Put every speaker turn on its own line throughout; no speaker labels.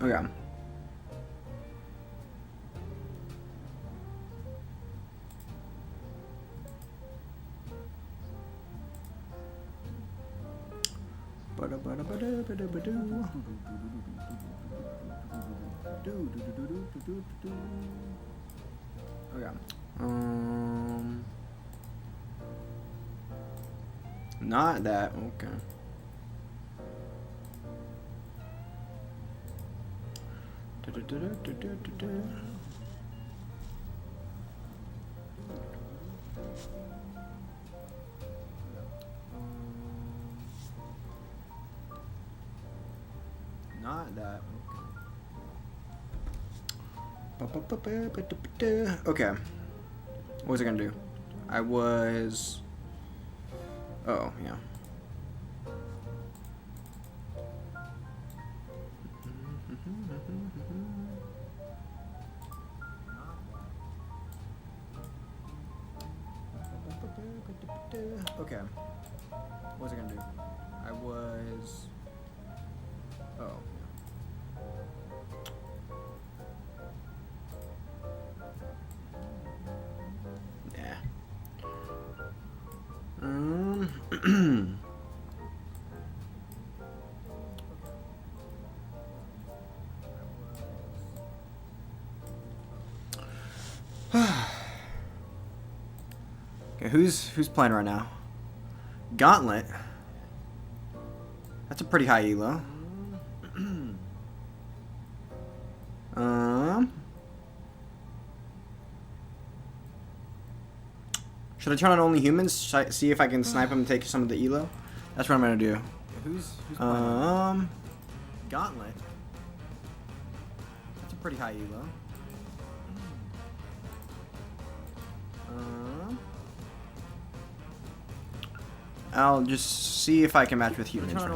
Okay. Okay. Not that. Okay. Not that. Okay. What was I gonna do? I was. Oh, yeah. Okay. What was I gonna do? I was. Oh. Yeah. Okay, who's playing right now? Gauntlet. That's a pretty high elo. Should I turn on only humans? Should I see if I can snipe them and take some of the elo? That's what I'm gonna do. Who's Gauntlet. That's a pretty high elo. I'll just see if I can match with humans right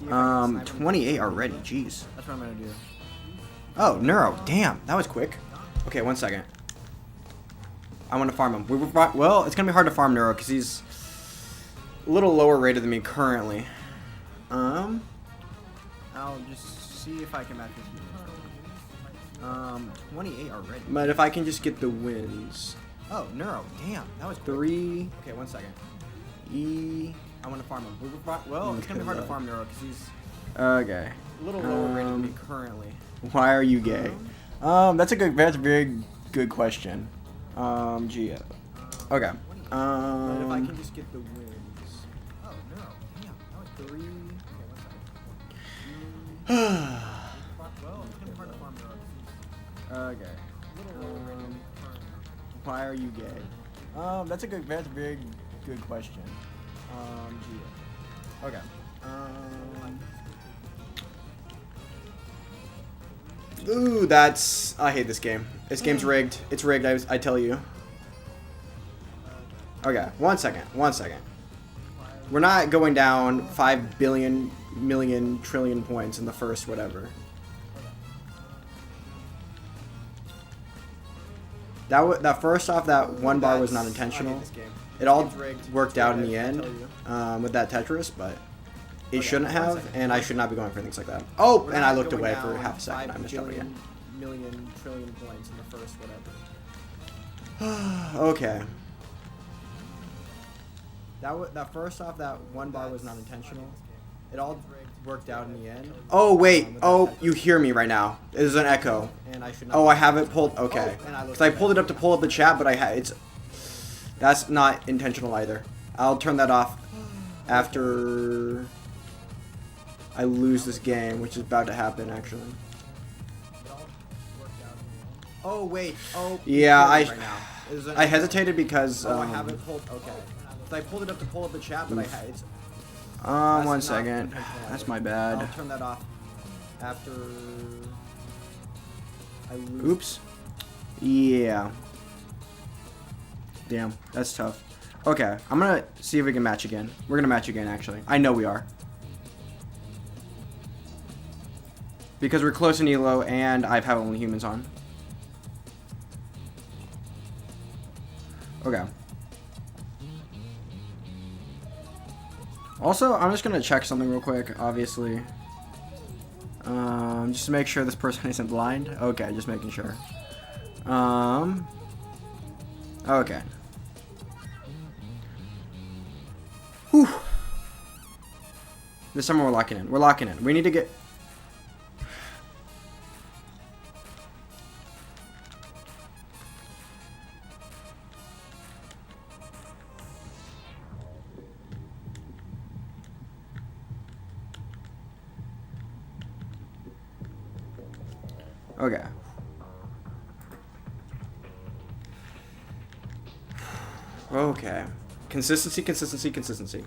now. 28 already. Jeez. That's what I'm gonna do. Oh, Neuro. Damn, that was quick. Okay, 1 second. I want to farm him. Well, it's gonna be hard to farm Neuro because he's a little lower rated than me currently. I'll just see if I can match with humans. 28 already. But if I can just get the wins. Oh, Neuro. Damn, that was 3. Okay, 1 second. I want to farm him. Well, it's gonna be hard to farm Neuro because he's okay. A little lower rated than me currently. Why are you gay? That's a very good question. Gee. Okay. If I can just get the wins. Oh no! Damn, that was 3. Okay, 1 second. Well, it's gonna be hard to farm Neuro. Okay. Why are you gay? That's a very good question. Gee. Okay. Ooh, I hate this game. This game's rigged. It's rigged, I tell you. Okay, 1 second. We're not going down 5 billion, million, trillion points in the first whatever. That first off, that one bar was not intentional. It all worked out in the end with that Tetris, but it shouldn't have, and I should not be going for things like that. Oh, and I looked away for half a second. I missed out again. Million, trillion points in the first whatever. Okay. That first off, that one bar was not intentional. It all worked out in the end. Oh wait. Oh, you hear me right now. There's an echo. Oh, I have it pulled. Okay. Because I pulled it up to pull up the chat, but that's not intentional either. I'll turn that off after I lose this game, which is about to happen actually. Oh wait. Oh yeah. I hesitated because I have it pulled. Okay. I pulled it up to pull up the chat, but it's 1 second. That's my bad. I'll turn that off after I lose. Oops. Yeah. Damn, that's tough. Okay, I'm gonna see if we can match again. We're gonna match again, actually. I know we are. Because we're close in elo, and I have only humans on. Okay. Also, I'm just gonna check something real quick, obviously. Just to make sure this person isn't blind. Okay, just making sure. Okay. Whew. This time we're locking in. We're locking in. We need to get... Okay. Okay. Consistency, consistency, consistency.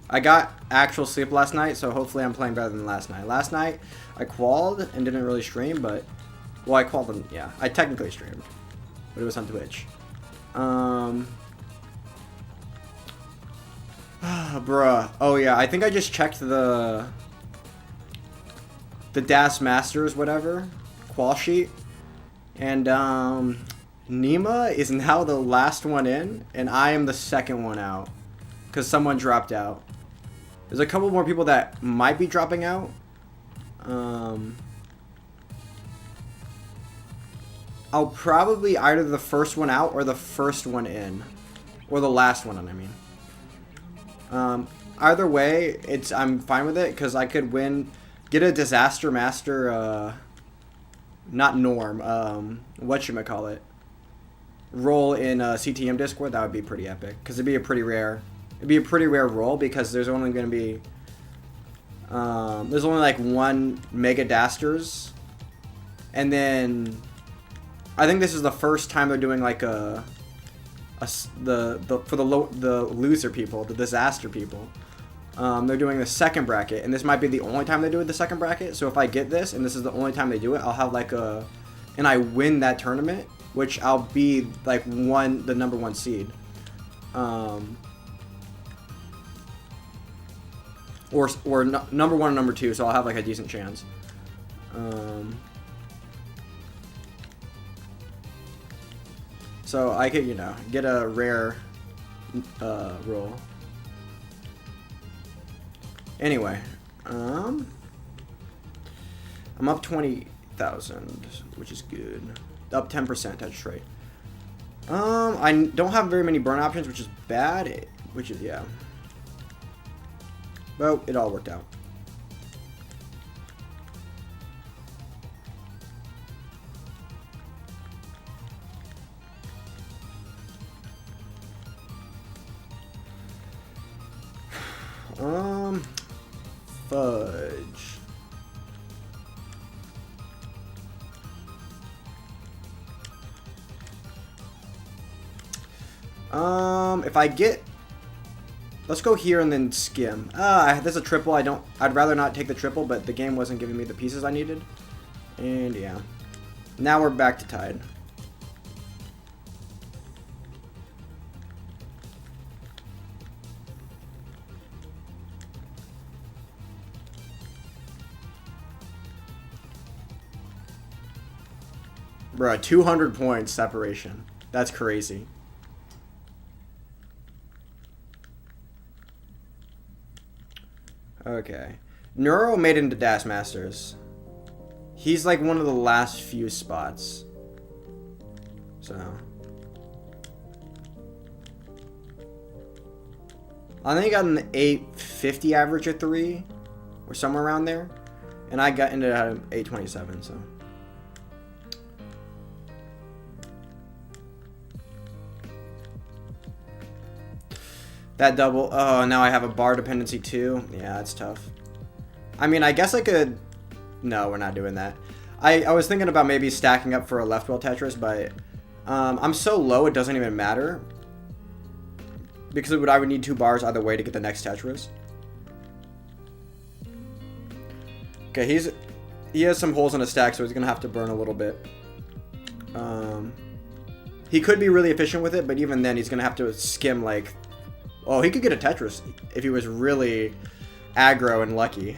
I got actual sleep last night, so hopefully I'm playing better than last night. Last night, I qualled and didn't really stream, but... Well, I qualled and... Yeah, I technically streamed. But it was on Twitch. Bruh. Oh, yeah, I think I just checked the DAS Masters, whatever, qual sheet. And, Nima is now the last one in, and I am the second one out. Because someone dropped out. There's a couple more people that might be dropping out. I'll probably either the first one out or the first one in. Or the last one in, I mean. Either way, I'm fine with it, because I could get a Disaster Master, not Norm, whatchamacallit, role in CTM Discord. That would be pretty epic, because it'd be a pretty rare role, because there's only going to be, there's only like one Mega Dasters, and then, I think this is the first time they're doing like for the loser people, the disaster people. They're doing the second bracket, and this might be the only time they do it, the second bracket. So if I get this, and this is the only time they do it, I'll have like and I win that tournament, which I'll be like the number one seed. Or number one and number two, so I'll have like a decent chance. So I could, get a rare roll. Anyway, I'm up 20,000, which is good. Up 10% touch rate. I don't have very many burn options, which is bad. Yeah. But it all worked out. Fudge. If I get... Let's go here and then skim. There's a triple. I'd rather not take the triple, but the game wasn't giving me the pieces I needed. And yeah. Now we're back to tied. Bruh, 200 points separation. That's crazy. Okay. Neuro made into DAS Masters. He's like one of the last few spots. So. I think he got an 850 average at 3. Or somewhere around there. And I got into 827, so. That double. Oh, now I have a bar dependency too. Yeah, that's tough. I mean, I guess I could... No, we're not doing that. I was thinking about maybe stacking up for a left wheel Tetris, but I'm so low it doesn't even matter. Because I would need 2 bars either way to get the next Tetris. Okay, he has some holes in his stack, so he's going to have to burn a little bit. He could be really efficient with it, but even then he's going to have to skim like... Oh, he could get a Tetris if he was really aggro and lucky.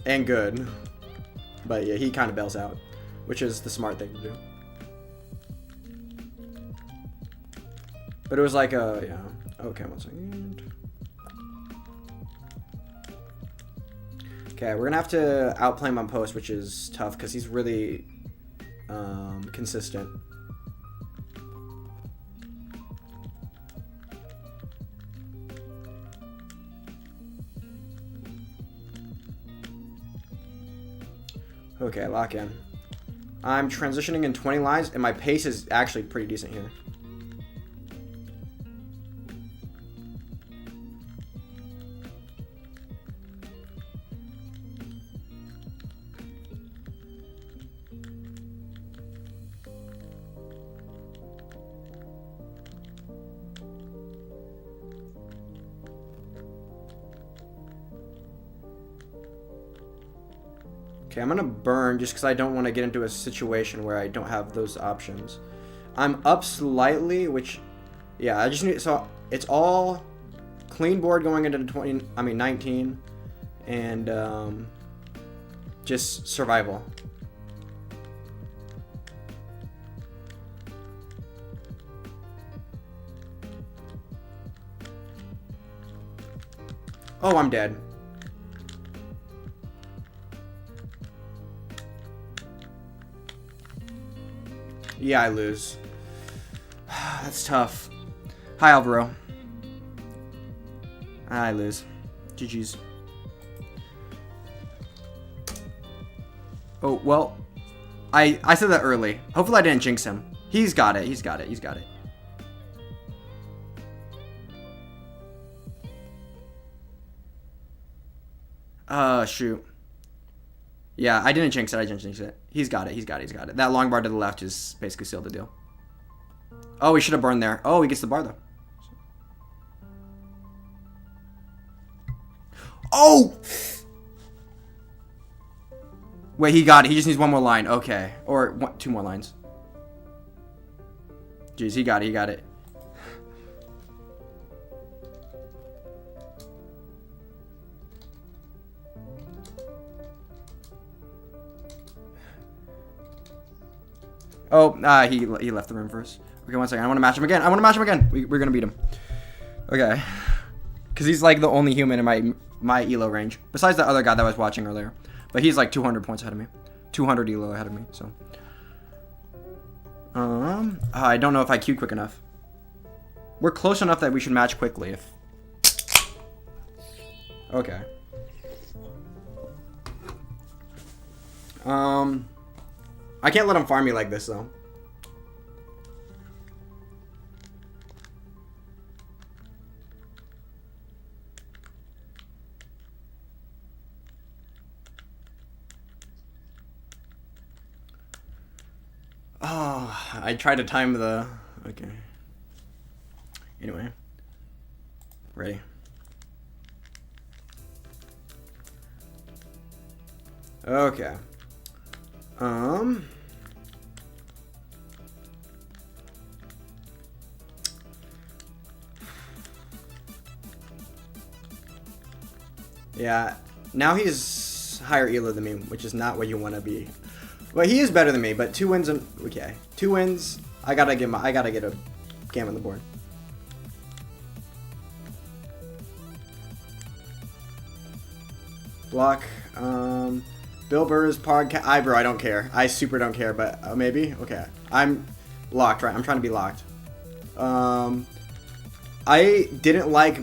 And good. But yeah, he kind of bails out, which is the smart thing to do. But it was like a... Yeah. Okay, 1 second. Okay, we're going to have to outplay him on post, which is tough because he's really consistent. Okay, lock in. I'm transitioning in 20 lines, and my pace is actually pretty decent here. Okay, I'm gonna burn just because I don't want to get into a situation where I don't have those options. I'm up slightly, which, yeah, I just need, so it's all clean board going into 19, and just survival. Oh, I'm dead. Yeah, I lose. That's tough. Hi, Alvaro. I lose. GG's. Oh, well. I said that early. Hopefully I didn't jinx him. He's got it. He's got it. He's got it. Shoot. Yeah, I didn't jinx it. I didn't jinx it. He's got it. He's got it. He's got it. That long bar to the left is basically sealed the deal. Oh, he should have burned there. Oh, he gets the bar, though. Oh! Wait, he got it. He just needs one more line. Okay. Or two more lines. Jeez, he got it. He got it. Oh, he left the room first. Okay, 1 second. I want to match him again. I want to match him again. We're going to beat him. Okay. Because he's like the only human in my elo range. Besides the other guy that I was watching earlier. But he's like 200 points ahead of me. 200 elo ahead of me, so. I don't know if I queued quick enough. We're close enough that we should match quickly if... Okay. I can't let him farm me like this, though. Oh, I tried to time the... Okay. Anyway. Ready. Okay. Yeah, now he's higher elo than me, which is not what you want to be. Well, he is better than me, but 2 wins and okay, 2 wins. I gotta get a game on the board. Block. Bill Burr's podcast. Bro, I don't care. I super don't care, but maybe. Okay, I'm locked. Right, I'm trying to be locked. I didn't like.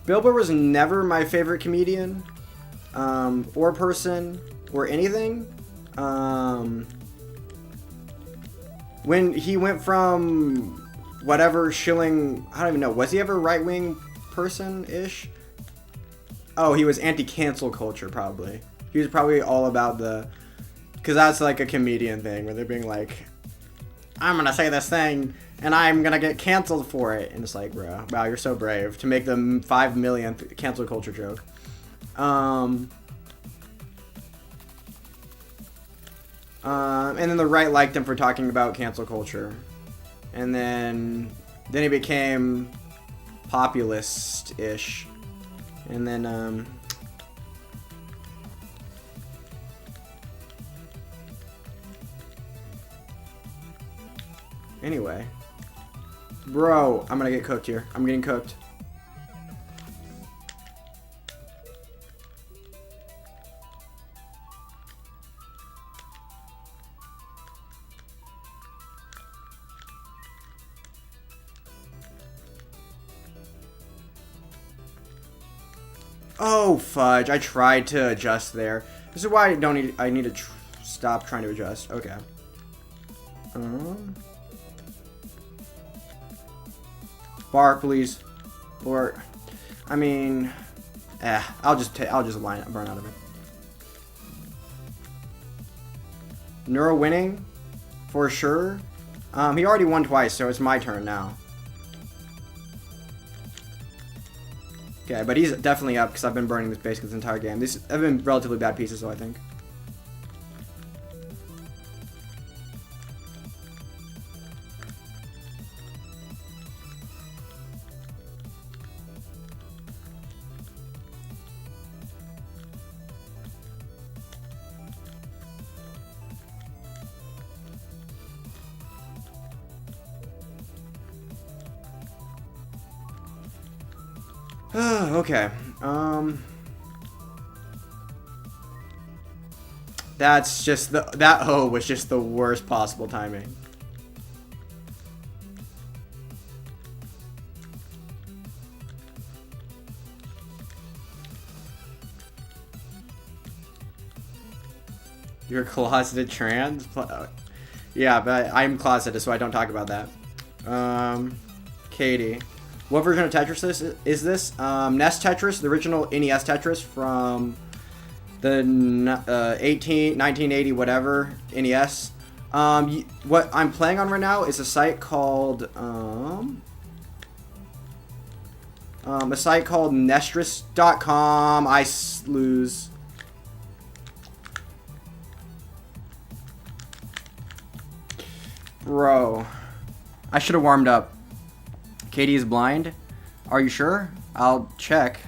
Bill Burr was never my favorite comedian, or person, or anything. When he went from whatever shilling, I don't even know, was he ever right-wing person-ish? Oh, he was anti-cancel culture, probably. He was probably all about the, because that's like a comedian thing, where they're being like, I'm gonna say this thing, and I'm gonna get canceled for it. And it's like, bro, wow, you're so brave to make the 5 millionth cancel culture joke. And then the right liked him for talking about cancel culture. And then he became populist-ish. And then, anyway. Bro, I'm gonna get cooked here. I'm getting cooked. Oh, fudge. I tried to adjust there. This is why I need to stop trying to adjust. Okay. Bar, please. Or, I mean, I'll just burn out of it. Neuro winning, for sure. He already won twice, so it's my turn now. Okay, but he's definitely up because I've been burning this basically this entire game. These have been relatively bad pieces, though, I think. Okay. That's just that O was just the worst possible timing. You're closeted trans? Yeah, but I'm closeted, so I don't talk about that. Katie. What version of Tetris is this? NES Tetris, the original NES Tetris from the 1980 whatever NES. What I'm playing on right now is a site called Nestris.com. I lose. Bro, I should have warmed up. Katie is blind. Are you sure? I'll check.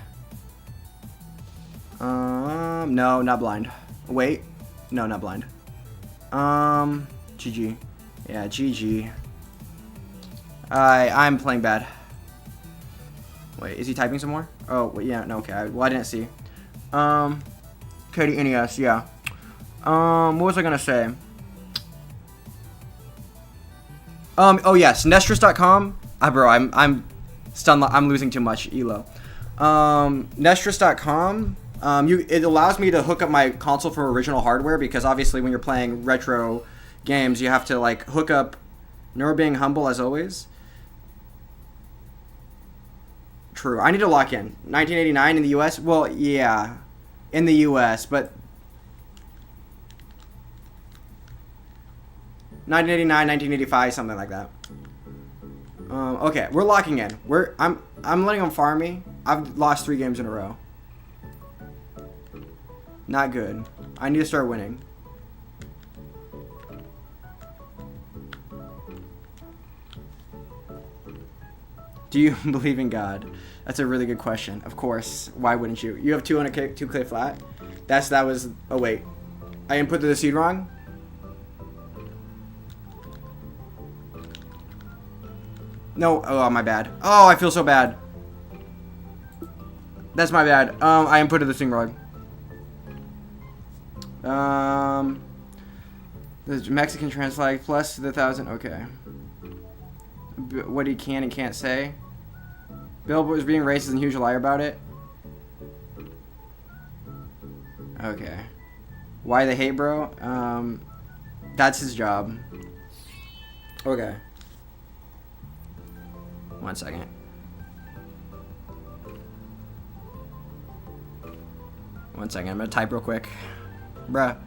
No, not blind. Wait. No, not blind. GG. Yeah, GG. I'm playing bad. Wait, is he typing some more? Oh, wait, yeah, no, okay. Well, I didn't see. Katie NES, yeah. What was I gonna say? Oh yes, Nestris.com. Bro, I'm stunned. I'm losing too much elo. Nestris.com. It allows me to hook up my console from original hardware because obviously when you're playing retro games, you have to like hook up. Never being humble as always. True. I need to lock in 1989 in the U.S. Well, yeah, in the U.S. But 1989, 1985, something like that. Okay, we're locking in. I'm letting him farm me. I've lost 3 games in a row. Not good. I need to start winning. Do you believe in God? That's a really good question. Of course. Why wouldn't you? You have 2K flat. That was. Oh wait, I inputted the seed wrong. No, oh, my bad. Oh, I feel so bad. That's my bad. I inputted the thing wrong. The Mexican trans flag plus the 1,000. Okay. What he can and can't say. Bill was being racist and huge liar about it. Okay. Why the hate, bro? That's his job. Okay. 1 second. I'm gonna type real quick. Bruh.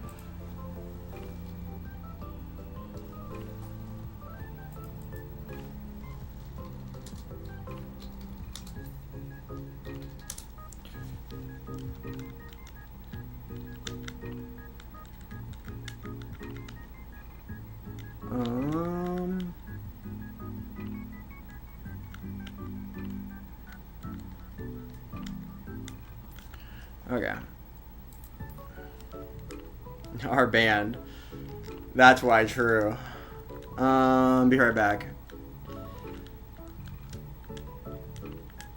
Okay. Our band. That's why, true. Be right back.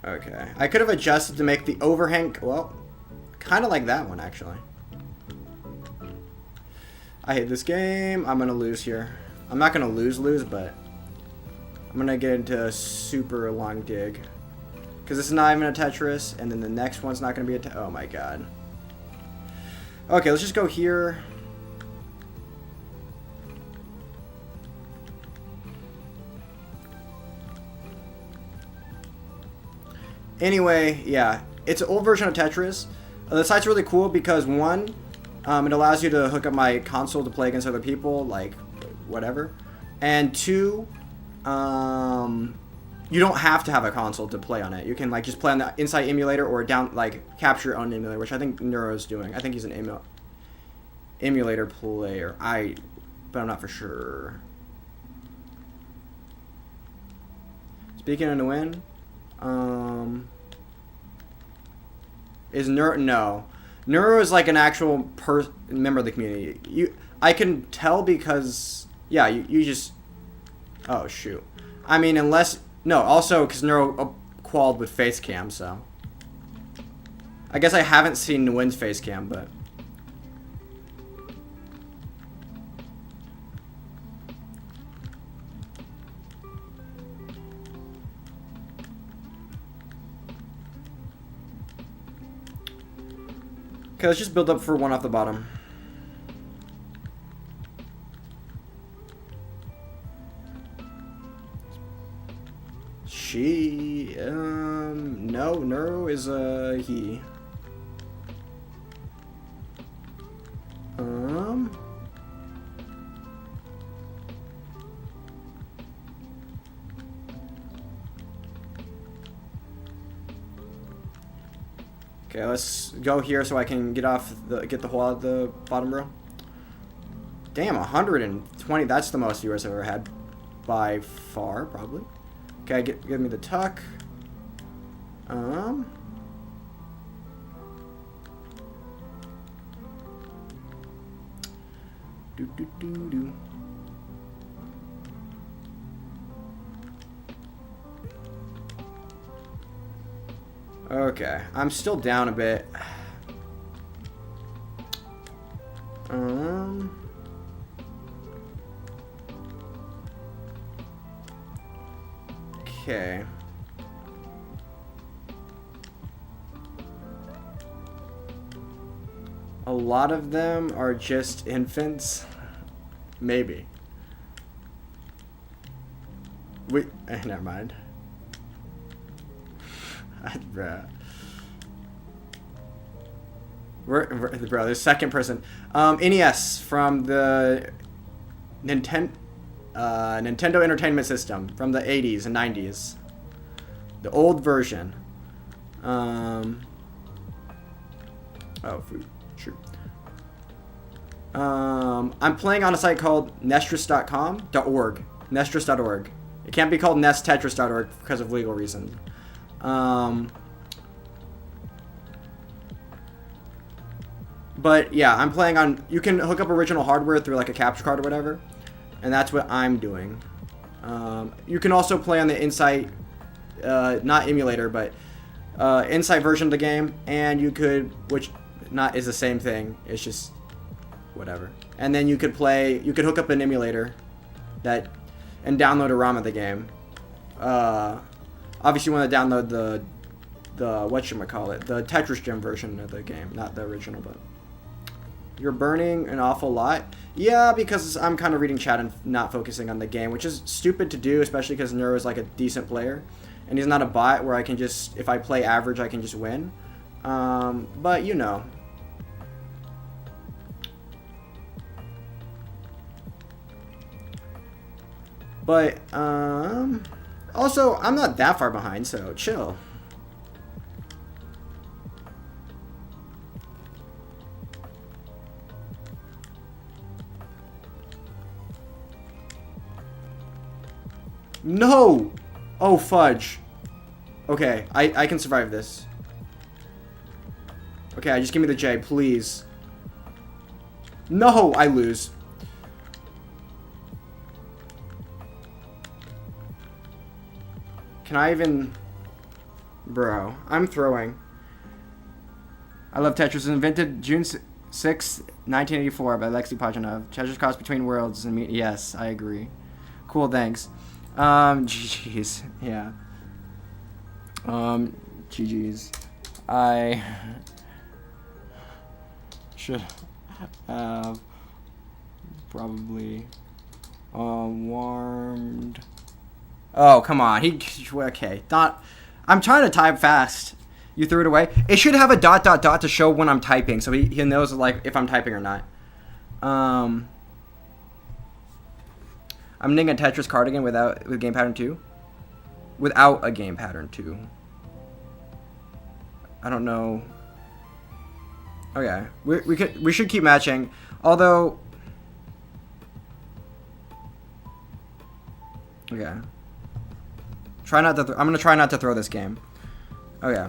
Okay. I could have adjusted to make the overhang, well, kind of like that one, actually. I hate this game. I'm going to lose here. I'm not going to lose, but I'm going to get into a super long dig. Because this is not even a Tetris, and then the next one's not going to be a oh my god. Okay, let's just go here. Anyway, yeah, it's an old version of Tetris. The site's really cool because one, it allows you to hook up my console to play against other people, like whatever. And two, you don't have to have a console to play on it. You can like just play on the Insight emulator or down like capture your own emulator, which I think Neuro's doing. I think he's an emulator player. But I'm not for sure. Speaking of the win. Is no. Neuro is like an actual member of the community. I can tell because yeah, you just oh shoot. I mean unless no, also because Neuro qualled with face cam, so I guess I haven't seen Nguyen's face cam, but okay, let's just build up for one off the bottom. She, no, Neuro is a he. Okay, let's go here so I can get the hole out of the bottom row. Damn, 120. That's the most viewers I've ever had by far, probably. Okay, give me the tuck. Do. Okay, I'm still down a bit. Okay. A lot of them are just infants. Maybe. Never mind. Bruh. Bro, there's second person. NES from the Nintendo Entertainment System from the 80s and 90s. The old version. Oh, food. True. I'm playing on a site called Nestris.org. Nestris.org. It can't be called NestTetris.org because of legal reasons. But yeah, I'm playing on. You can hook up original hardware through like a capture card or whatever, and that's what I'm doing. You can also play on the Insight, not emulator, but Insight version of the game, and you could, which not is the same thing. It's just whatever. And then you could play. You could hook up an emulator, and download a ROM of the game. Obviously, you want to download the whatchamacallit, the Tetris Gem version of the game, not the original, but. You're burning an awful lot. Yeah, because I'm kind of reading chat and not focusing on the game, which is stupid to do, especially because Neuro is like a decent player. And he's not a bot where I can just, if I play average, I can just win. But, you know. But, also, I'm not that far behind, so chill. No! Oh, fudge. Okay, I can survive this. Okay, just give me the J, please. No, I lose. Can I even... Bro, I'm throwing. I love Tetris. Invented June 6, 1984 by Alexei Pajitnov. Tetris cross between worlds. And yes, I agree. Cool, thanks. GG's. Yeah. GG's. I should have probably warmed. Oh, come on. Okay. I'm trying to type fast. You threw it away. It should have a ... to show when I'm typing, so he knows like if I'm typing or not. I'm knitting a Tetris cardigan with game pattern 2. Without a game pattern 2. I don't know. Okay, we should keep matching. Although, okay. Try not to. I'm gonna try not to throw this game. Okay.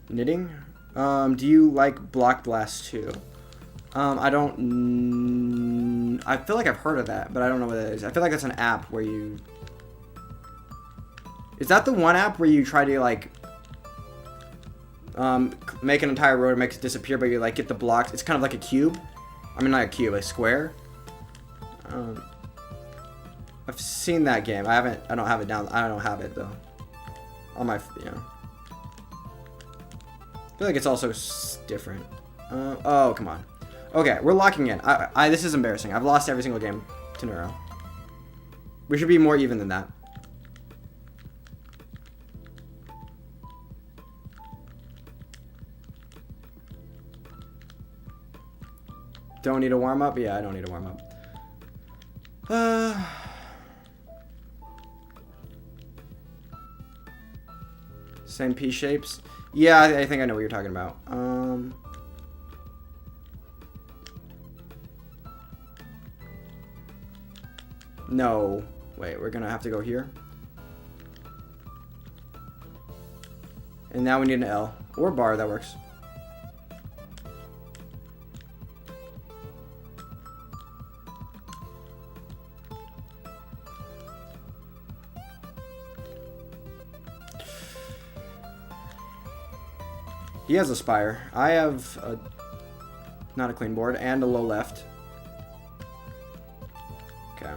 Knitting? Do you like Block Blast 2? I don't... I feel like I've heard of that, but I don't know what it is. I feel like that's an app where you... Is that the one app where you try to, like... make an entire road and make it disappear, but you, like, get the blocks? It's kind of like a cube. I mean, not a cube, a square. I've seen that game. I don't have it down. I don't have it, though. On my... You know. I feel like it's also different. Oh, come on. Okay, we're locking in. This is embarrassing. I've lost every single game to Neuro. We should be more even than that. Don't need a warm-up? Yeah, I don't need a warm-up. Same P shapes? Yeah, I think I know what you're talking about. No. Wait, we're gonna have to go here. And now we need an L. Or bar, that works. He has a spire. I have not a clean board and a low left. Okay.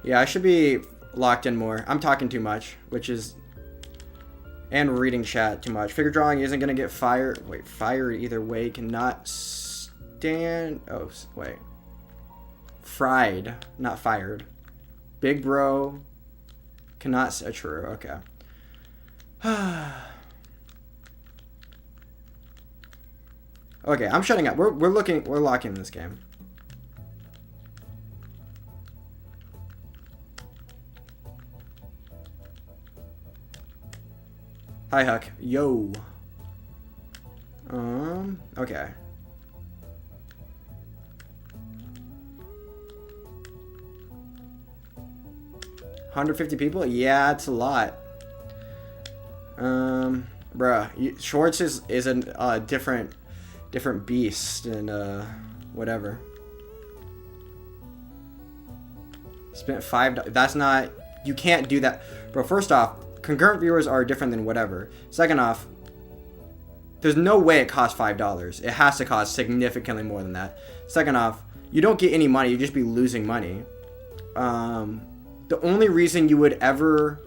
Yeah, I should be locked in more. I'm talking too much, which is... And reading chat too much. Figure drawing isn't gonna get fired. Wait, fired either way. Cannot stand... Oh, wait. Fried, not fired. Big bro. Cannot... True, okay. Okay, I'm shutting up. We're locking in this game. Hi, Huck. Yo. Okay. $150 people? Yeah, it's a lot. Bruh, Schwartz is a different beast and whatever. Spent $5. That's not. You can't do that, bro. First off, concurrent viewers are different than whatever. Second off, there's no way it costs $5. It has to cost significantly more than that. Second off, you don't get any money. You just be losing money. The only reason you would ever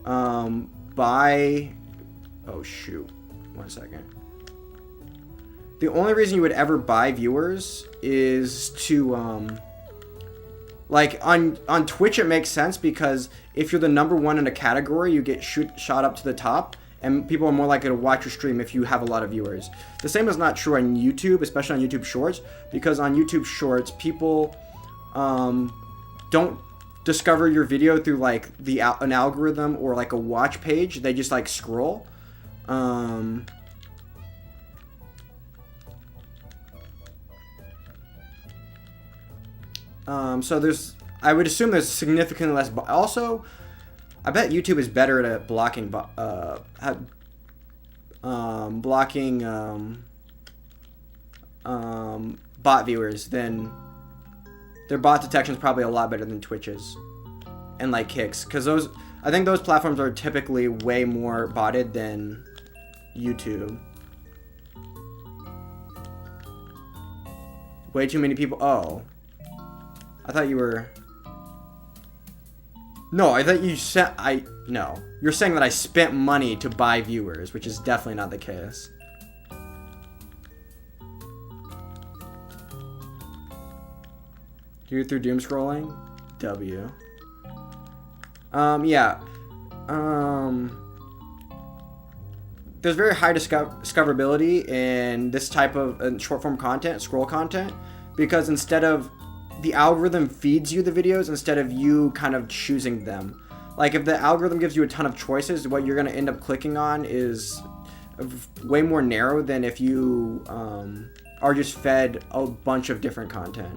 buy... Oh, shoot. 1 second. The only reason you would ever buy viewers is to... like, on Twitch, it makes sense because if you're the #1 in a category, you get shot up to the top, and people are more likely to watch your stream if you have a lot of viewers. The same is not true on YouTube, especially on YouTube Shorts, because on YouTube Shorts, people don't discover your video through like an algorithm or like a watch page. They just like scroll. So I would assume there's significantly less. Also, I bet YouTube is better at blocking bot viewers than their bot detection is probably a lot better than Twitch's and like Kicks, because I think those platforms are typically way more botted than YouTube. Way too many people. Oh, I thought you were. No, I thought you said no. You're saying that I spent money to buy viewers, which is definitely not the case. Do you through doom scrolling? W. Yeah. There's very high discoverability in this type of short form content, scroll content, because instead of the algorithm feeds you the videos instead of you kind of choosing them. Like if the algorithm gives you a ton of choices, what you're going to end up clicking on is way more narrow than if you are just fed a bunch of different content.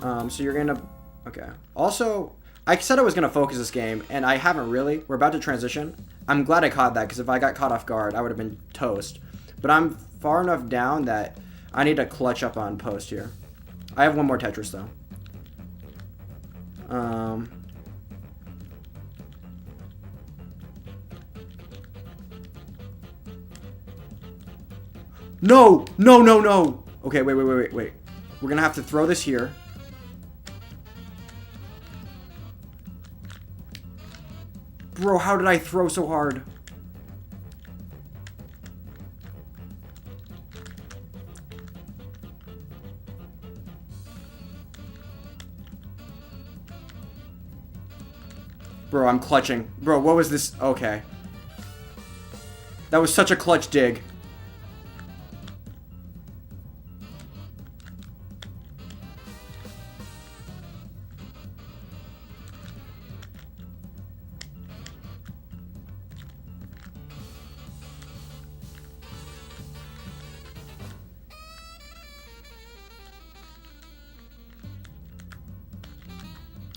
So you're going to... Okay. Also, I said I was going to focus this game, and I haven't really. We're about to transition. I'm glad I caught that, because if I got caught off guard, I would have been toast. But I'm far enough down that I need to clutch up on post here. I have one more Tetris, though. No! No, no, no! Okay, wait. We're gonna have to throw this here. Bro, how did I throw so hard? Bro, I'm clutching. Bro, what was this? Okay. That was such a clutch dig.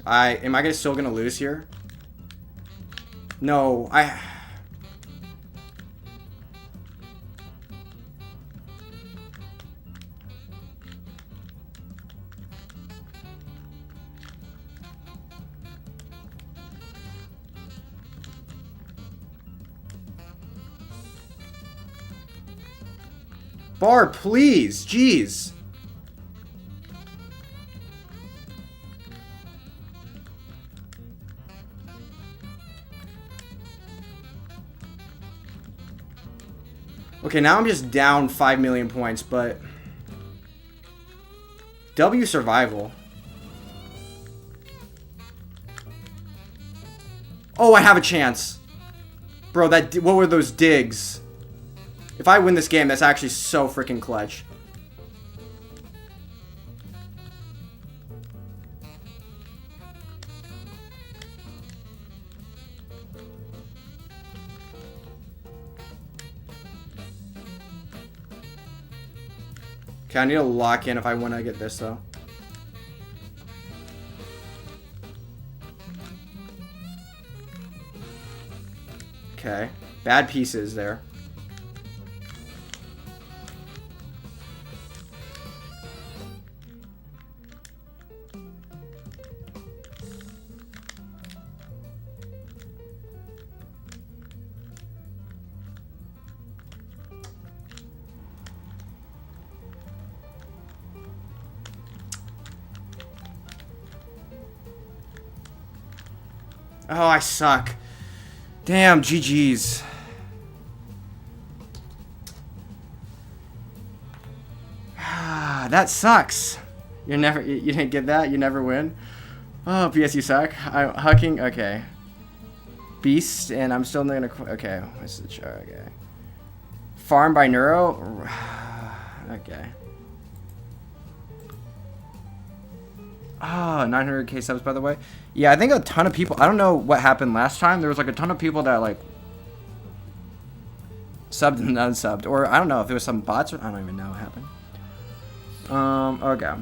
Am I still gonna lose here? No, Bar, please, jeez. Okay, now I'm just down 5 million points, but... W survival. Oh, I have a chance. Bro, what were those digs? If I win this game, that's actually so freaking clutch. Okay, I need to lock in if I want to get this, though. Okay. Bad pieces there. Oh, I suck. Damn, GG's. That sucks. You didn't get that? You never win? Oh, PS, you suck. I'm hucking. Okay. Beast, and I'm still gonna. Okay. What's the char? Okay. Farm by Neuro. Okay. Ah, 900k subs, by the way. Yeah, I think a ton of people. I don't know what happened last time. There was like a ton of people that like subbed and unsubbed, or I don't know if it was some bots. Or, I don't even know what happened. Okay.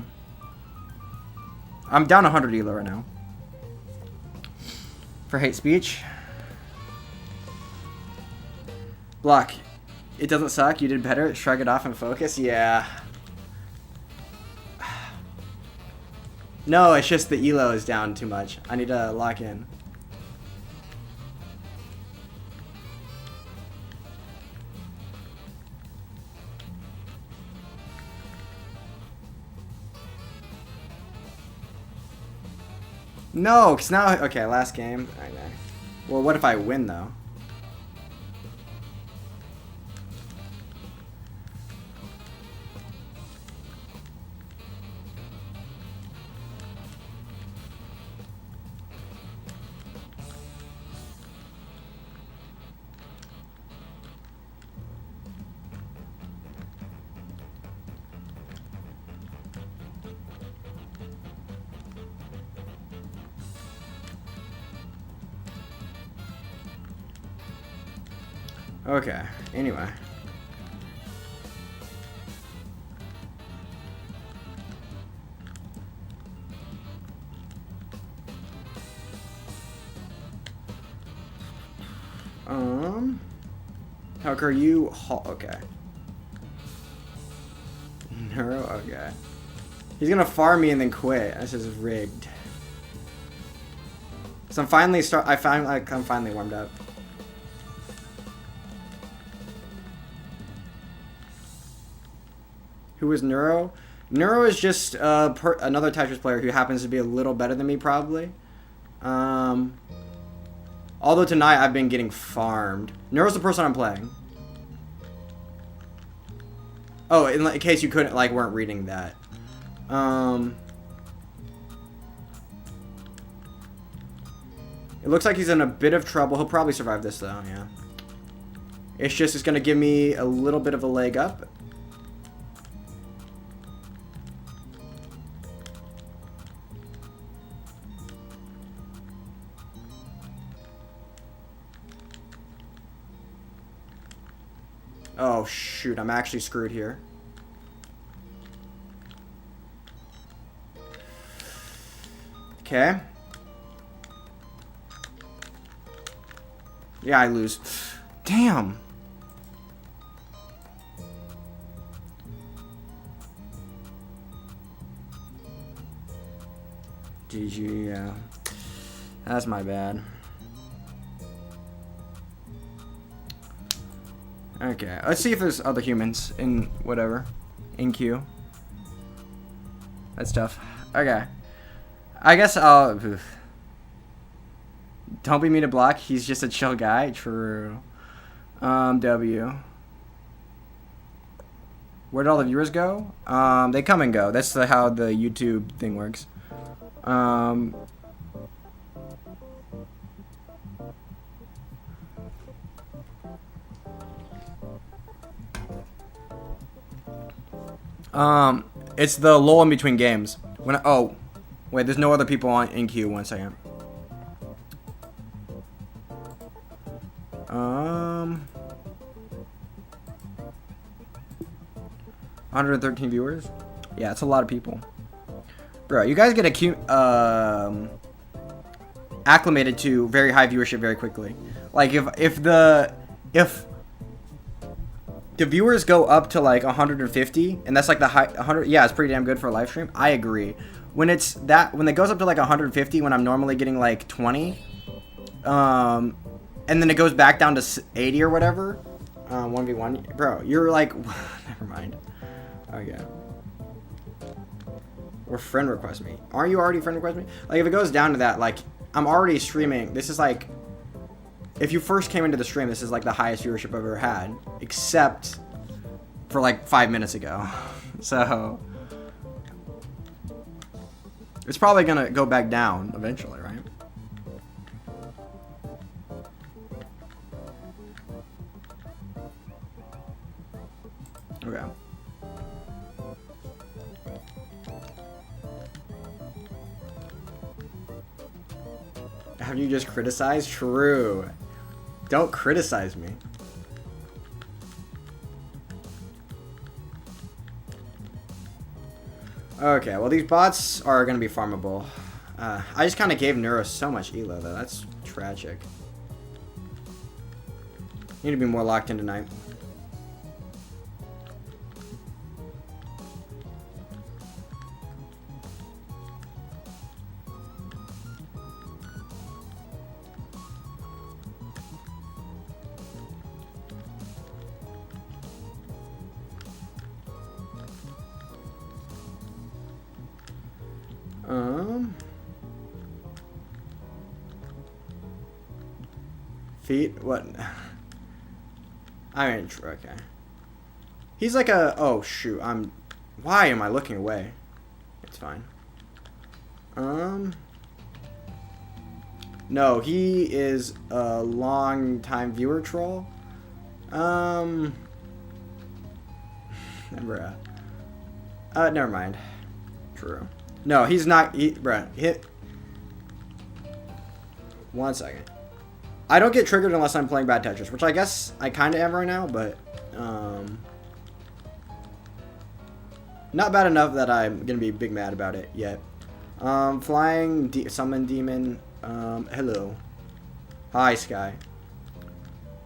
I'm down 100 elo right now. For hate speech. Block. It doesn't suck. You did better. Shrug it off and focus. Yeah. No, it's just the elo is down too much. I need to lock in. No, because now... Okay, last game. Okay. Well, what if I win, though? Okay, anyway. How are you? Okay. Neuro? Okay. He's gonna farm me and then quit. This is rigged. So I'm finally I'm finally warmed up. Who is Neuro? Neuro is just another Tetris player who happens to be a little better than me, probably. Although tonight I've been getting farmed. Neuro's the person I'm playing. Oh, in case you couldn't, weren't reading that. It looks like he's in a bit of trouble. He'll probably survive this, though, yeah. It's gonna give me a little bit of a leg up. Oh, shoot. I'm actually screwed here. Okay. Yeah, I lose. Damn. GG, yeah. That's my bad. Okay, let's see if there's other humans in whatever. In queue. That's tough. Okay. I guess I'll... Don't be mean to Block. He's just a chill guy. True. W. Where did all the viewers go? They come and go. That's how the YouTube thing works. It's the lull in between games. Oh, wait, there's no other people in queue. 1 second. 113 viewers. Yeah, it's a lot of people. Bro, you guys get acclimated to very high viewership very quickly. Like if the viewers go up to 150 and that's the high 100, yeah, it's pretty damn good for a live stream. I agree. When it goes up to 150 when I'm normally getting 20, and then it goes back down to 80 or whatever, 1v1, bro, you're never mind. Okay. Or friend request me. Are you already friend request me? If it goes down to that, I'm already streaming. This is if you first came into the stream, this is the highest viewership I've ever had, except for 5 minutes ago. So It's probably gonna go back down eventually, right? Okay. Have you just criticized? True. Don't criticize me. Okay, well these bots are gonna be farmable. I just kind of gave Neuro so much elo though. That's tragic. Need to be more locked in tonight. Feet? What? I mean, okay. He's like a... Oh, shoot. Why am I looking away? It's fine. No, he is a long-time viewer troll. Never mind. True. No, he's not... Bruh, hit... 1 second. I don't get triggered unless I'm playing bad Tetris, which I guess I kind of am right now, but not bad enough that I'm gonna be big mad about it yet. Flying summon demon. Hello. Hi, Sky.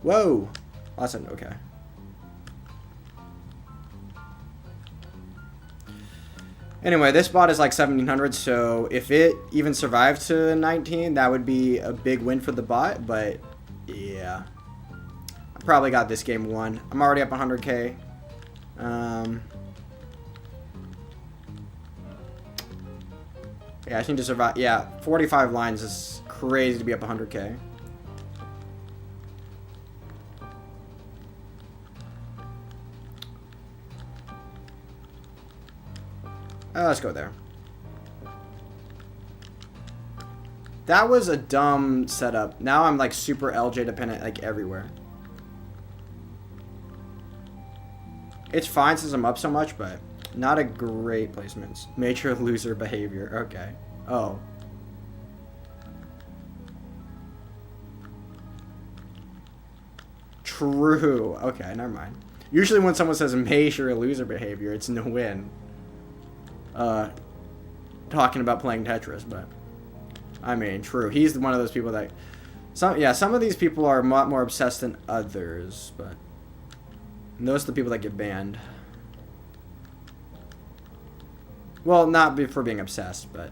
Whoa. Awesome. Okay. Anyway, this bot is like 1700, so if it even survived to 19, that would be a big win for the bot, but yeah. I probably got this game won. I'm already up 100k. Yeah, I just need to survive. Yeah, 45 lines is crazy to be up 100k. Let's go there. That was a dumb setup. Now I'm like super LJ dependent like everywhere. It's fine since I'm up so much, but not a great placement. Major loser behavior. Okay. Oh. True. Okay, never mind. Usually when someone says major loser behavior, it's no win. Talking about playing Tetris, but I mean, true. He's one of those people that some of these people are a lot more obsessed than others, but those are the people that get banned. Well, not for being obsessed, but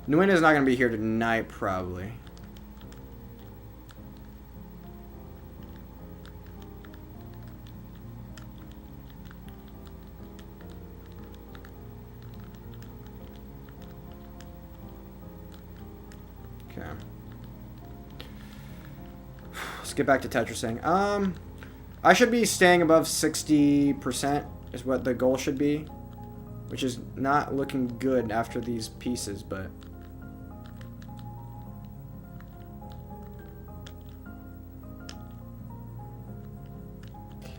Nguyen's not going to be here tonight, probably. Okay. Let's get back to Tetrising. I should be staying above 60% is what the goal should be, which is not looking good after these pieces, but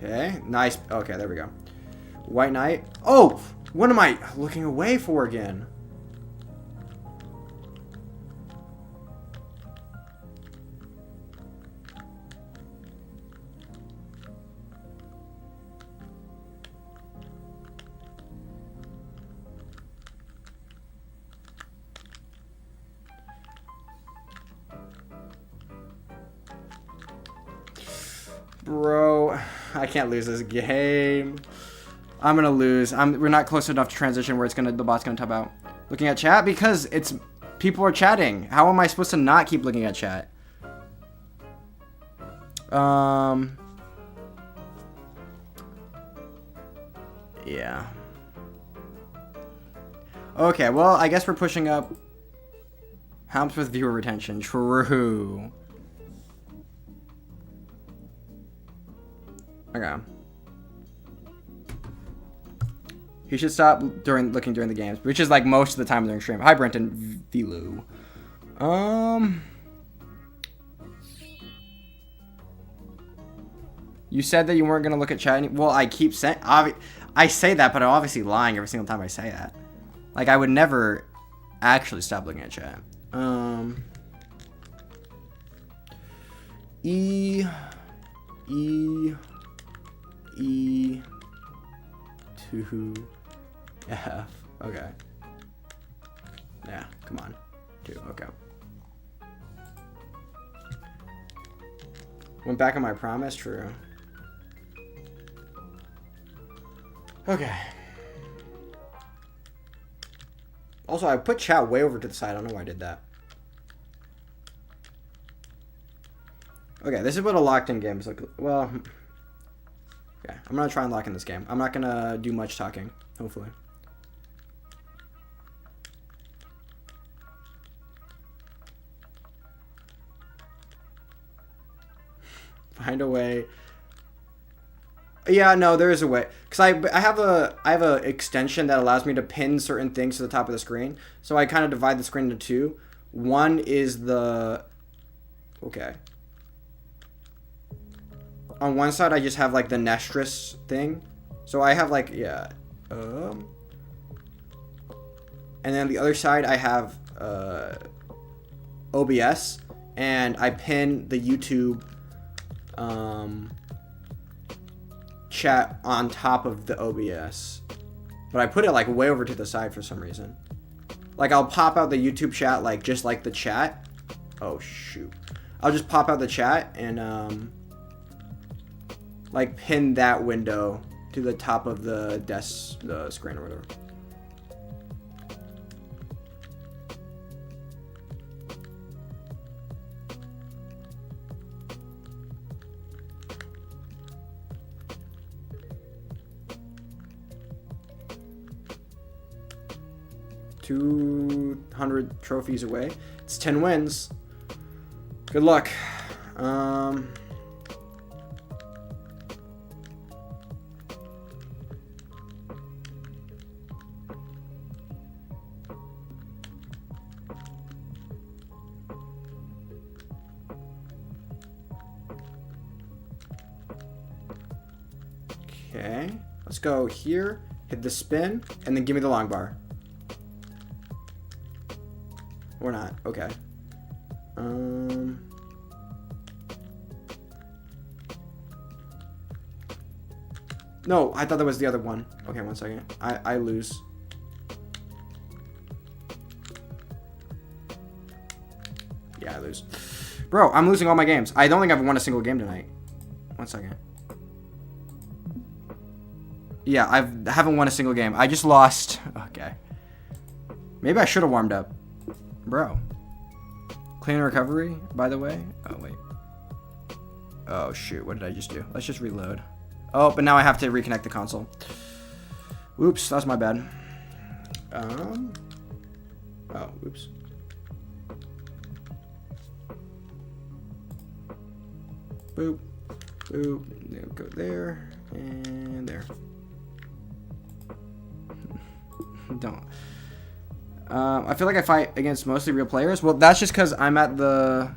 okay, nice. Okay, there we go. White Knight. Oh, what am I looking away for again? Bro, I can't lose this game. I'm gonna lose. We're not close enough to transition where the bot's gonna top out. Looking at chat because people are chatting. How am I supposed to not keep looking at chat? Yeah. Okay, well, I guess we're pushing up. Helps with viewer retention. True. Okay. He should stop looking during the games, which is like most of the time during stream. Hi, Brenton Vilu. You said that you weren't gonna look at chat. Well, I keep saying. I say that, but I'm obviously lying every single time I say that. Like, I would never actually stop looking at chat. E to F. Okay. Yeah, come on. 2. Okay. Went back on my promise. True. Okay. Also, I put chat way over to the side. I don't know why I did that. Okay, this is what a locked-in game is like. Well, okay, I'm gonna try and lock in this game. I'm not gonna do much talking, hopefully. Find a way. Yeah, no, there is a way. Cause I have a extension that allows me to pin certain things to the top of the screen. So I kind of divide the screen into 2. One is the. Okay. On one side, I just have like the Nestris thing. So I have like, yeah. And then the other side, I have OBS. And I pin the YouTube chat on top of the OBS. But I put it like way over to the side for some reason. Like I'll pop out the YouTube chat like just like the chat. Oh shoot. I'll just pop out the chat and like pin that window to the top of the screen or whatever. $200 trophies away. It's 10 wins. Good luck. Okay, let's go here, hit the spin, and then give me the long bar. Or not, okay. No, I thought that was the other one. Okay, 1 second. I lose. Yeah, I lose. Bro, I'm losing all my games. I don't think I've won a single game tonight. 1 second. Yeah, I haven't won a single game. I just lost. Okay. Maybe I should have warmed up. Bro. Clean recovery, by the way. Oh, wait. Oh, shoot. What did I just do? Let's just reload. Oh, but now I have to reconnect the console. Oops, that's my bad. Oh, oops. Boop. Boop. Go there. And there. Don't. I feel like I fight against mostly real players. Well, that's just because I'm at the...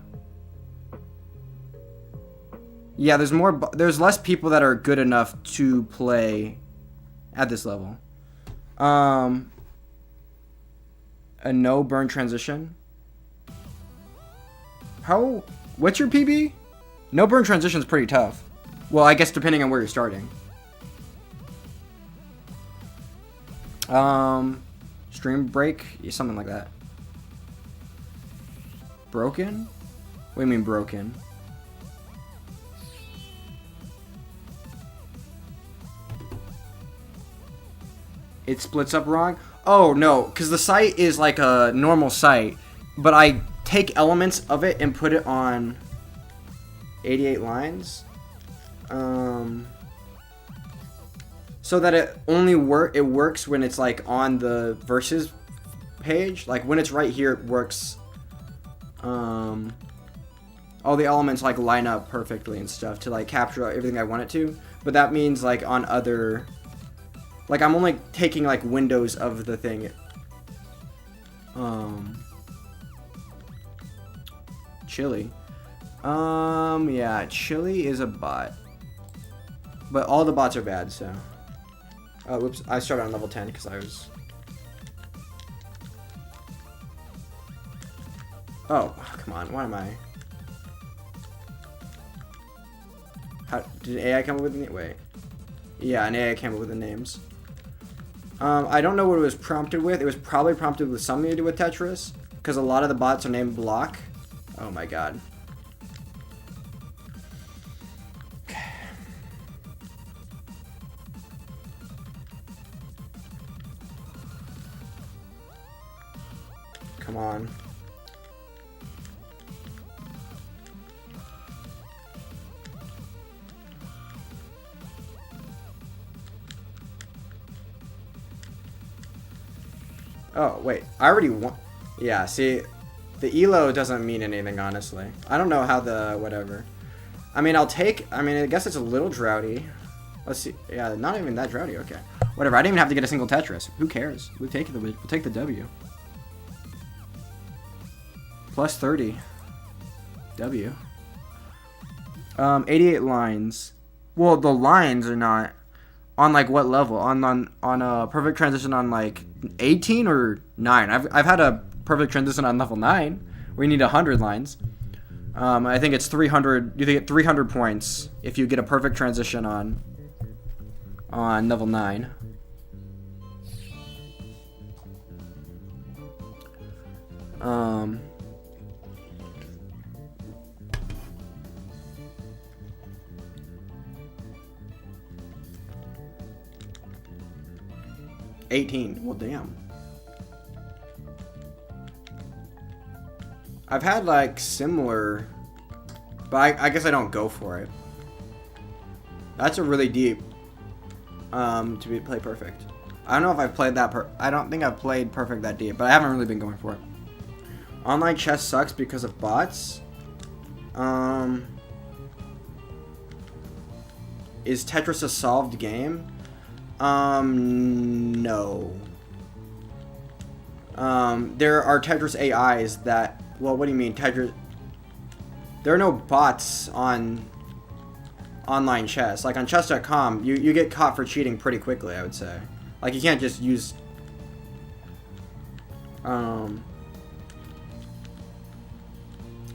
Yeah, there's less people that are good enough to play at this level. A no burn transition. What's your PB? No burn transition is pretty tough. Well, I guess depending on where you're starting. Stream break? Yeah, something like that. Broken? What do you mean broken? It splits up wrong? Oh, no, because the site is like a normal site, but I take elements of it and put it on 88 lines. So that it only works when it's like on the versus page. Like when it's right here, it works. All the elements like line up perfectly and stuff to like capture everything I want it to. But that means like on other Like, I'm only taking, like, windows of the thing. Chili. Yeah, Chili is a bot. But all the bots are bad, so. Oh, whoops. I started on level 10 because I was... Oh, come on. Why am I... Did AI come up with the... Wait. Yeah, an AI came up with the names. I don't know what it was prompted with. It was probably prompted with something to do with Tetris. Because a lot of the bots are named Block. Oh my god. Okay. Come on. Oh, wait. I already won. Yeah, see, the ELO doesn't mean anything, honestly. I don't know how the... whatever. I mean, I guess it's a little droughty. Let's see. Yeah, not even that droughty. Okay. Whatever. I didn't even have to get a single Tetris. Who cares? We'll take the W. Plus 30. W. 88 lines. Well, the lines are not... On like what level? On a perfect transition on like 18 or 9. I've had a perfect transition on level 9 where you need 100 lines. I think it's 300. You get 300 points if you get a perfect transition on level 9. Um 18. Well, damn. I've had like similar, but I guess I don't go for it. That's a really deep play perfect. I don't know if I've played that. I don't think I've played perfect that deep, but I haven't really been going for it. Online chess sucks because of bots. Is Tetris a solved game? No. There are Tetris AIs that... Well, what do you mean, Tetris? There are no bots on online chess. Like, on chess.com, you get caught for cheating pretty quickly, I would say. Like, you can't just use...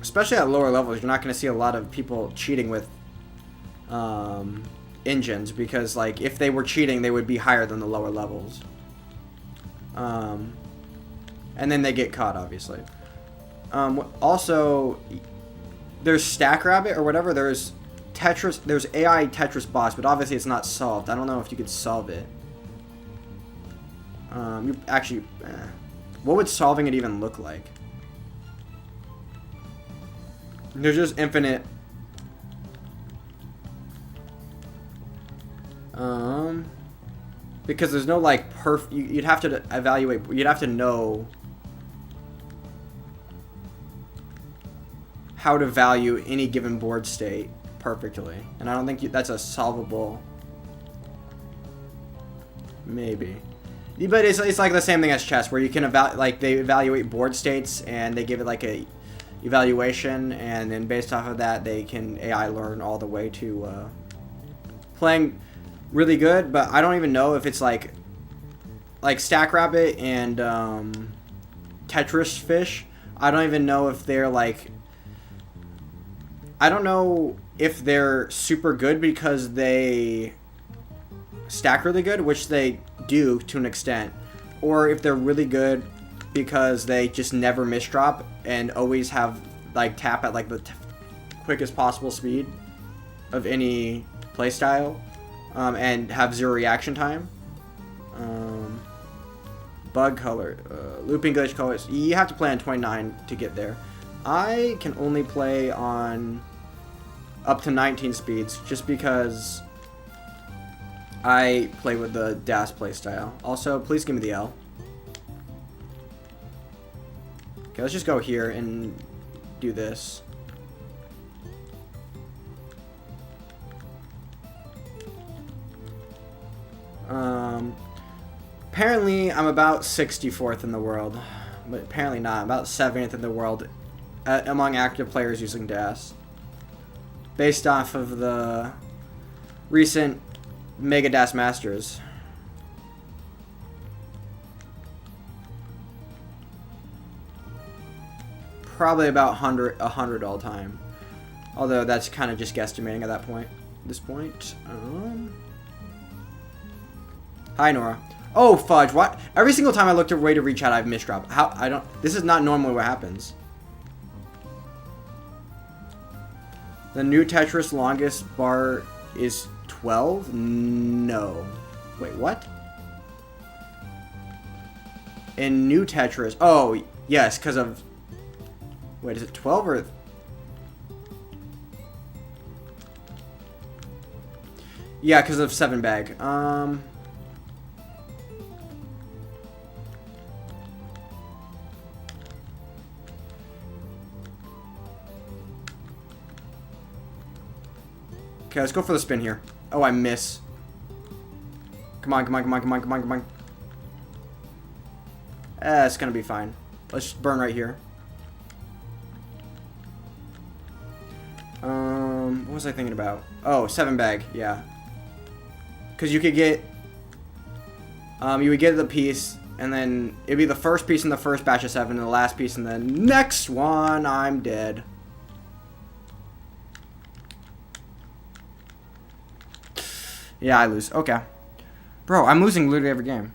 Especially at lower levels, you're not going to see a lot of people cheating with... engines, because like if they were cheating they would be higher than the lower levels, and then they get caught, obviously. Also, there's Stack Rabbit or whatever. There's Tetris. There's AI Tetris boss, but obviously it's not solved. I don't know if you could solve it. You actually, what would solving it even look like? There's just infinite. Because there's no like you'd have to evaluate, you'd have to know how to value any given board state perfectly, and I don't think that's a solvable. Maybe, but it's like the same thing as chess, where you can they evaluate board states and they give it like a evaluation, and then based off of that they can AI learn all the way to playing really good. But I don't even know if it's like Stack Rabbit and Tetris Fish. I don't even know if they're like, I don't know if they're super good because they stack really good, which they do to an extent, or if they're really good because they just never misdrop and always have like tap at like the quickest possible speed of any playstyle. And have 0 reaction time. Bug color, looping glitch colors. You have to play on 29 to get there. I can only play on up to 19 speeds just because I play with the DAS playstyle. Also, please give me the L. Okay, let's just go here and do this. Apparently, I'm about 64th in the world, but apparently not. I'm about 70th in the world among active players using DAS, based off of the recent Mega DAS Masters. Probably about 100 all time. Although that's kind of just guesstimating at this point. Hi, Nora. Oh, fudge. What? Every single time I looked away to reach out, I've misdropped. How? I don't... This is not normally what happens. The new Tetris longest bar is 12? No. Wait, what? In new Tetris... Oh, yes, because of... Wait, is it 12 or... Yeah, because of 7 bag. Okay, let's go for the spin here. Oh, I miss. Come on, come on, come on, come on, come on, come on. It's gonna be fine. Let's just burn right here. What was I thinking about? Oh, 7 bag, yeah. Because you could get... you would get the piece, and then it'd be the first piece in the first batch of 7, and the last piece in the next one. I'm dead. Yeah, I lose. Okay. Bro, I'm losing literally every game.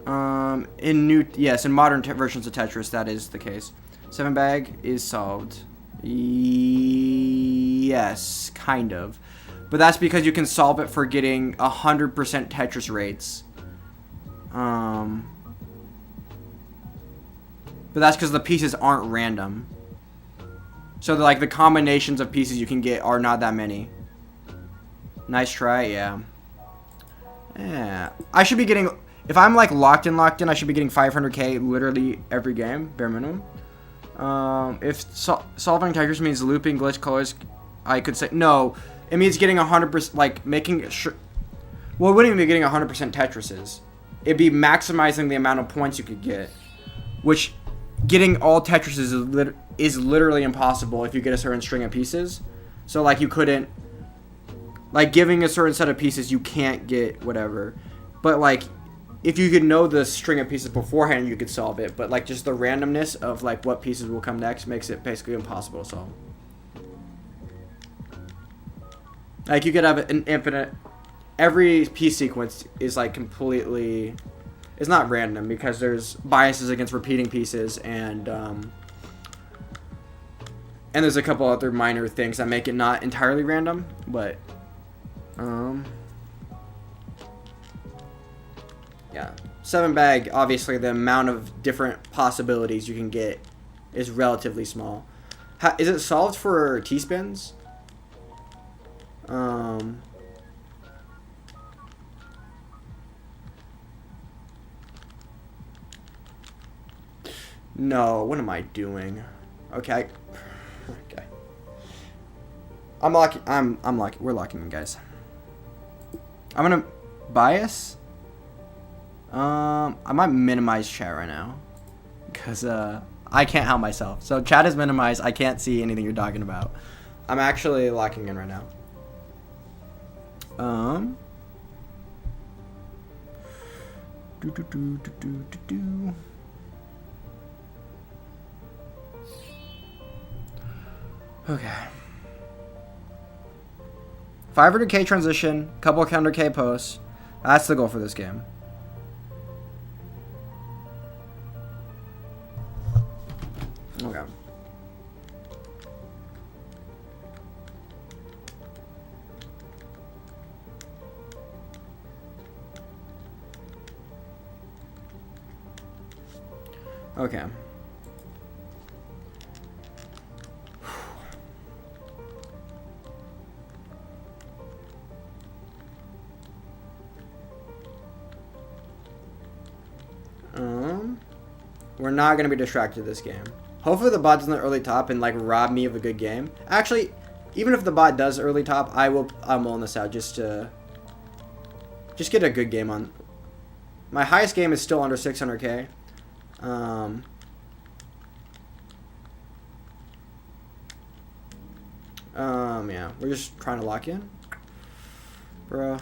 In modern versions of Tetris, that is the case. 7 bag is solved. Yes, kind of. But that's because you can solve it for getting 100% Tetris rates. But that's because the pieces aren't random. So, like, the combinations of pieces you can get are not that many. Nice try, yeah. Yeah. I should be getting... If I'm, like, locked in, I should be getting 500k literally every game, bare minimum. If solving Tetris means looping glitch colors, I could say... No, it means getting 100%... Like, making sure... Well, it wouldn't even be getting 100% Tetrises. It'd be maximizing the amount of points you could get. Which, getting all Tetrises is literally impossible if you get a certain string of pieces. So, like, you couldn't... Like, giving a certain set of pieces, you can't get whatever. But, like, if you could know the string of pieces beforehand, you could solve it. But, like, just the randomness of, like, what pieces will come next makes it basically impossible to solve. Like, you could have an infinite... Every piece sequence is, like, completely... It's not random because there's biases against repeating pieces and there's a couple other minor things that make it not entirely random, but... Yeah. 7 bag, obviously, the amount of different possibilities you can get is relatively small. Is it solved for T-spins? No, what am I doing? Okay. Okay. I'm locking. We're locking in, guys. I'm gonna bias. I might minimize chat right now, because I can't help myself. So chat is minimized. I can't see anything you're talking about. I'm actually locking in right now. Okay. 500k transition, couple of counter K posts. That's the goal for this game. Okay. Okay. We're not going to be distracted this game. Hopefully the bot doesn't early top and, like, rob me of a good game. Actually, even if the bot does early top, I'm mulling this out just to... Just get a good game on. My highest game is still under 600K. Yeah, we're just trying to lock in, bruh.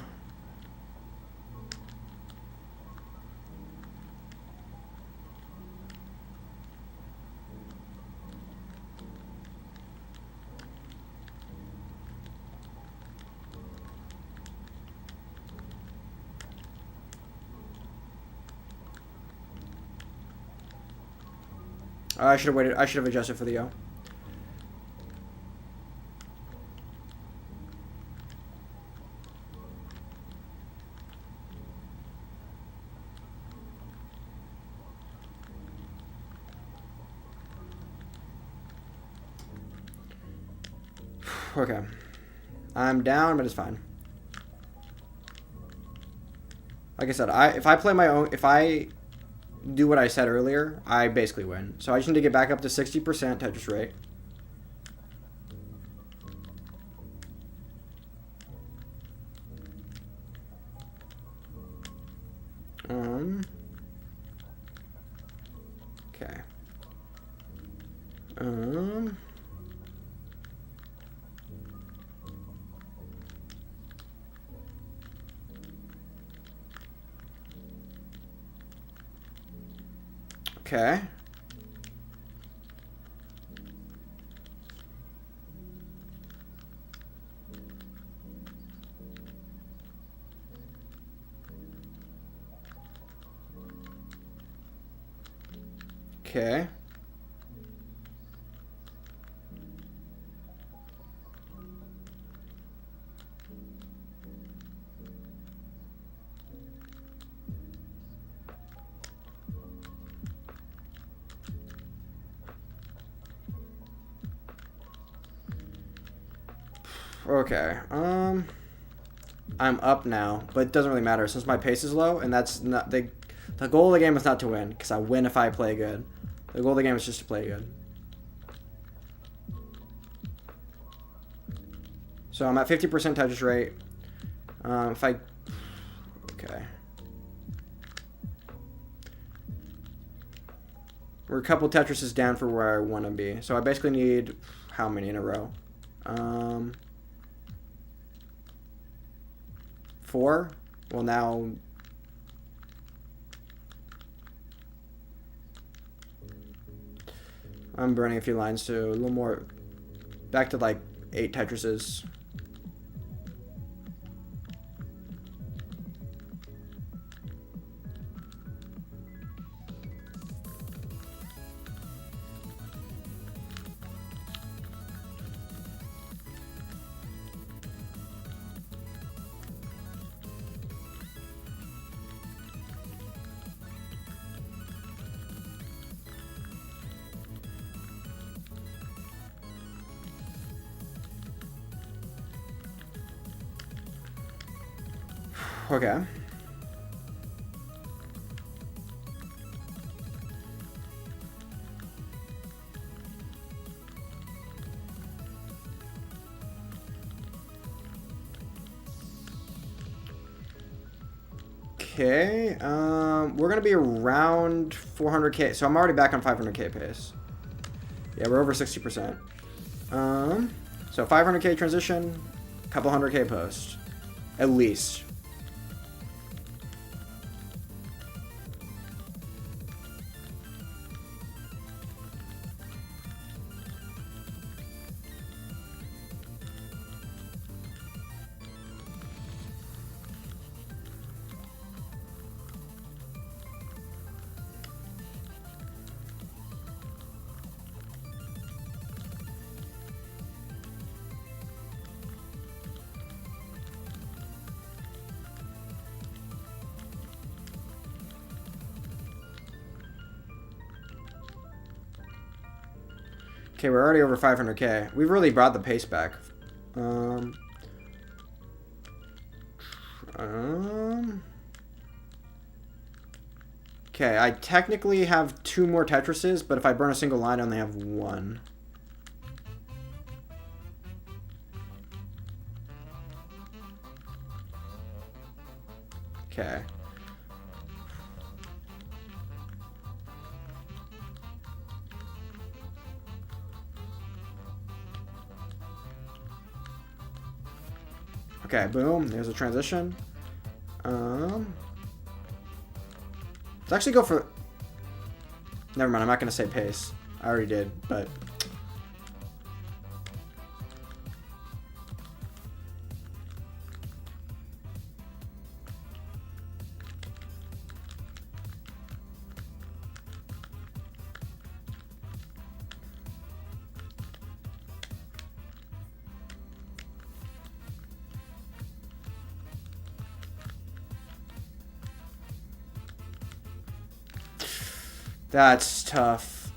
I should have waited. I should have adjusted for the O. Okay. I'm down, but it's fine. Like I said, if I play my own, if I do what I said earlier, I basically win. So I just need to get back up to 60% Tetris rate. Okay. Okay. Okay. Okay. I'm up now, but it doesn't really matter since my pace is low, and that's not the goal of the game is not to win, because I win if I play good. The goal of the game is just to play good. So I'm at 50% Tetris rate. Okay. We're a couple Tetrises down for where I want to be. So I basically need how many in a row? 4? Well, now... I'm burning a few lines to a little more... Back to like 8 Tetrises. Okay. Okay, we're gonna be around 400K, so I'm already back on 500K pace. Yeah, we're over 60%. So 500K transition, couple 100K post, at least. Okay, we're already over 500K. We've really brought the pace back. Okay, I technically have 2 more Tetrises, but if I burn a single line, I only have 1. Okay. Okay, boom. There's a transition. Let's actually go for... Never mind, I'm not going to say pace. I already did, but... That's tough.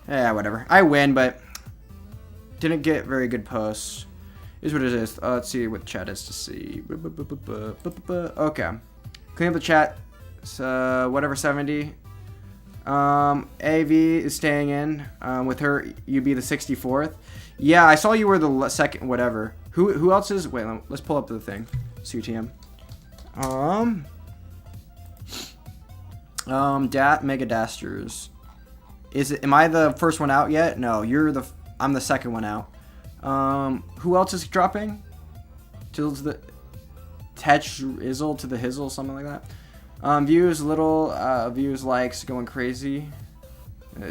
Yeah, whatever. I win, but didn't get very good posts. Is what it is. Let's see what the chat is to see. Okay. Clean up the chat. So, whatever, 70. AV is staying in. With her, you'd be the 64th. Yeah, I saw you were the second, whatever. Who else is? Wait, let's pull up the thing. CTM. Mega Dasters. Am I the first one out yet? No, I'm the second one out. Who else is dropping? To the Izzle to the Hizzle, something like that. Views, views, likes, going crazy.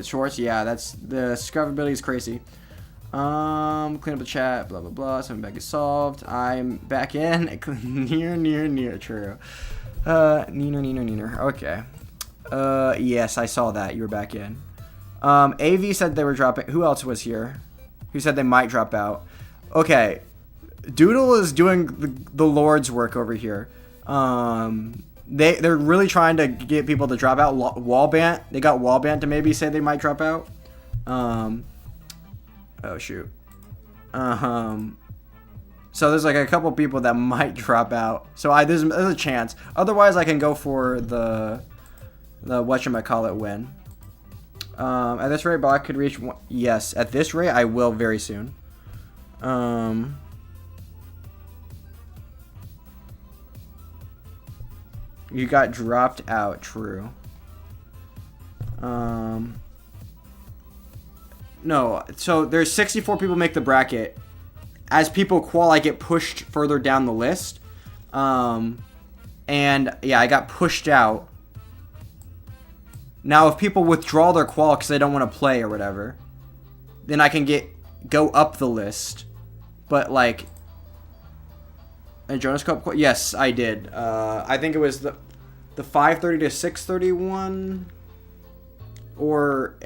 Shorts, yeah, that's the discoverability is crazy. Clean up the chat, blah blah blah. Something back is solved. I'm back in. near. True. Neener. Okay. Yes, I saw that. You were back in. AV said they were dropping. Who else was here? Who said they might drop out? Okay. Doodle is doing the Lord's work over here. They're really trying to get people to drop out. Wallbant. They got Wallbant to maybe say they might drop out. Oh shoot. So there's like a couple people that might drop out. So there's a chance. Otherwise, I can go for the whatchamacallit win. At this rate, Bot could reach one. Yes, at this rate, I will very soon. You got dropped out. True. No, so there's 64 people make the bracket. As people qual, I get pushed further down the list. And yeah, I got pushed out. Now, if people withdraw their qual because they don't want to play or whatever, then I can go up the list. But like, a Jonas Cup qual? Yes, I did. I think it was the 5:30 to 6:31, or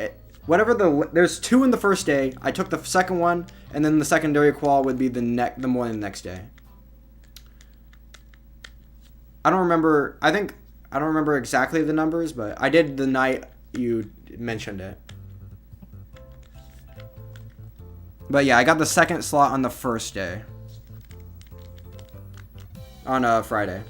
whatever there's 2 in the first day. I took the second one, and then the secondary qual would be the morning the next day. I don't remember. I don't remember exactly the numbers, but I did the night you mentioned it. But yeah, I got the second slot on the first day. On a Friday.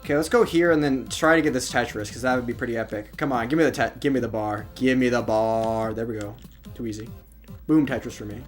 Okay, let's go here and then try to get this Tetris, because that would be pretty epic. Come on, give me the bar. Give me the bar. There we go. Too easy. Boom, Tetris for me.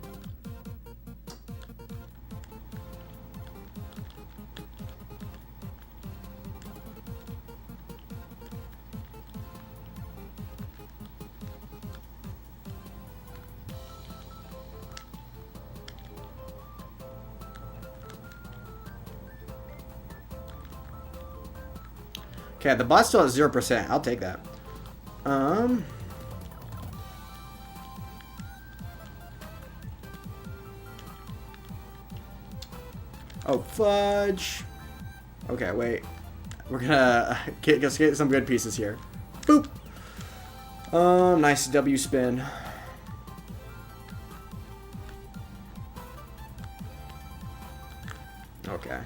Okay, the bot still has 0%. I'll take that. Oh, fudge. Okay, wait. We're gonna let's get some good pieces here. Boop. Nice W spin. Okay.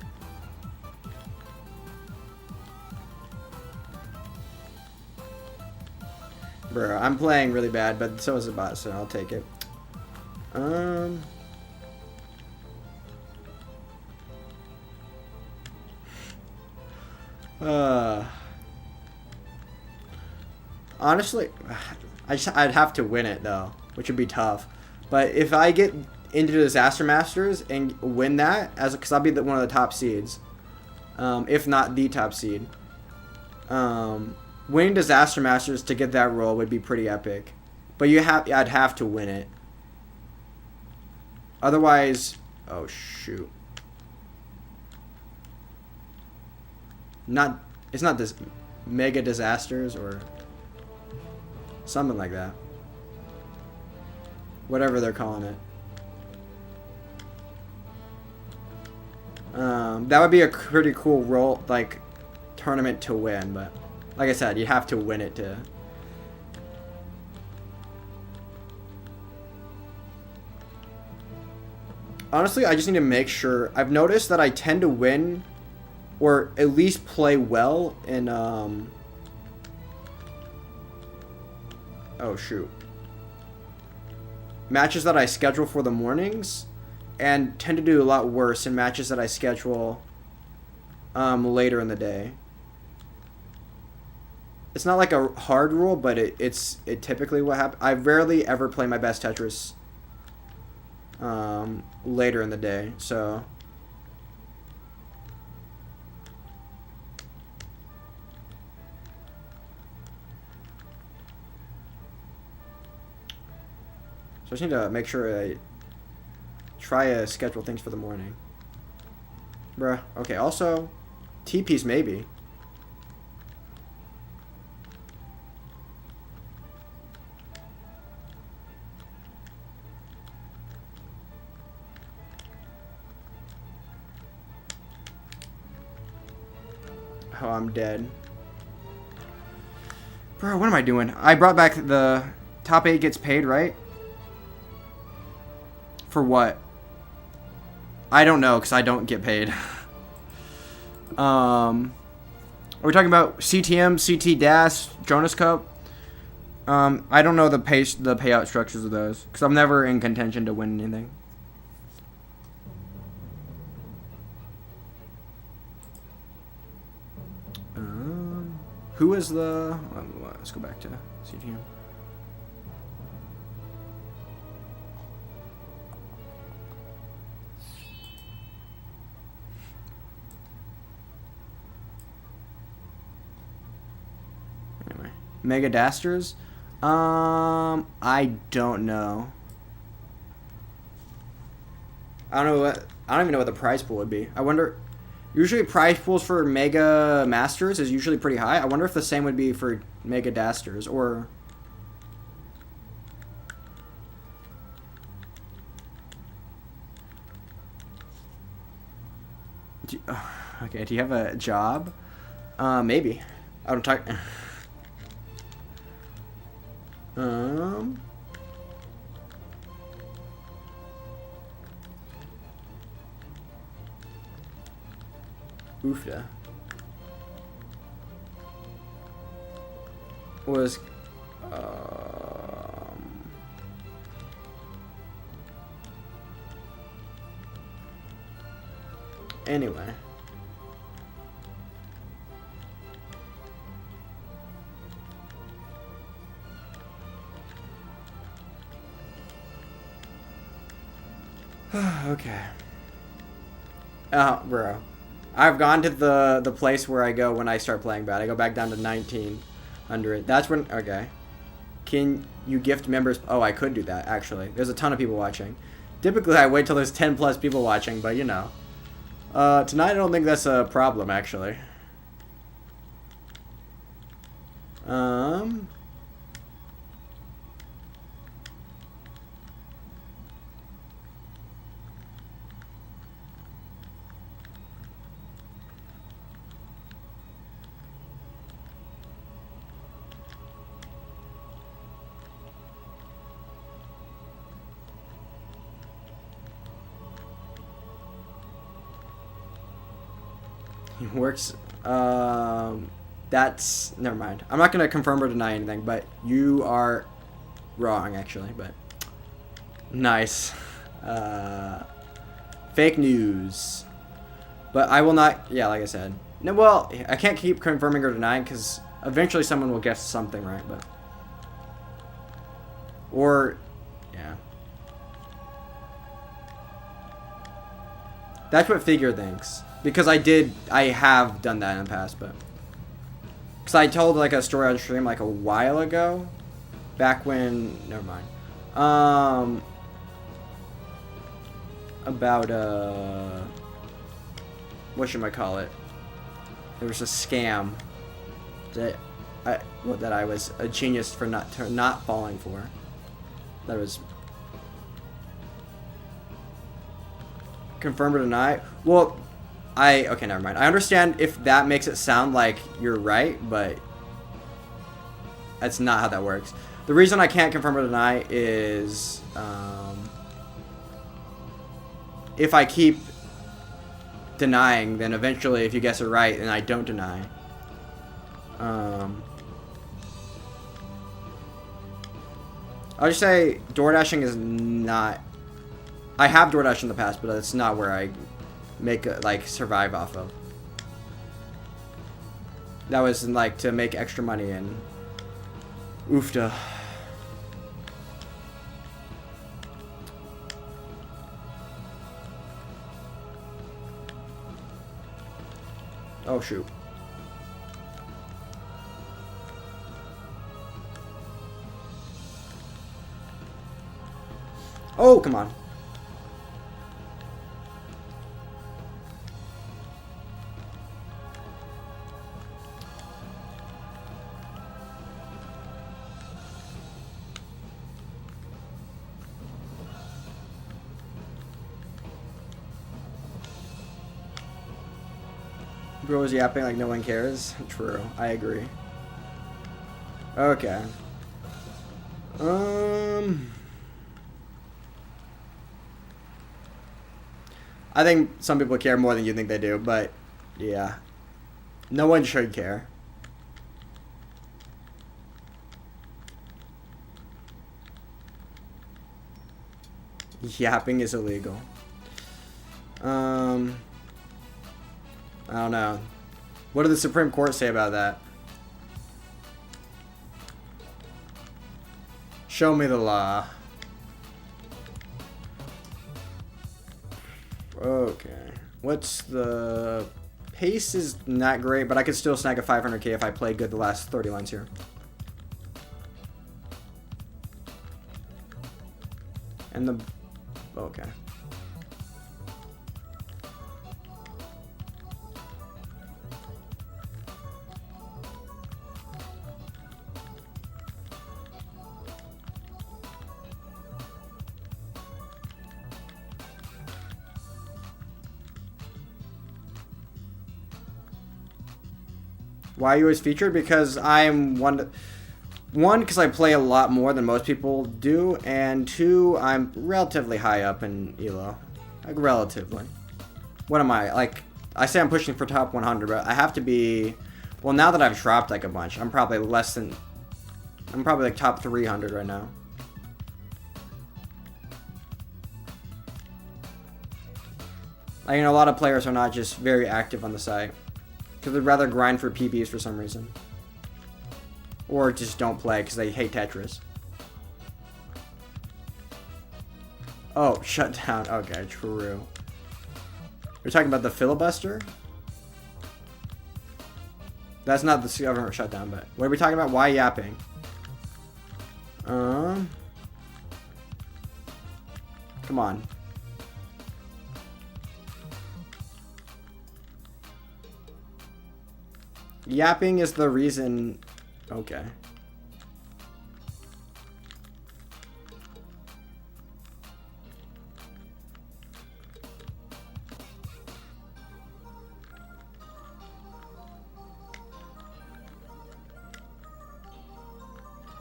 Bro, I'm playing really bad, but so is the bot, so I'll take it. Honestly, I'd have to win it though, which would be tough. But if I get into Disaster Masters and win that, because I'll be one of the top seeds, if not the top seed. Winning Disaster Masters to get that role would be pretty epic, but I'd have to win it. Otherwise, oh shoot. It's not this Mega Disasters or something like that. Whatever they're calling it. That would be a pretty cool role, like, tournament to win, but like I said, you have to win it to. Honestly, I just need to make sure. I've noticed that I tend to win, or at least play well in, oh shoot. Matches that I schedule for the mornings, and tend to do a lot worse in matches that I schedule later in the day. It's not like a hard rule, but it's typically what happens. I rarely ever play my best Tetris later in the day, so. So I just need to make sure I try to schedule things for the morning. Bruh. Okay, also, T-piece maybe. Oh, I'm dead. Bro, what am I doing? I brought back the top 8 gets paid, right? For what? I don't know, because I don't get paid. Are we talking about CTM, CT DAS, Jonas Cup? I don't know the payout structures of those, because I'm never in contention to win anything. Who is the... let's go back to CTM. Anyway, Mega Dasters. I don't know. I don't even know what the prize pool would be. I wonder. Usually prize pools for Mega Masters is usually pretty high. I wonder if the same would be for Mega Dasters or. Okay, do you have a job? Maybe. I don't talk. Oofda. Was anyway. Okay. Bro. I've gone to the place where I go when I start playing bad. I go back down to 1900. That's when... Okay. Can you gift members... Oh, I could do that, actually. There's a ton of people watching. Typically, I wait till there's 10 plus people watching, but you know. Tonight, I don't think that's a problem, actually. He works. That's never mind. I'm not gonna confirm or deny anything, but you are wrong actually. But nice. Fake news. But I will not. Yeah, like I said. No, well, I can't keep confirming or denying because eventually someone will guess something right. But or yeah. That's what Figure thinks. Because I have done that in the past, but... Because I told, like, a story on stream, like, a while ago. Back when... Never mind. About, whatchamacallit. There was a scam that I was a genius for not falling for. That was... Confirm or deny? Well... Okay, never mind. I understand if that makes it sound like you're right, but that's not how that works. The reason I can't confirm or deny is if I keep denying, then eventually if you guess it right and I don't deny, I'll just say DoorDashing is not... I have DoorDashed in the past, but it's not where I make like survive off of. That was like to make extra money and oofta. Oh shoot. Oh, come on. Bro is yapping like no one cares. True. I agree. Okay. I think some people care more than you think they do, but yeah. No one should care. Yapping is illegal. I don't know. What did the Supreme Court say about that? Show me the law. Okay. What's the... Pace is not great, but I could still snag a 500k if I play good the last 30 lines here. And the... Okay. Why are you always featured? Because I'm one, because I play a lot more than most people do, and two, I'm relatively high up in ELO. Like, relatively. What am I? Like, I say I'm pushing for top 100, but I have to be... Well, now that I've dropped, like, a bunch, I'm probably less than... I'm probably, like, top 300 right now. I know a lot of players are not just very active on the site. Because they'd rather grind for PBs for some reason. Or just don't play because they hate Tetris. Oh, shut down. Okay, true. You're talking about the filibuster? That's not the government shutdown, but... What are we talking about? Why yapping? Come on. Yapping is the reason... Okay.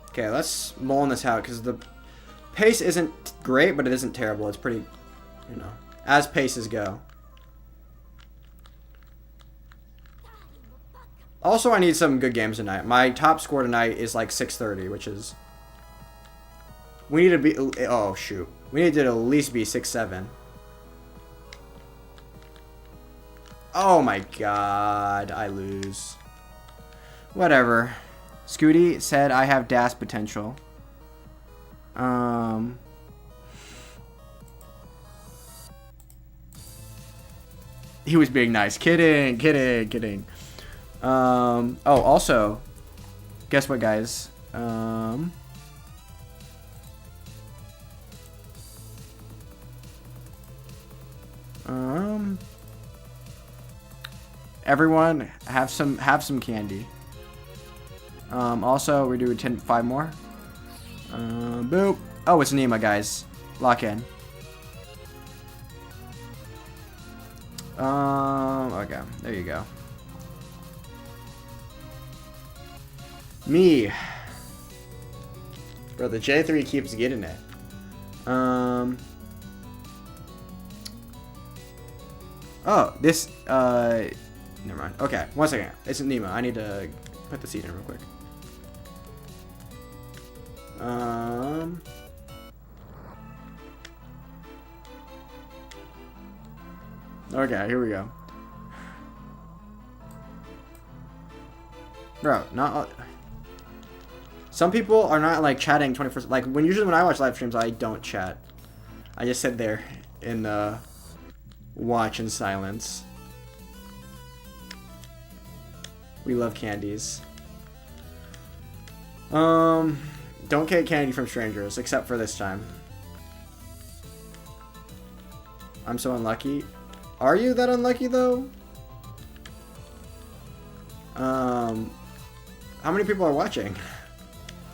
Okay, let's mull this out, because the pace isn't great, but it isn't terrible. It's pretty, you know, as paces go. Also, I need some good games tonight. My top score tonight is like 630, which is... We need to be... Oh, shoot. We need to at least be 6-7. Oh my god. I lose. Whatever. Scooty said I have DAS potential. He was being nice. Kidding. Oh, also, guess what, guys? Everyone have some candy. Also, we're doing 5 more. Boop. Oh, it's Nima, guys. Lock in. Okay, there you go. Me. Bro, the J3 keeps getting it. Oh, this, never mind. Okay, 1 second. It's Nima. I need to put the seed in real quick. Okay, here we go. Bro, not all... Some people are not like chatting 24. Like usually when I watch live streams, I don't chat. I just sit there and watch in silence. We love candies. Don't get candy from strangers, except for this time. I'm so unlucky. Are you that unlucky though? How many people are watching?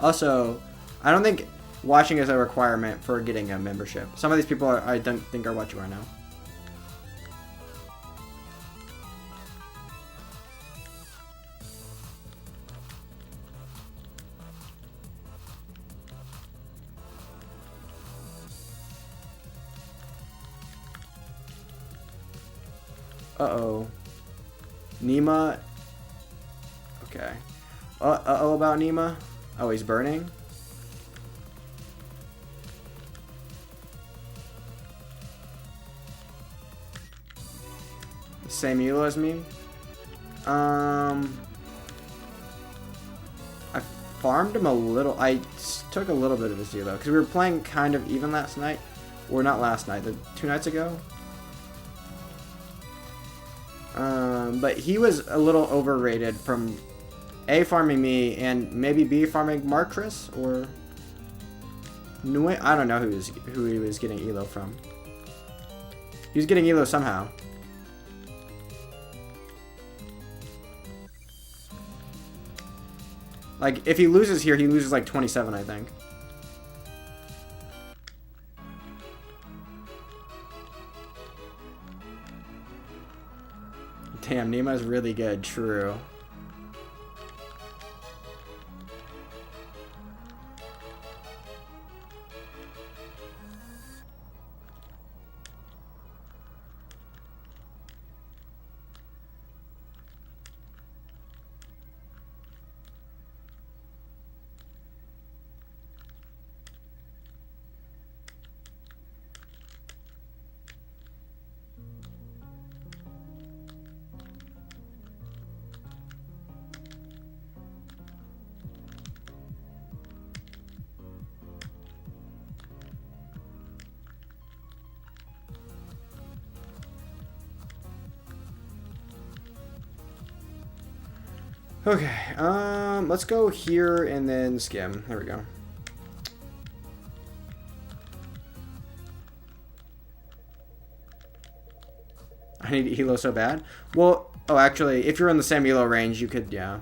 Also, I don't think watching is a requirement for getting a membership. Some of these people I don't think are watching right now. Uh-oh. Nima. Okay. Uh-oh about Nima. Oh, he's burning? Same elo as me? I farmed him a little. I took a little bit of his elo, because we were playing kind of even last night. Or not last night, the 2 nights ago. But he was a little overrated from A, farming me, and maybe B, farming Marcus, or Nui. I don't know who he was getting elo from. He was getting elo somehow. Like, if he loses here, he loses like 27, I think. Damn, Nima's really good. True. Okay, let's go here and then skim. There we go. I need elo so bad. Well, oh, actually, if you're in the same elo range, you could, yeah.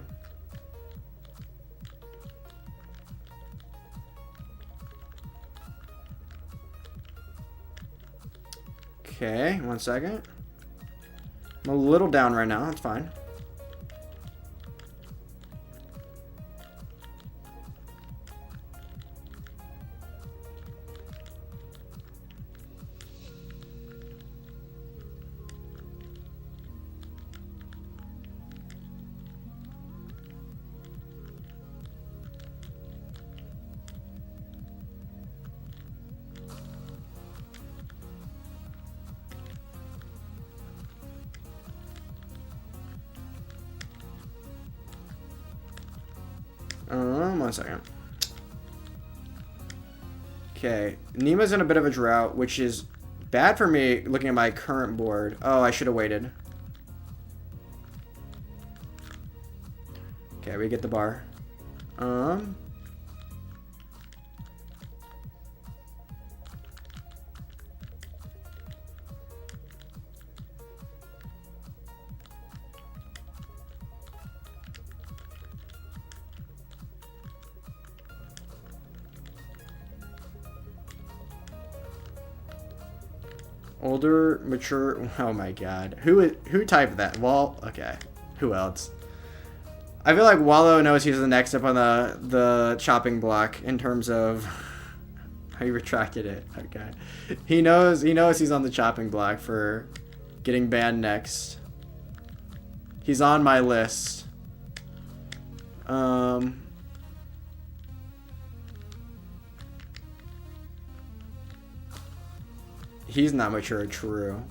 Okay, 1 second. I'm a little down right now. That's fine. 1 second. Okay, Nima's in a bit of a drought, which is bad for me looking at my current board. Oh, I should have waited. Okay, we get the bar. Older, mature. Oh my god. Who typed that? Well, okay. Who else? I feel like Wallow knows he's the next up on the chopping block in terms of he retracted it. Okay. He knows he's on the chopping block for getting banned next. He's on my list. He's not mature, true.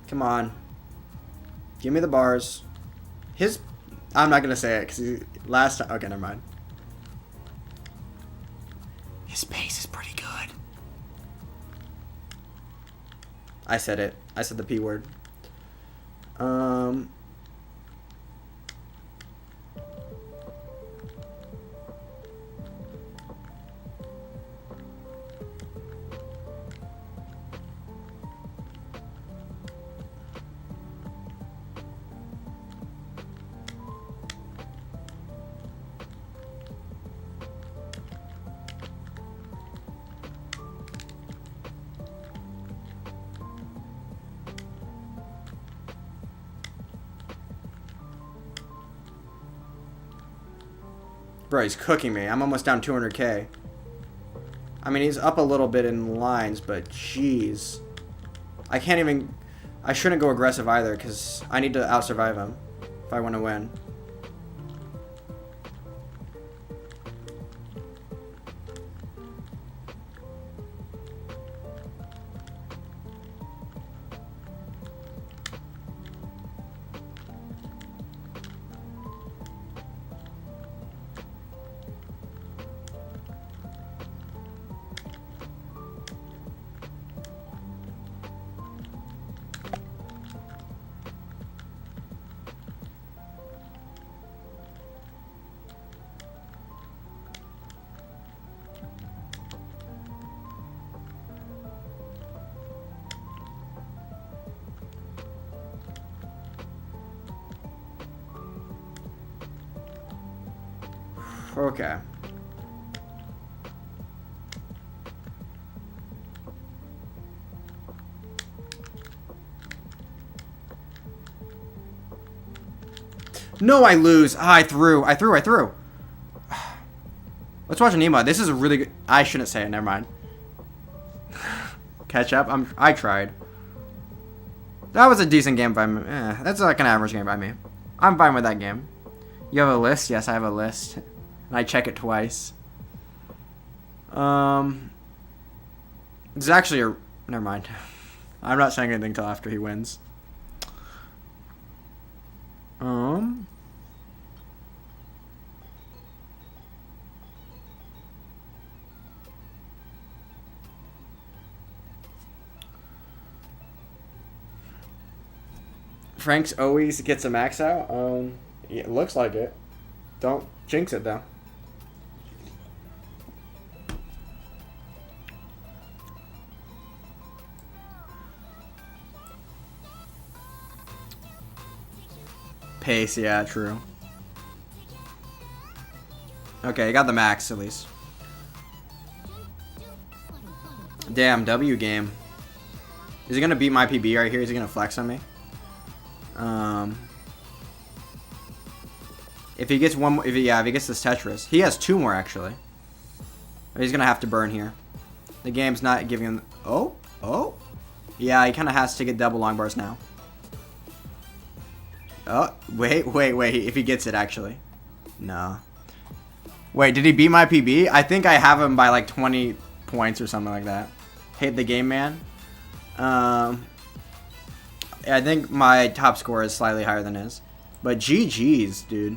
Come on. Give me the bars. I'm not going to say it because last time. Okay, never mind. His pace is pretty good. I said it. I said the P word. Bro, he's cooking me. I'm almost down 200k. I mean, he's up a little bit in lines, but jeez. I shouldn't go aggressive either, because I need to out-survive him if I want to win. Okay. No, I lose. Ah, I threw. Let's watch Anima. This is a really good... I shouldn't say it. Never mind. Catch up. I tried. That was a decent game by me. That's like an average game by me. I'm fine with that game. You have a list? Yes, I have a list. And I check it twice. It's actually a... Never mind. I'm not saying anything until after he wins. Frank's always gets a max out? Yeah, it looks like it. Don't jinx it, though. Pace, yeah, true. Okay, I got the max, at least. Damn, W game. Is he gonna beat my PB right here? Is he gonna flex on me? If he gets one more, if he gets this Tetris, he has 2 more actually. He's gonna have to burn here. The game's not giving him. Oh, yeah, he kind of has to get double long bars now. Oh, wait. If he gets it, actually. No. Wait, did he beat my PB? I think I have him by like 20 points or something like that. Hate the game, man. I think my top score is slightly higher than his. But GG's, dude.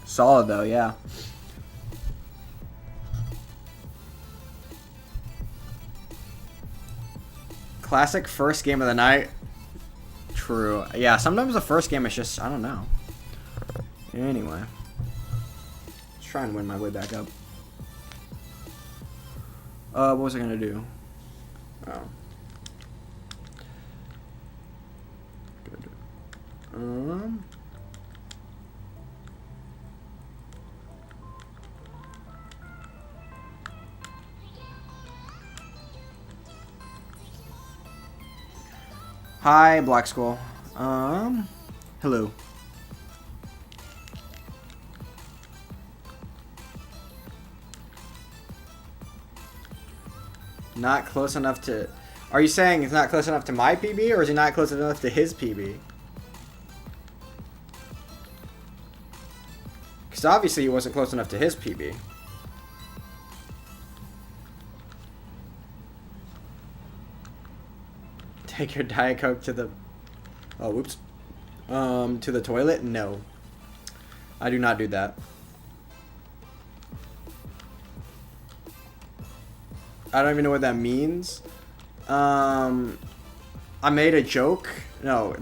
Solid, though, yeah. Classic first game of the night. True. Yeah, sometimes the first game is just, I don't know. Anyway. Let's try and win my way back up. What was I gonna do? Oh. Good. Hi, Black Skull. Hello. Not close enough to... Are you saying it's not close enough to my PB, or is he not close enough to his PB? Because obviously he wasn't close enough to his PB. Take your Diet Coke to the... Oh, whoops. To the toilet? No. I do not do that. I don't even know what that means. I made a joke. No,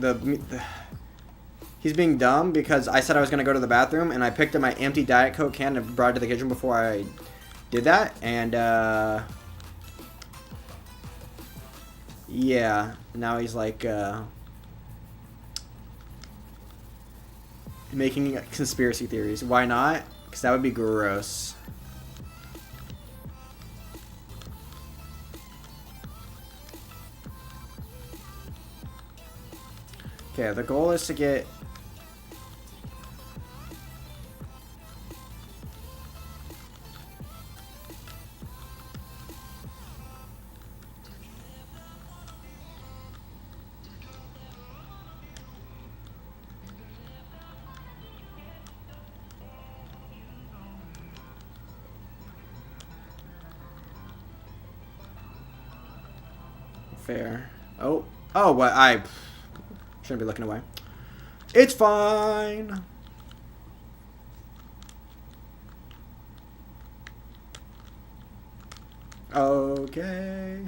he's being dumb because I said I was going to go to the bathroom and I picked up my empty Diet Coke can and brought it to the kitchen before I did that. And, yeah, now he's like, making conspiracy theories. Why not? Because that would be gross. Okay, the goal is to get... Fair. Oh, what? I shouldn't be looking away. It's fine. Okay.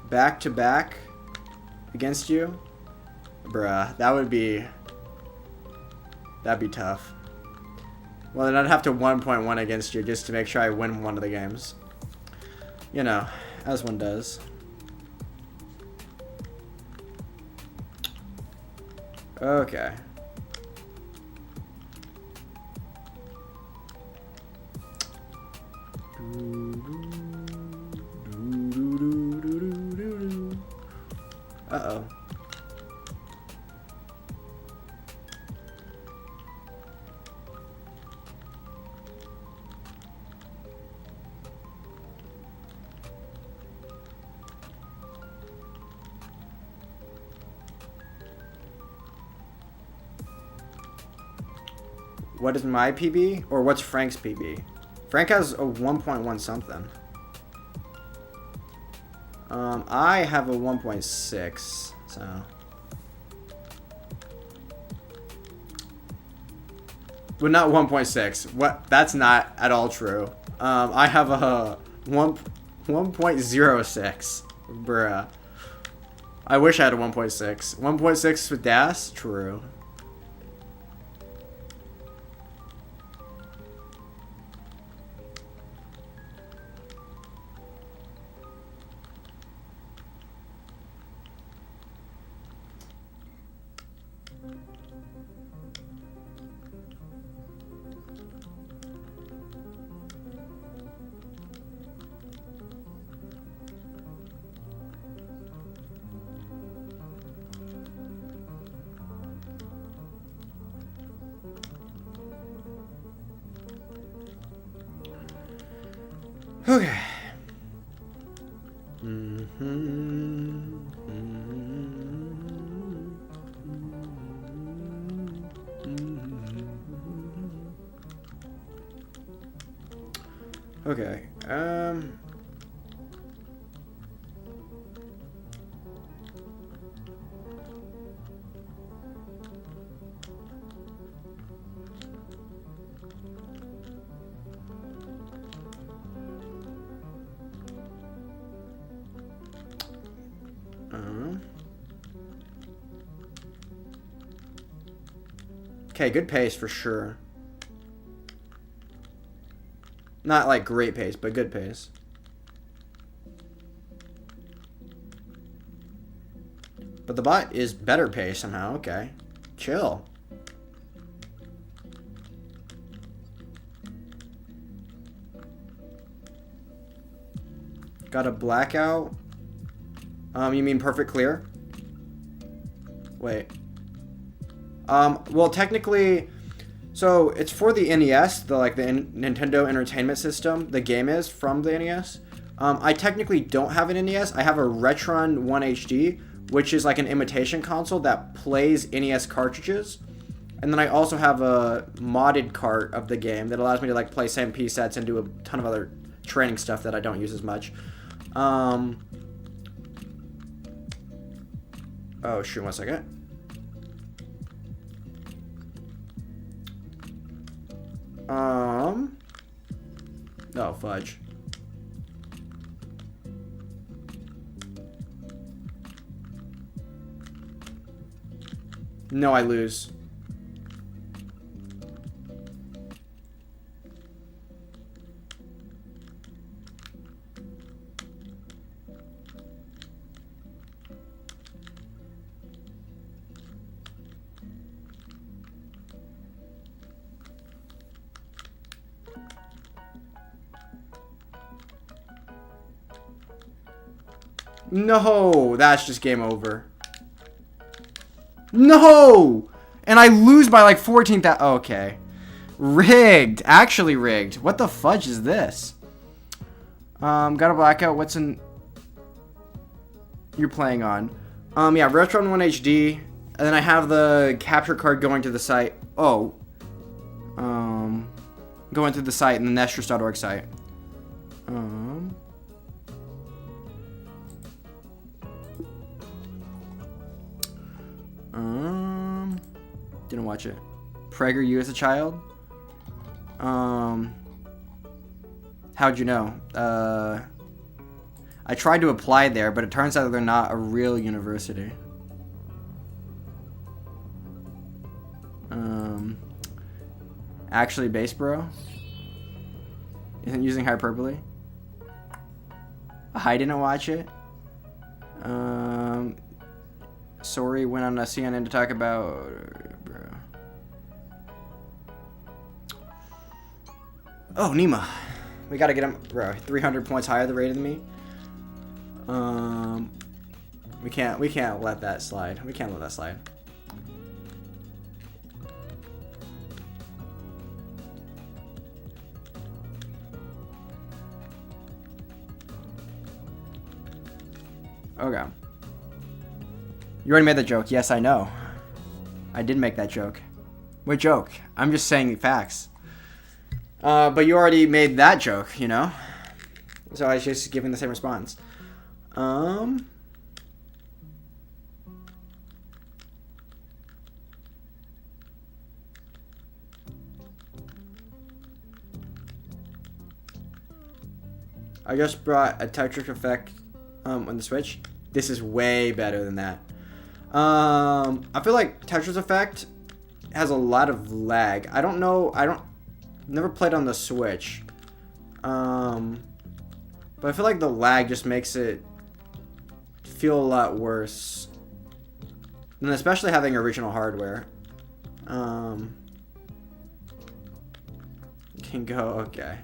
Back to back against you? Bruh, that'd be tough. Well, then I'd have to 1.1 against you just to make sure I win one of the games. You know, as one does. Okay. Uh-oh. What is my PB? Or what's Frank's PB? Frank has a 1.1 something. I have a 1.6, so... Well, not 1.6. What? That's not at all true. I have a 1.06. Bruh. I wish I had a 1.6. 1.6 with DAS? True. Okay. Okay. Okay, good pace for sure. Not like great pace, but good pace. But the bot is better pace somehow. Okay. Chill. Got a blackout. You mean perfect clear? Wait. Well, technically, so it's for the NES, the Nintendo Entertainment System. The game is from the NES. I technically don't have an NES. I have a Retron 1 HD, which is like an imitation console that plays NES cartridges. And then I also have a modded cart of the game that allows me to like play SMP sets and do a ton of other training stuff that I don't use as much. Oh shoot, 1 second. Oh, fudge. No, I lose. No, that's just game over. No! And I lose by like 14,000. Okay. Rigged. Actually rigged. What the fudge is this? Got a blackout. What's in... You're playing on? Yeah, Retron 1 HD. And then I have the capture card going to the site. Oh. Going to the site and the nestress.org site. Didn't watch it. Prager you as a child? How'd you know? I tried to apply there, but it turns out they're not a real university. Actually, base bro? Isn't using hyperbole? I didn't watch it. Sorry, went on a CNN to talk about... Bro. Oh, Nima. We gotta get him, bro. 300 points higher the rate than me. We can't let that slide. We can't let that slide. Okay. You already made that joke. Yes, I know. I did make that joke. What joke? I'm just saying facts. But you already made that joke, you know? So I was just giving the same response. I just brought a tetris effect on the Switch. This is way better than that. I feel like Tetris Effect has a lot of lag. I don't know. Never played on the Switch. But I feel like the lag just makes it feel a lot worse. And especially having original hardware. Can go, okay.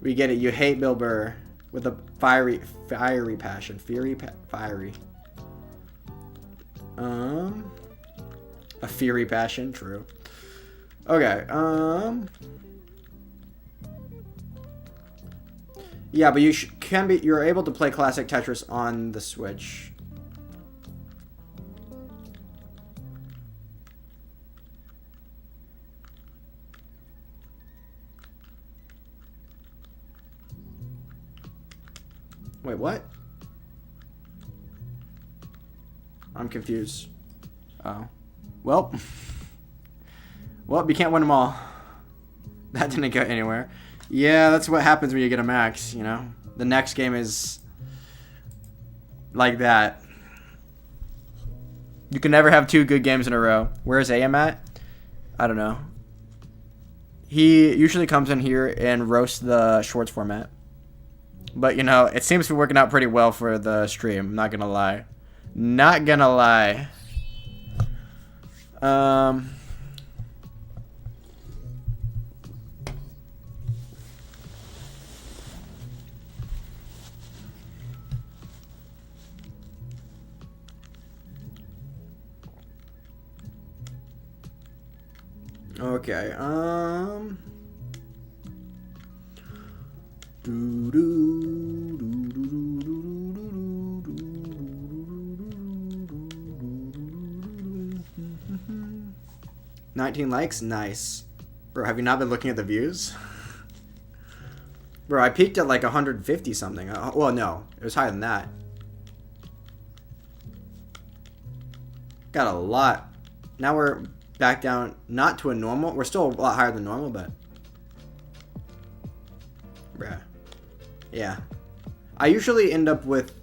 We get it. You hate Bill Burr with a fiery passion. Fiery. A fiery passion, true. Okay, Yeah, but you're able to play classic Tetris on the Switch. Wait, what? I'm confused. Oh. Well. Well, you can't win them all. That didn't go anywhere. Yeah, that's what happens when you get a max, you know? The next game is like that. You can never have 2 good games in a row. Where's AM at? I don't know. He usually comes in here and roasts the shorts format. But, you know, it seems to be working out pretty well for the stream. I'm not gonna lie. Not gonna lie. Okay, doo -doo, doo -doo -doo -doo -doo -doo -doo. 19 likes? Nice. Bro, have you not been looking at the views? Bro, I peaked at like 150 something. Well, no, it was higher than that. Got a lot. Now we're back down, not to a normal. We're still a lot higher than normal, but... Bruh. Yeah. I usually end up with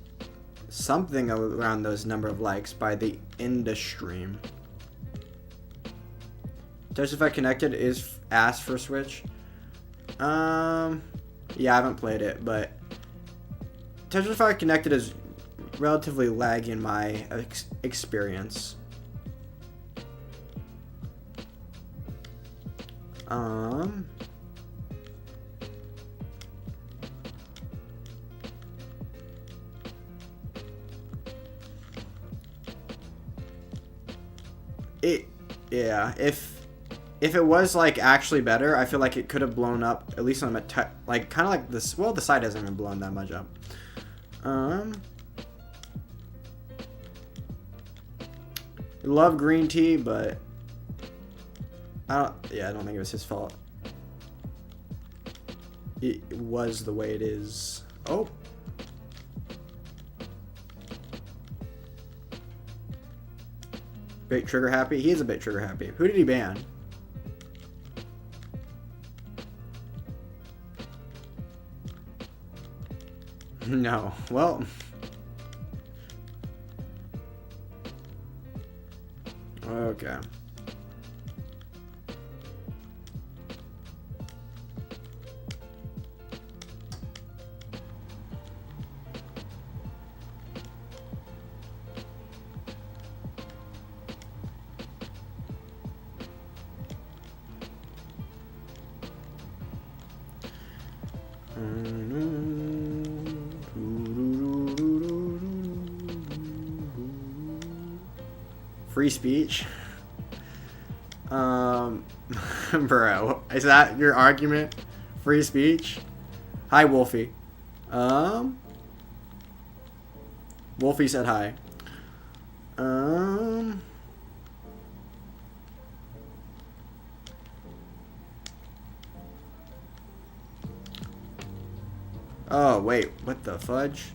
something around those number of likes by the end of stream. Testify Connected is ass for Switch. Yeah, I haven't played it, but Testify Connected is relatively laggy in my experience. Yeah, if it was like actually better, I feel like it could have blown up at least on like kind of like this. Well, the side hasn't even blown that much up. Love green tea, but I don't think it was his fault. It was the way it is. Oh. Bit trigger happy? He is a bit trigger happy. Who did he ban? No. Well. Okay. Free speech? Bro, is that your argument? Free speech? Hi, Wolfie. Wolfie said hi. Oh, wait, what the fudge?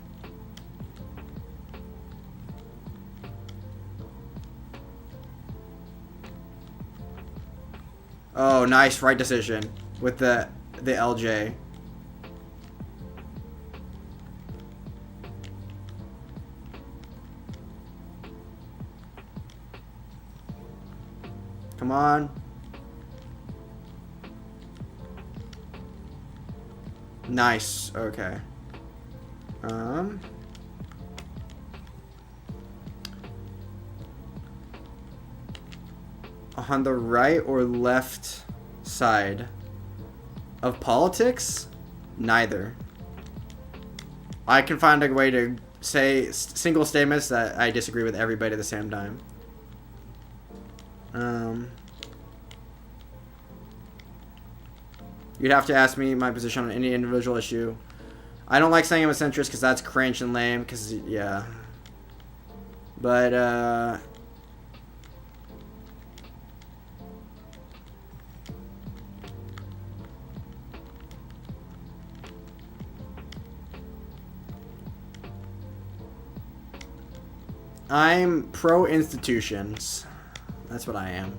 Oh, nice, right decision with the LJ. Come on. Nice, okay. On the right or left side of politics? Neither. I can find a way to say single statements that I disagree with everybody at the same time. You'd have to ask me my position on any individual issue. I don't like saying I'm a centrist because that's cringe and lame. Because, yeah. But, I'm pro-institutions. That's what I am.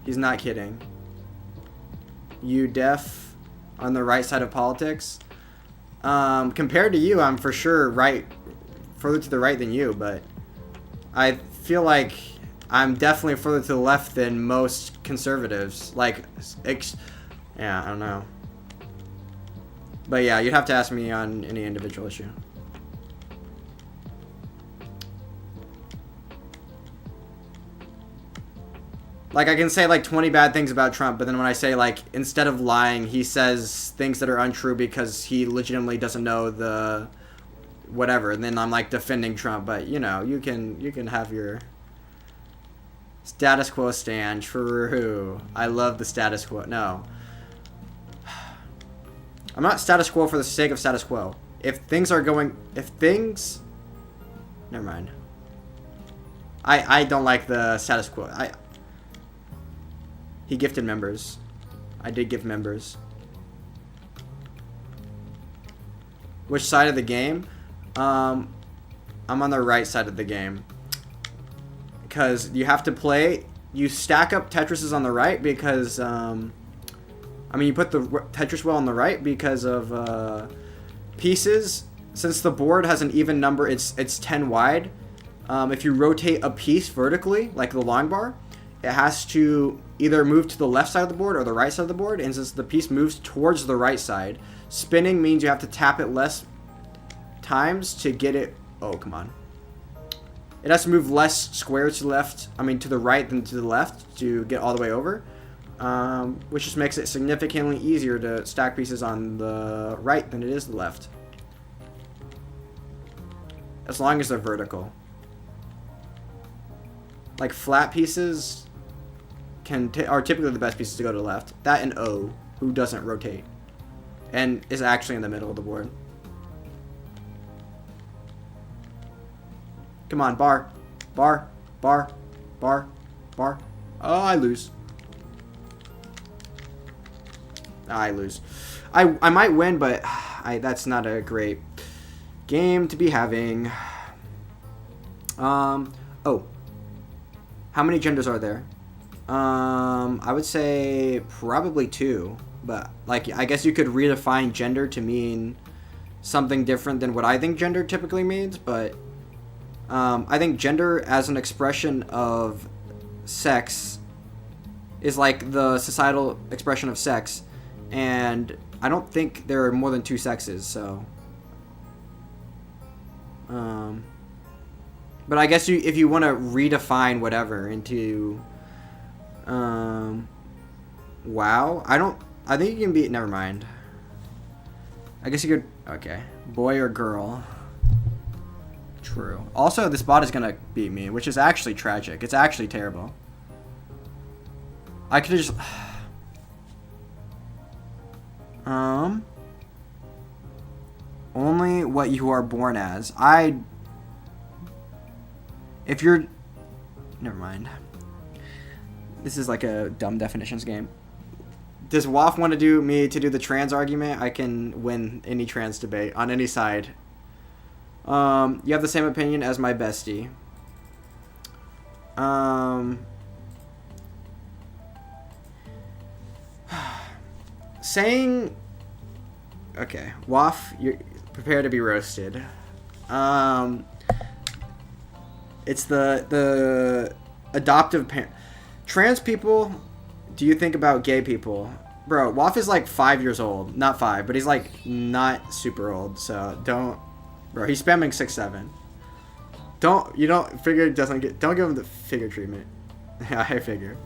He's not kidding. You deaf on the right side of politics? Compared to you, I'm for sure further to the right than you, but I feel like I'm definitely further to the left than most conservatives. Like, yeah, I don't know. But yeah, you'd have to ask me on any individual issue. Like, I can say, like, 20 bad things about Trump, but then when I say, like, instead of lying, he says things that are untrue because he legitimately doesn't know the whatever, and then I'm, like, defending Trump. But, you know, you can have your status quo stand for who? I love the status quo. No. I'm not status quo for the sake of status quo. Never mind. I don't like the status quo. He gifted members. I did gift members. Which side of the game? I'm on the right side of the game. Because you have to play... You stack up Tetrises on the right because... I mean, you put the Tetris wheel on the right because of pieces. Since the board has an even number, it's 10 wide. If you rotate a piece vertically, like the long bar, it has to either move to the left side of the board or the right side of the board. And since the piece moves towards the right side, spinning means you have to tap it less times to get it. Oh, come on. It has to move less squares to the left. I mean, to the right than to the left to get all the way over. Which just makes it significantly easier to stack pieces on the right than it is the left. As long as they're vertical. Like flat pieces are typically the best pieces to go to the left. That and O, who doesn't rotate. And is actually in the middle of the board. Come on, bar. Bar. Bar. Bar. Bar. Oh, I lose. I lose. I might win, but that's not a great game to be having. Oh. How many genders are there? I would say probably 2. But, like, I guess you could redefine gender to mean something different than what I think gender typically means. But I think gender as an expression of sex is like the societal expression of sex. And I don't think there are more than 2 sexes, so... But I guess if you want to redefine whatever into... wow? I think you can be... Never mind. I guess you could... Okay. Boy or girl. True. Also, this bot is going to beat me, which is actually tragic. It's actually terrible. I could have just... Only what you are born as. If you're... Never mind. This is like a dumb definitions game. Does WAF want to do the trans argument? I can win any trans debate on any side. You have the same opinion as my bestie. Saying... Okay, WAF, you're prepare to be roasted. It's the adoptive parent. Trans people, do you think about gay people? Bro, WAF is like 5 years old. Not 5, but he's like not super old, so don't... Bro, he's spamming 6-7. Don't give him the figure treatment. I figure.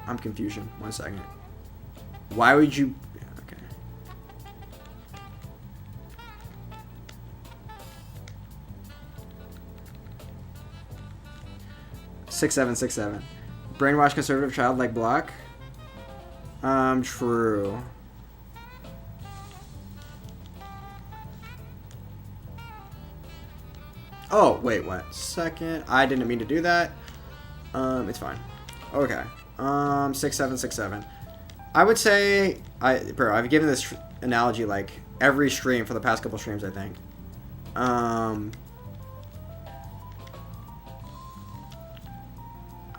I'm confusion. 1 second. Why would you... Okay. 6767. Brainwash conservative child like block. True. Oh, wait, 1 second. I didn't mean to do that. It's fine. Okay. 6767. I would say, I've given this analogy like every stream for the past couple streams, I think.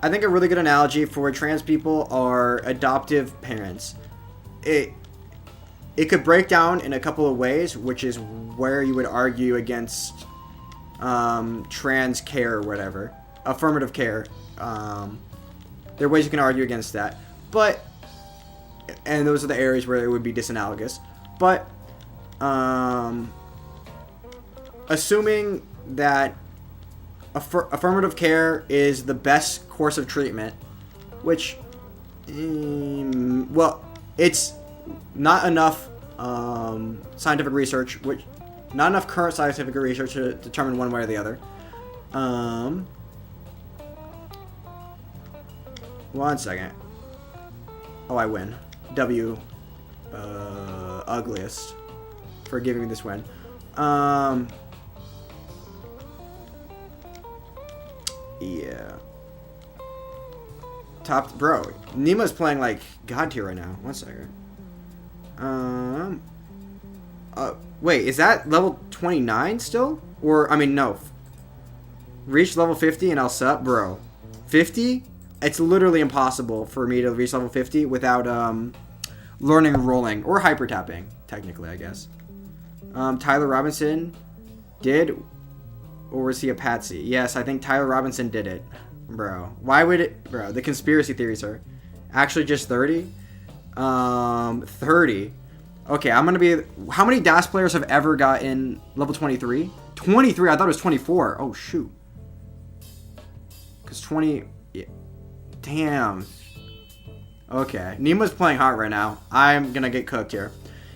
I think a really good analogy for trans people are adoptive parents. It could break down in a couple of ways, which is where you would argue against trans care or whatever. Affirmative care. There are ways you can argue against that. But, and those are the areas where it would be disanalogous. But, assuming that affirmative care is the best course of treatment, which, well, it's not enough scientific research, not enough current scientific research to determine one way or the other. 1 second. Oh, I win. Ugliest for giving me this win. Yeah. Top, bro. Nima's playing like God tier right now. 1 second. Wait, is that level 29 still? Or, I mean, no. Reach level 50 and I'll sup? Bro. 50? It's literally impossible for me to reach level 50 without, learning rolling. Or hyper tapping, technically, I guess. Tyler Robinson did... Or was he a patsy? Yes, I think Tyler Robinson did it. Bro. Why would it... Bro, the conspiracy theories are actually just 30? 30. Okay, I'm gonna be... How many DAS players have ever gotten level 23? 23? I thought it was 24. Oh, shoot. Because 20... Yeah. Damn. Okay. Nima's playing hard right now. I'm gonna get cooked here.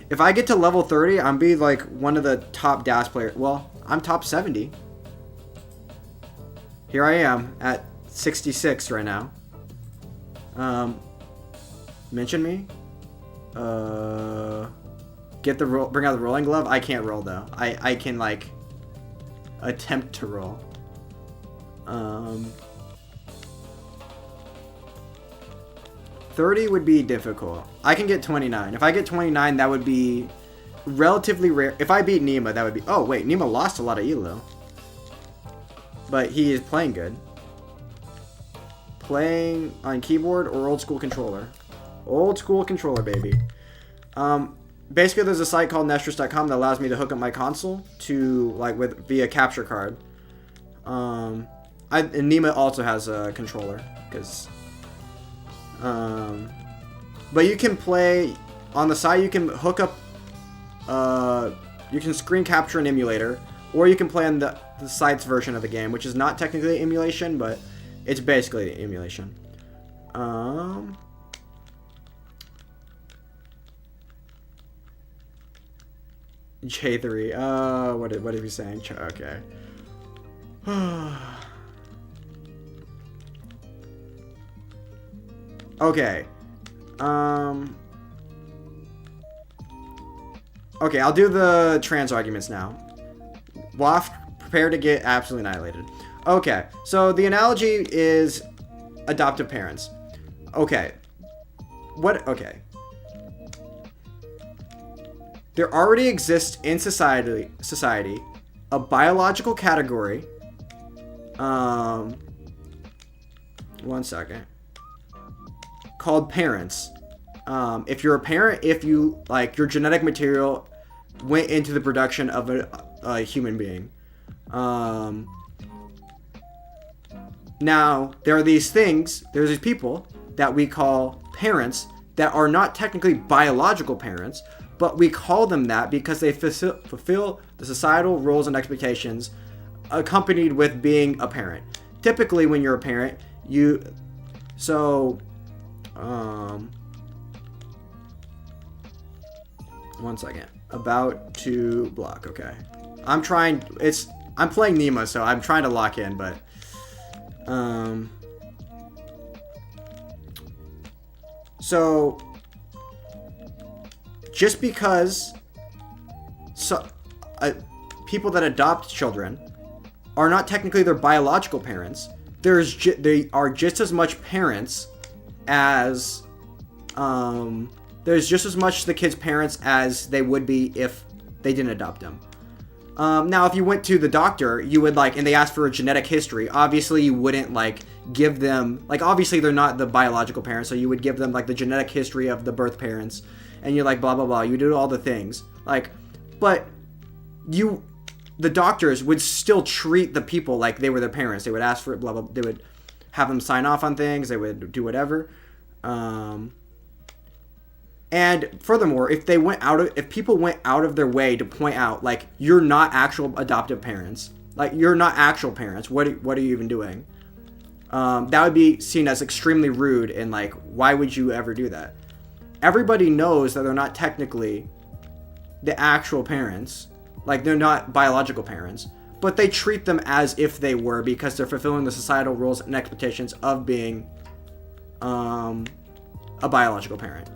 If I get to level 30, I'm be like one of the top DAS players. Well, I'm top 70. Here I am at 66 right now. Mention me. Get the roll. Bring out the rolling glove. I can't roll though. I can like attempt to roll. 30 would be difficult. I can get 29. If I get 29, that would be relatively rare. If I beat Nima, that would be... Oh, wait. Nima lost a lot of elo. But he is playing good. Playing on keyboard or old school controller? Old school controller, baby. Basically, there's a site called Nestrus.com that allows me to hook up my console to, like, via capture card. And Nima also has a controller, because... but you can play on the side. You can hook up. You can screen capture an emulator, or you can play on the site's version of the game, which is not technically emulation, but it's basically emulation. J3. What is he saying? Okay. Okay. Okay, I'll do the trans arguments now. Waft, prepare to get absolutely annihilated. Okay, so the analogy is adoptive parents. Okay. Okay. There already exists in society a biological category. 1 second. Called parents. If you're a parent, if you like your genetic material went into the production of a human being. Now there are these things. There's these people that we call parents that are not technically biological parents, but we call them that because they fulfill the societal roles and expectations accompanied with being a parent. Typically, when you're a parent, One second. About to block. Okay. I'm playing Nima, so I'm trying to lock in, but so just because people that adopt children are not technically their biological parents, they are just as much parents as there's just as much the kid's parents as they would be if they didn't adopt them. Now, if you went to the doctor, you would and they asked for a genetic history. Obviously, you wouldn't give them obviously they're not the biological parents, so you would give them the genetic history of the birth parents, and you're blah blah blah. You do all the things but the doctors would still treat the people like they were their parents. They would ask for it, blah blah. They would have them sign off on things. They would do whatever. And furthermore, if people went out of their way to point out you're not actual adoptive parents, you're not actual parents, what are you even doing? That would be seen as extremely rude, and why would you ever do that? Everybody knows that they're not technically the actual parents, they're not biological parents, but they treat them as if they were because they're fulfilling the societal rules and expectations of being a biological parent.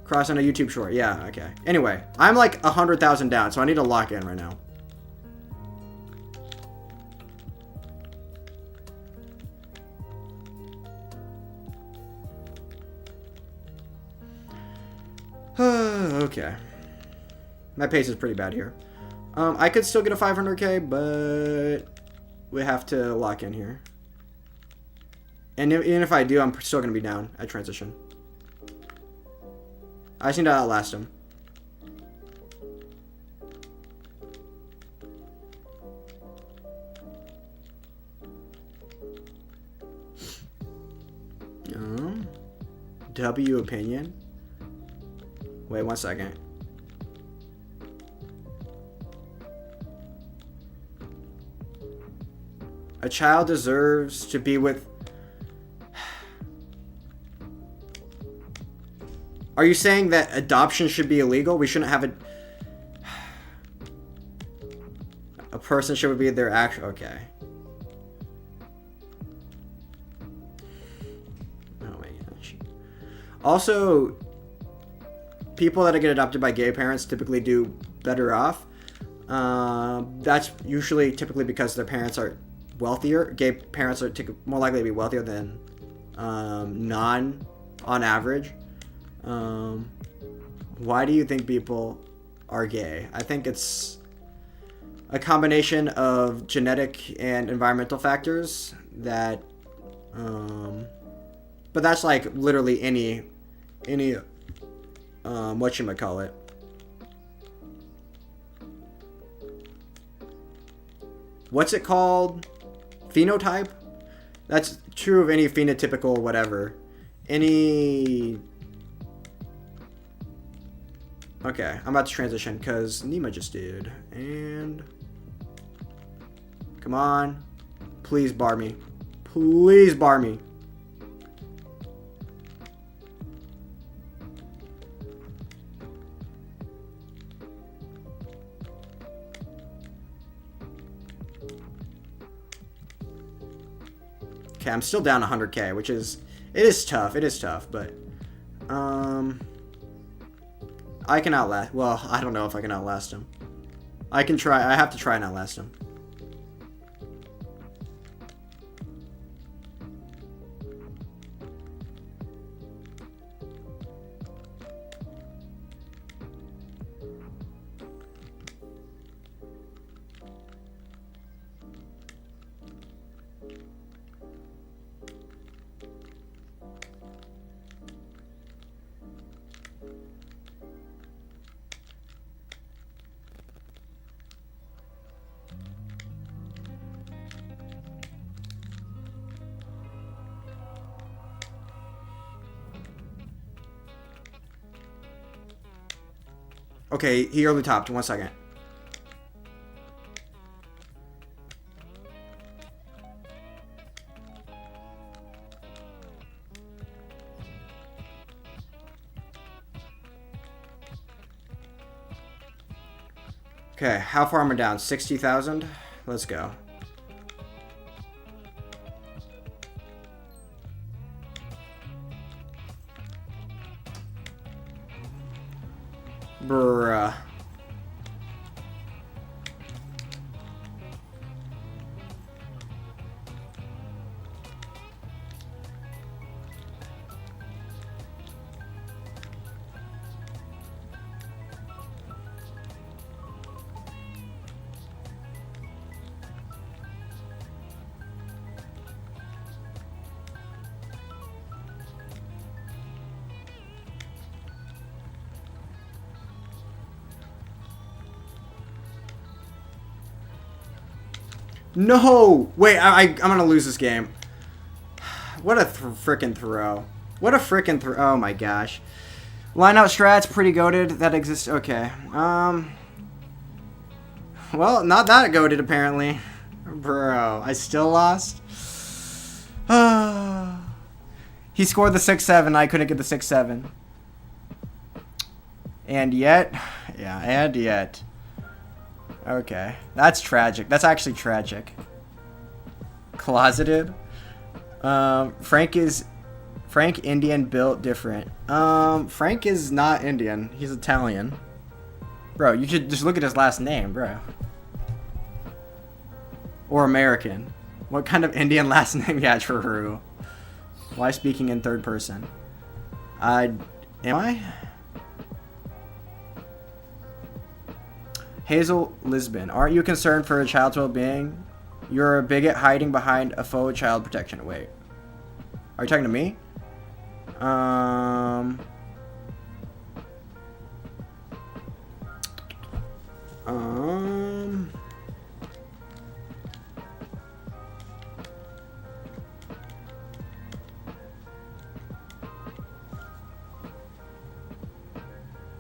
Cross on a YouTube short. Yeah, okay. Anyway, I'm 100,000 down, so I need to lock in right now. Okay. My pace is pretty bad here. I could still get a 500k, but we have to lock in here. And even if I do, I'm still going to be down at transition. I just need to outlast him. W opinion. Wait 1 second. A child deserves to be with... Are you saying that adoption should be illegal? We shouldn't have a person should be their actual... Okay. Oh my gosh. Also, people that get adopted by gay parents typically do better off. That's typically because their parents are wealthier. Gay parents are more likely to be wealthier than on average. Why do you think people are gay? I think it's a combination of genetic and environmental factors that, but that's literally any, whatchamacallit. What's it called? Phenotype? That's true of any phenotypical whatever. Any... Okay, I'm about to transition because Nima just did. And... Come on. Please bar me. Please bar me. Okay, I'm still down 100k, which is... It is tough, but... I can outlast... Well, I don't know if I can outlast him. I can try... I have to try and outlast him. Okay, he early topped. 1 second. Okay, how far am I down? 60,000? Let's go. Bruh. No! Wait, I'm gonna lose this game. What a frickin' throw. What a frickin' throw. Oh my gosh. Lineout strats, pretty goated. That exists. Okay. Well, not that goated, apparently. Bro, I still lost. He scored the 6-7. I couldn't get the 6-7. And yet. Yeah, and yet. Okay. That's tragic. That's actually tragic. Closeted. Frank Indian built different. Frank is not Indian. He's Italian. Bro, you should just look at his last name, bro. Or American. What kind of Indian last name? Yeah, true. Why speaking in third person? Am I? Hazel Lisbon. Aren't you concerned for a child's well-being? You're a bigot hiding behind a faux child protection. Wait. Are you talking to me?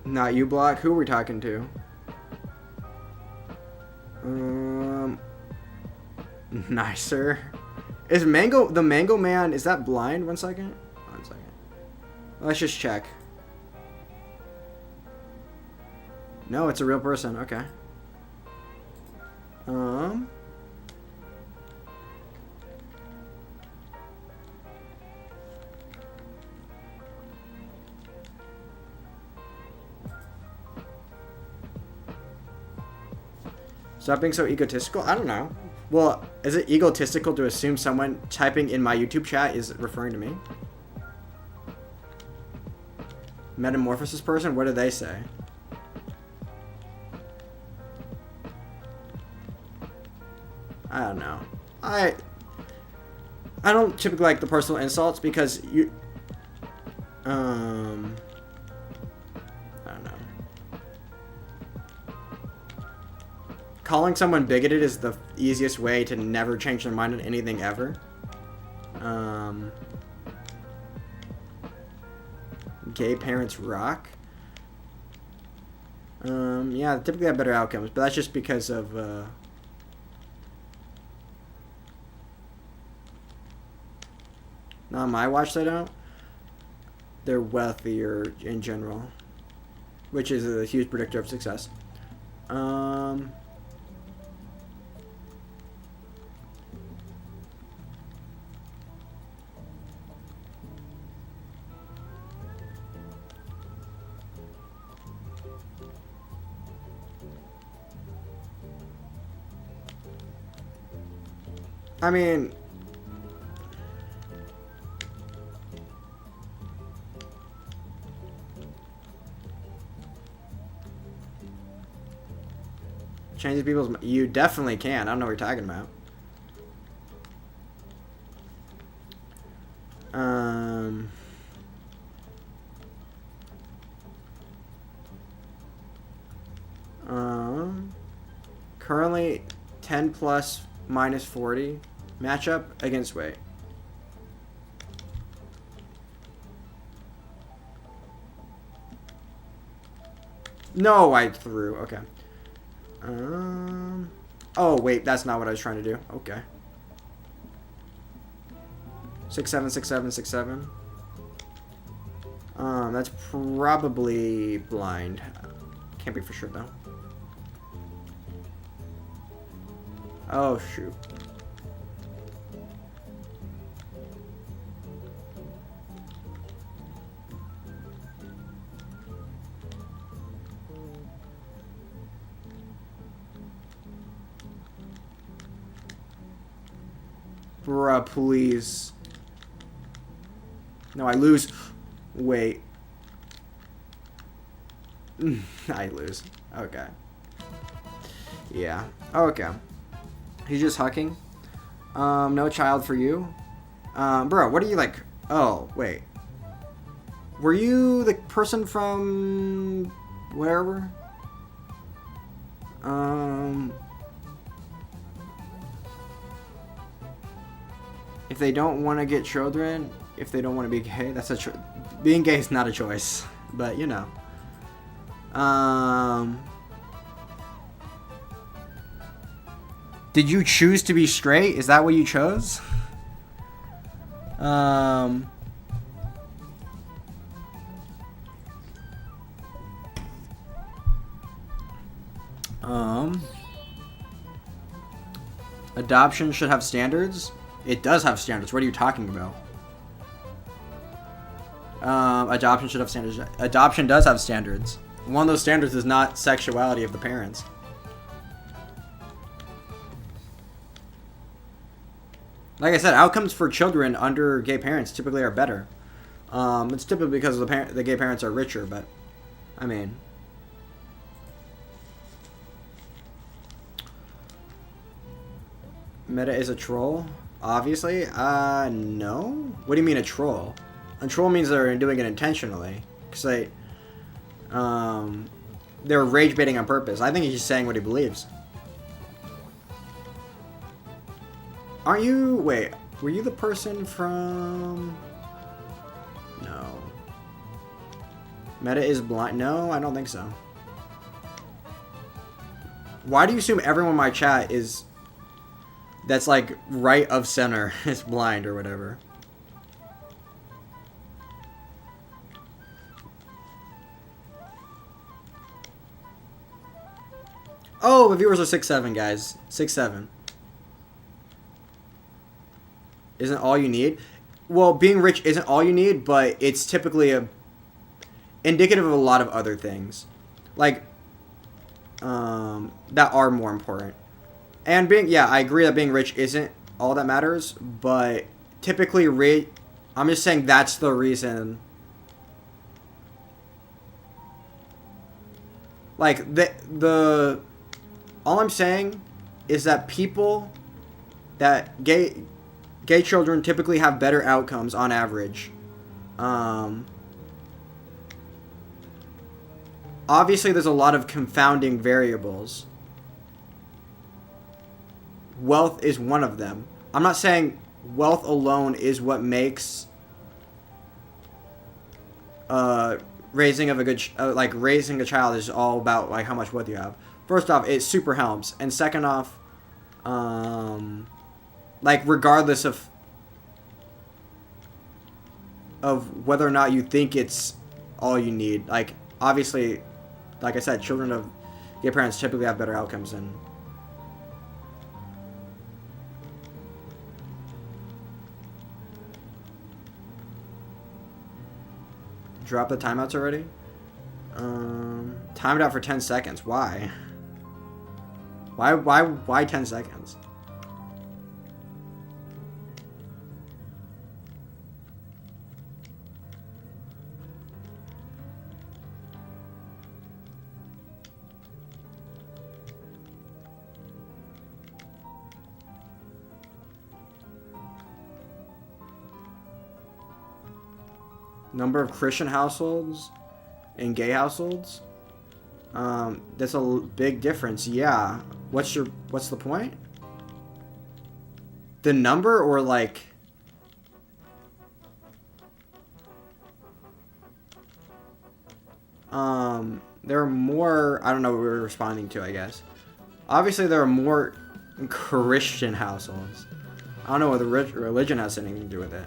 Not you, Block. Who are we talking to? Nicer. Is the Mango Man, is that blind? 1 second. 1 second. Let's just check. No, it's a real person. Okay. Stop being so egotistical? I don't know. Well, is it egotistical to assume someone typing in my YouTube chat is referring to me? Metamorphosis person? What did they say? I don't know. I don't typically like the personal insults because you... I don't know. Calling someone bigoted is the easiest way to never change their mind on anything ever. Gay parents rock. Yeah, typically have better outcomes, but that's just because of, not on my watch, they don't. They're wealthier in general, which is a huge predictor of success. I mean, changes people's... You definitely can. I don't know what you're talking about. 10 plus minus 40 matchup against weight. No, I threw. Okay. Oh, wait, that's not what I was trying to do. Okay. 6-7, 6-7, 6-7. That's probably blind. Can't be for sure, though. Oh, shoot. Bruh, please. No, I lose. Wait. I lose. Okay. Yeah. Okay. He's just hucking. No child for you. Bro, what are you like? Oh, wait. Were you the person from wherever? If they don't want to get children, if they don't want to be gay, that's being gay is not a choice, but you know. Did you choose to be straight? Is that what you chose? Adoption should have standards. It does have standards. What are you talking about? Adoption should have standards. Adoption does have standards. One of those standards is not sexuality of the parents. Like I said, outcomes for children under gay parents typically are better. It's typically because the gay parents are richer, but I mean, Meta is a troll. Obviously, no. What do you mean a troll? A troll means they're doing it intentionally, because they're rage baiting on purpose. I think he's just saying what he believes. Aren't you? Wait, were you the person from? No. Meta is blind. No, I don't think so. Why do you assume everyone in my chat is? That's like right of center is blind or whatever. Oh, the viewers are 6'7", guys. 6'7". Isn't all you need? Well, being rich isn't all you need, but it's typically indicative of a lot of other things, like that are more important. And I agree that being rich isn't all that matters, but typically I'm just saying that's the reason. Like all I'm saying is that gay children typically have better outcomes on average. Obviously, there's a lot of confounding variables. Wealth is one of them. I'm not saying wealth alone is what makes raising a child is all about like how much wealth you have. First off, it super helps, and second off, like regardless of whether or not you think it's all you need, like obviously, like I said, children of gay parents typically have better outcomes than. Drop the timeouts already? Timed out for 10 seconds. Why? Why 10 seconds? Number of Christian households and gay households. That's a big difference. Yeah. What's the point? The number or like? There are more. I don't know what we're responding to. I guess. Obviously, there are more Christian households. I don't know what the religion has anything to do with it.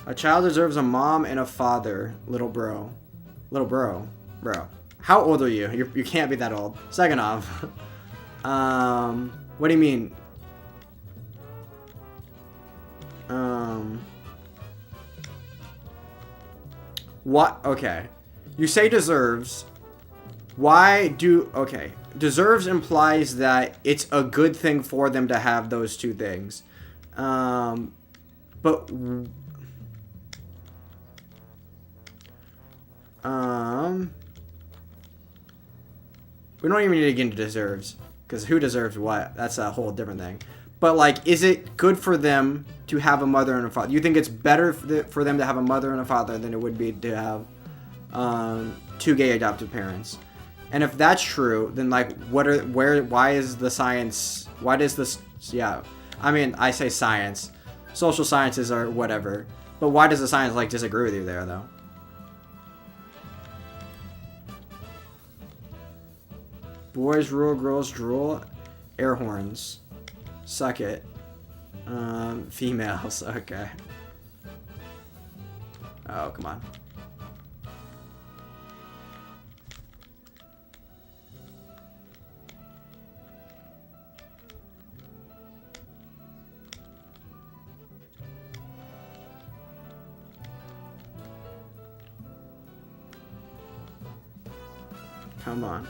A child deserves a mom and a father, little bro. Little bro. Bro. How old are you? You can't be that old. Second off. What do you mean? What? Okay. You say deserves. Why do... Okay. Deserves implies that it's a good thing for them to have those two things. But... We don't even need to get into deserves. Because who deserves what? That's a whole different thing. But, like, is it good for them to have a mother and a father? You think it's better for them to have a mother and a father than it would be to have two gay adoptive parents? And if that's true, then, like, why is the science... Why does this... Yeah. I mean, I say science. Social sciences are whatever. But why does the science, like, disagree with you there, though? Boys rule, girls drool. Air horns. Suck it. Females. Okay. Oh, come on. Come on.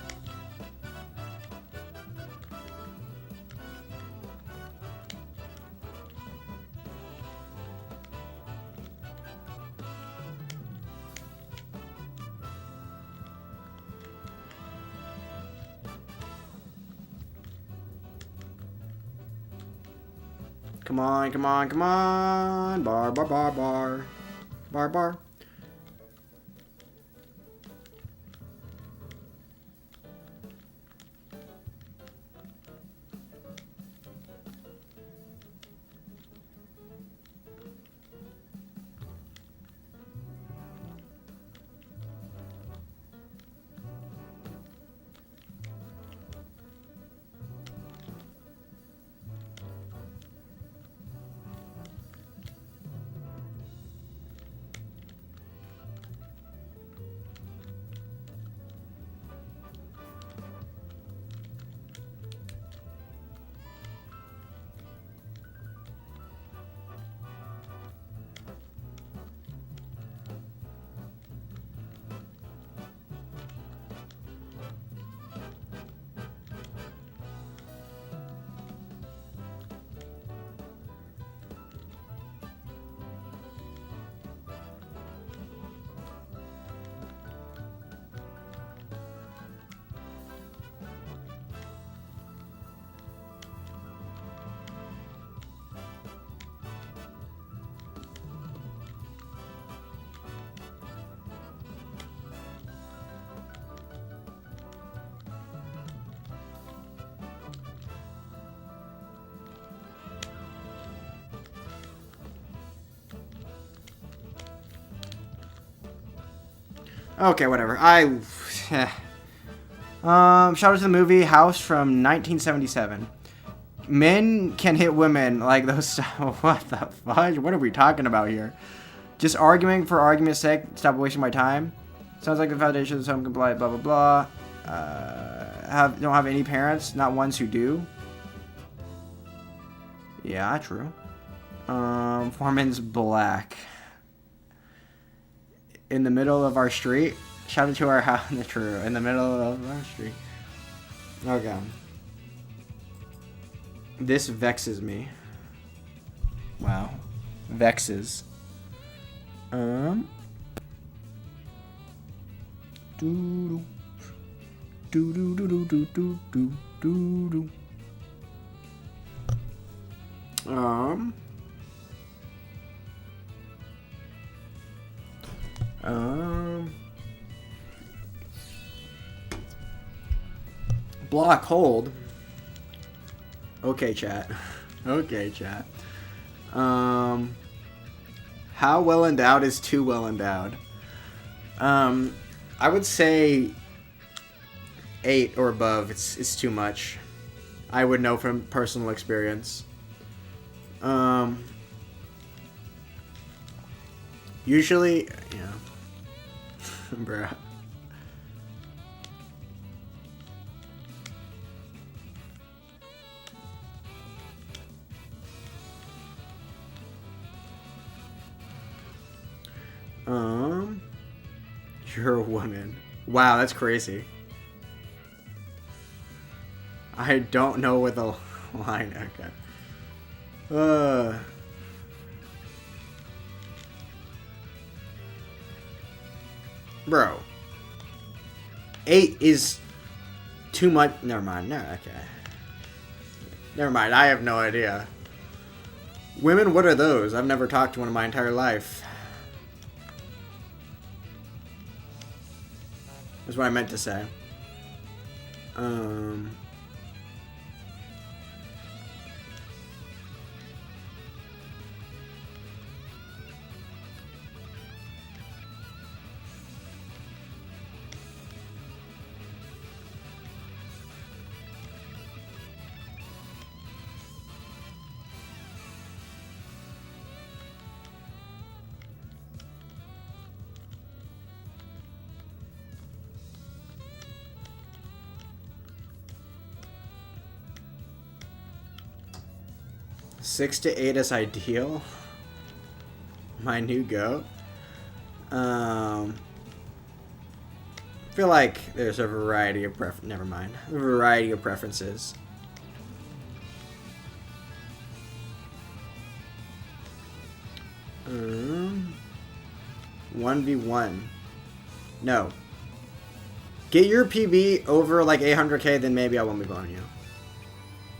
Come on, come on, come on. Bar, bar, bar, bar. Bar, bar. Okay, whatever. Shout out to the movie House from 1977. Men can hit women like those. What the fudge? What are we talking about here? Just arguing for argument's sake. Stop wasting my time. Sounds like the foundation is home compliant. Blah blah blah. Don't have any parents. Not ones who do. Yeah, true. Foreman's black. In the middle of our street. Shout out to our house. True. In the middle of our street. Okay. This vexes me. Wow. Vexes. Doo doo doo doo doo doo doo doo doo doo. Block hold. Okay, chat. Okay, chat. How well endowed is too well endowed? I would say 8 or above. It's too much. I would know from personal experience. Usually, yeah. Bruh. You're a woman. Wow, that's crazy. I don't know what the line. Okay. Bro. 8 is too much. Never mind. No, okay. Never mind. I have no idea. Women, what are those? I've never talked to one in my entire life. That's what I meant to say. 6 to 8 is ideal. My new goat. I feel like there's a variety of never mind. A variety of preferences. Um, 1v1. No. Get your PB over like 800k, then maybe I won't be boning you.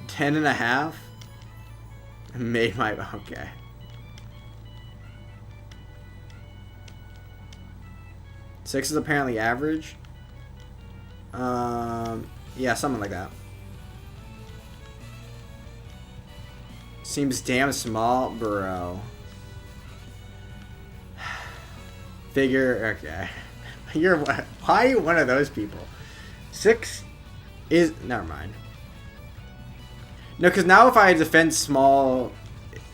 10 and a half? Made my... Okay. Six is apparently average. Yeah, something like that. Seems damn small, bro. Figure, okay. You're what? Why are you one of those people? 6 is... Never mind. No, because now if I defend small,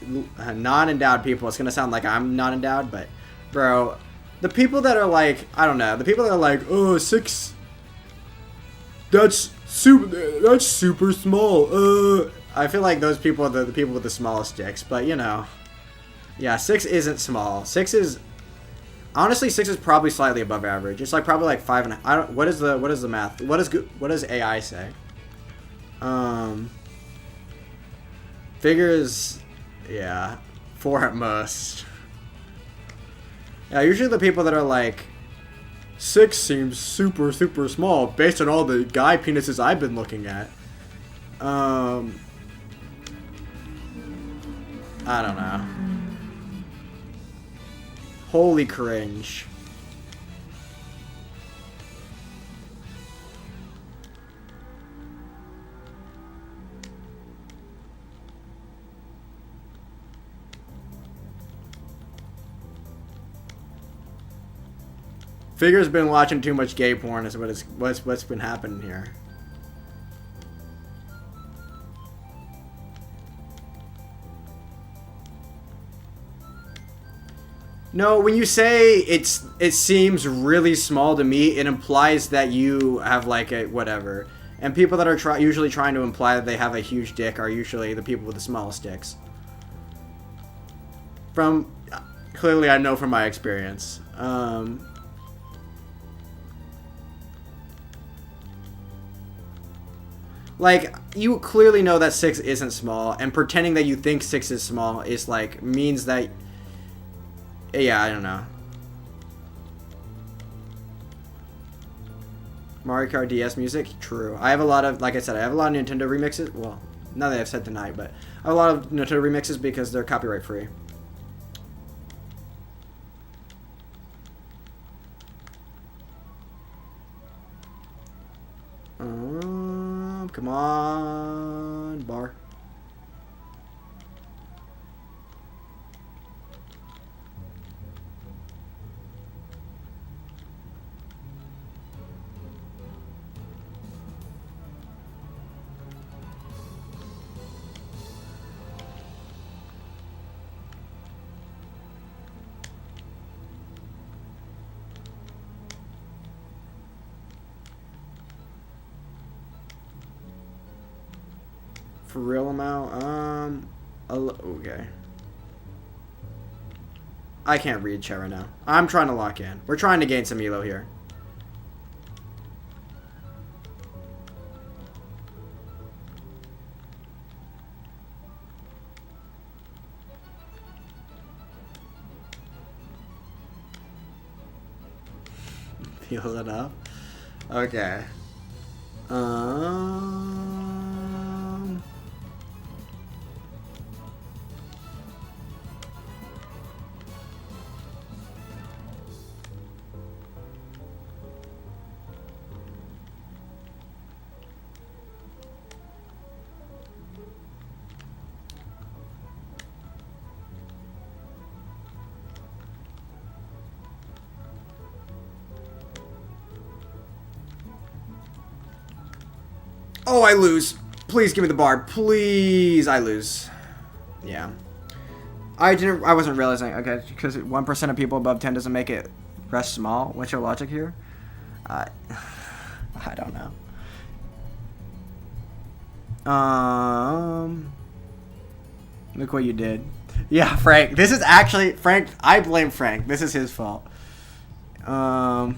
non-endowed people, it's going to sound like I'm non-endowed, but, bro, the people that are like, I don't know, the people that are like, oh, 6, that's super small, I feel like those people are the people with the smallest dicks, but, you know, yeah, 6 isn't small. 6 is, honestly, 6 is probably slightly above average. It's like probably like 5.5. I don't, what is the math? What does AI say? Figures, yeah, 4 at most. Yeah, usually the people that are like, 6 seems super small based on all the guy penises I've been looking at. I don't know. Holy cringe. Figure's been watching too much gay porn is what's been happening here. No, when you say it seems really small to me, it implies that you have like a whatever. And people that are usually trying to imply that they have a huge dick are usually the people with the smallest dicks. From clearly I know from my experience. Like, you clearly know that 6 isn't small, and pretending that you think 6 is small is, like, means that... Yeah, I don't know. Mario Kart DS music? True. I have a lot of, like I said, I have a lot of Nintendo remixes. Well, not that I've said tonight, but I have a lot of Nintendo remixes because they're copyright free. Come on, bar. For real amount, okay. I can't read chat right now. I'm trying to lock in. We're trying to gain some elo here. Feels enough. Okay. Oh, I lose. Please give me the bar. Please, I lose. Yeah. I wasn't realizing, okay, because 1% of people above 10 doesn't make it rest small. What's your logic here? I don't know. Look what you did. Yeah, Frank. This is actually, Frank, I blame Frank. This is his fault. Okay.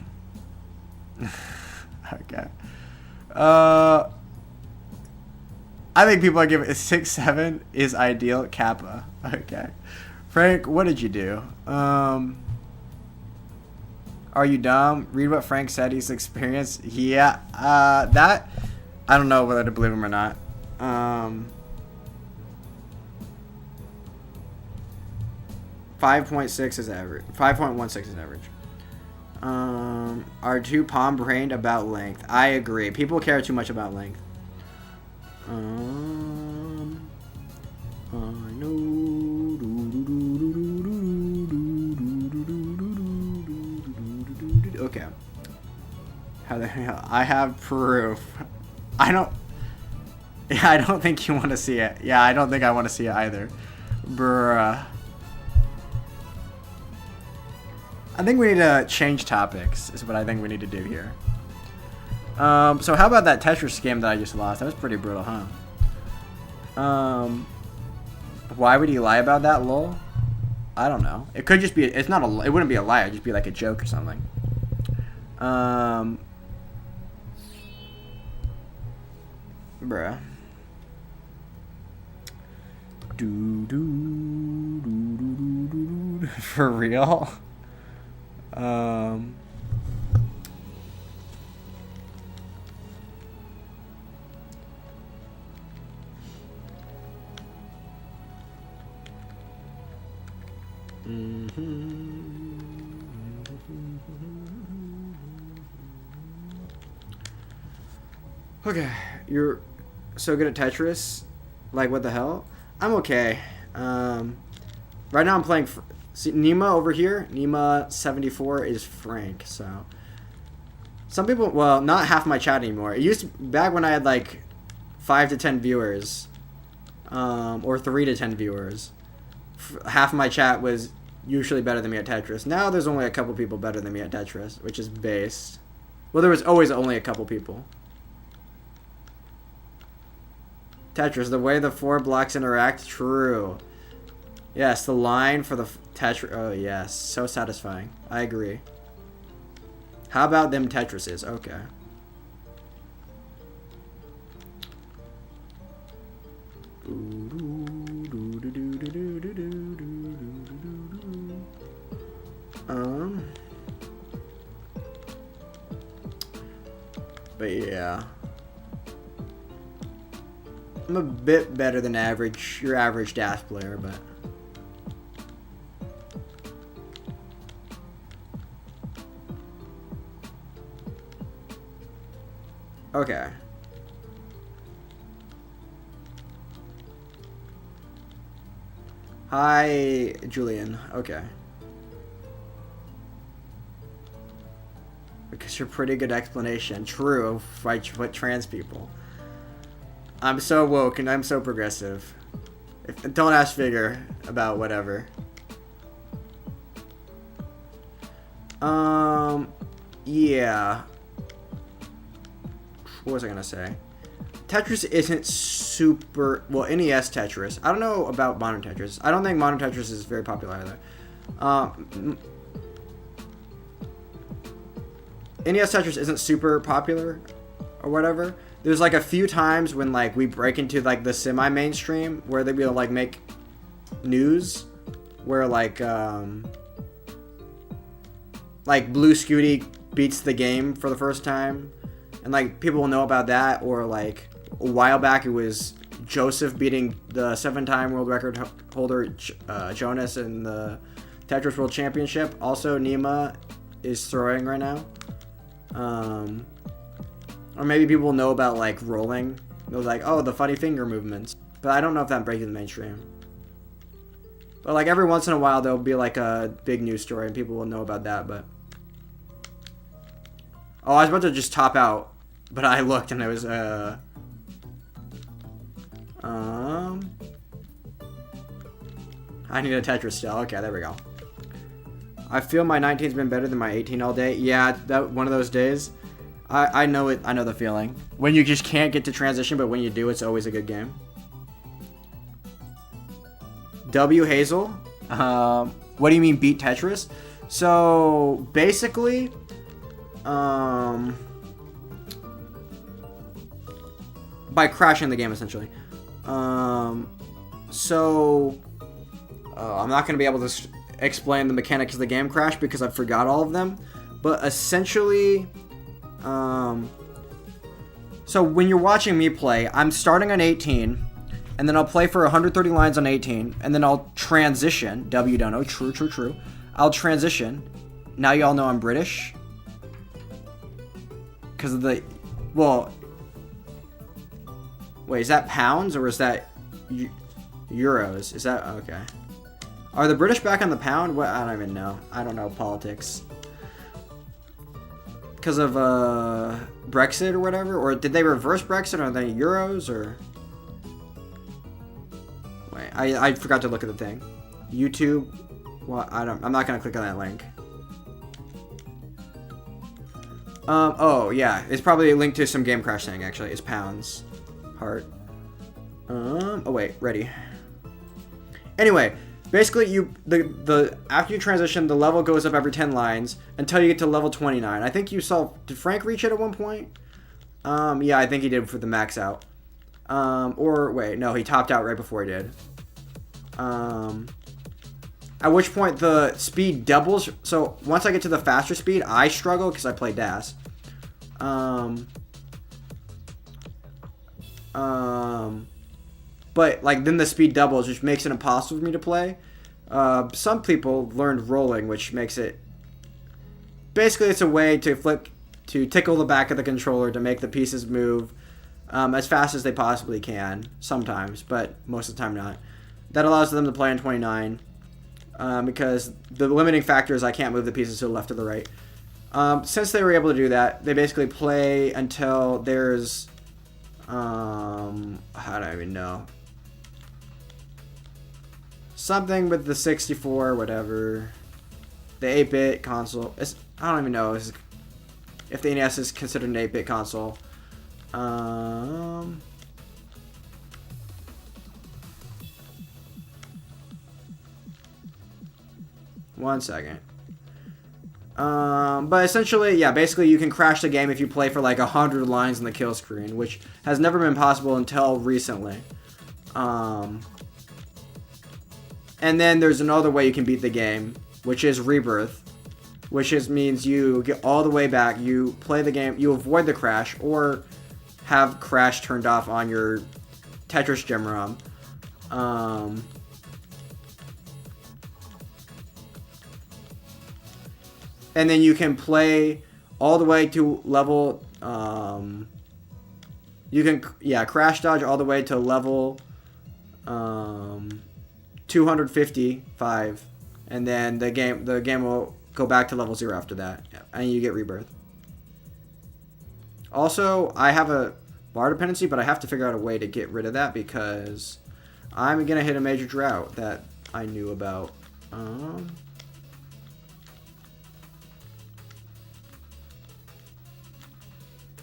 I think people are giving it 6-7 is ideal. Kappa. Okay. Frank, what did you do? Are you dumb? Read what Frank said he's experienced. Yeah. That, I don't know whether to believe him or not. 5.6 is average. 5.16 is average. Are too palm-brained about length. I agree. People care too much about length. I know. Okay. How the hell? I have proof. I don't think you want to see it. Yeah, I don't think I want to see it either. Bruh. I think we need to change topics, is what I think we need to do here. So how about that Tetris game that I just lost? That was pretty brutal, huh? Why would he lie about that, lol? I don't know. It could just be, it wouldn't be a lie, it'd just be like a joke or something. Bruh. For real? Okay, you're so good at Tetris. Like, what the hell? I'm okay. Right now I'm playing... See, Nima over here, Nima74 is Frank, so... Some people... Well, not half my chat anymore. It used to... Back when I had, like, 5 to 10 viewers, or 3 to 10 viewers, half my chat was usually better than me at Tetris. Now there's only a couple people better than me at Tetris, which is based. Well, there was always only a couple people. Tetris, the way the 4 blocks interact, true. Yes, the line for the Tetris. Oh, yes. So satisfying. I agree. How about them Tetrises? Okay. But yeah. I'm a bit better than your average Dash player, but... Okay. Hi, Julian. Okay. Because you're pretty good explanation. True, of what trans people. I'm so woke and I'm so progressive. Don't ask Figure about whatever. Yeah. What was I gonna say? Tetris isn't super... Well, NES Tetris. I don't know about modern Tetris. I don't think modern Tetris is very popular either. NES Tetris isn't super popular or whatever. There's like a few times when like we break into like the semi-mainstream where they will like make news where like Blue Scooty beats the game for the first time, and like people will know about that. Or like a while back it was Joseph beating the 7-time world record holder Jonas in the Tetris World Championship. Also Nima is throwing right now. Or maybe people know about like rolling. They're like, oh, the funny finger movements. But I don't know if that breaks the mainstream. But like every once in a while there'll be like a big news story and people will know about that. But oh, I was about to just top out, but I looked and it was I need a Tetris still. Okay, there we go. I feel my 19's been better than my 18 all day. Yeah, that one of those days. I know it. I know the feeling. When you just can't get to transition, but when you do, it's always a good game. W Hazel. What do you mean beat Tetris? So basically, by crashing the game essentially. I'm not gonna be able to explain the mechanics of the game crash because I forgot all of them. But essentially, so when you're watching me play, I'm starting on 18, and then I'll play for 130 lines on 18, and then I'll transition. W don't know. True. I'll transition. Now y'all know I'm British. Because of the... Well... Wait, is that pounds or is that euros? Is that... Okay. Are the British back on the pound? What? I don't even know. I don't know politics. Because of Brexit or whatever? Or did they reverse Brexit? Are they euros or... Wait, I forgot to look at the thing. YouTube. Well, I'm not gonna click on that link. Oh yeah, it's probably linked to some game crash thing. Actually, it's pounds, heart. Oh wait, ready. Anyway, basically the after you transition, the level goes up every 10 lines until you get to level 29. I think you saw. Did Frank reach it at one point? Yeah, I think he did for the max out. Or wait, no, he topped out right before he did. At which point the speed doubles. So once I get to the faster speed, I struggle because I play DAS. But like then the speed doubles, which makes it impossible for me to play. Some people learned rolling, which makes it basically it's a way to tickle the back of the controller to make the pieces move as fast as they possibly can. Sometimes, but most of the time not. That allows them to play in 29. Because the limiting factor is I can't move the pieces to the left or the right. Since they were able to do that, they basically play until there's... I don't even know. Something with the 64, whatever. The 8-bit console. I don't even know if the NES is considered an 8-bit console. One second. But essentially, yeah, basically you can crash the game if you play for like 100 lines on the kill screen, which has never been possible until recently. And then there's another way you can beat the game, which is rebirth, which means you get all the way back, you play the game, you avoid the crash, or have crash turned off on your Tetris gem ROM. And then you can play all the way to level, you can, crash dodge all the way to level 255, and then the game will go back to level 0 after that, and you get rebirth. Also, I have a bar dependency, but I have to figure out a way to get rid of that because I'm gonna hit a major drought that I knew about.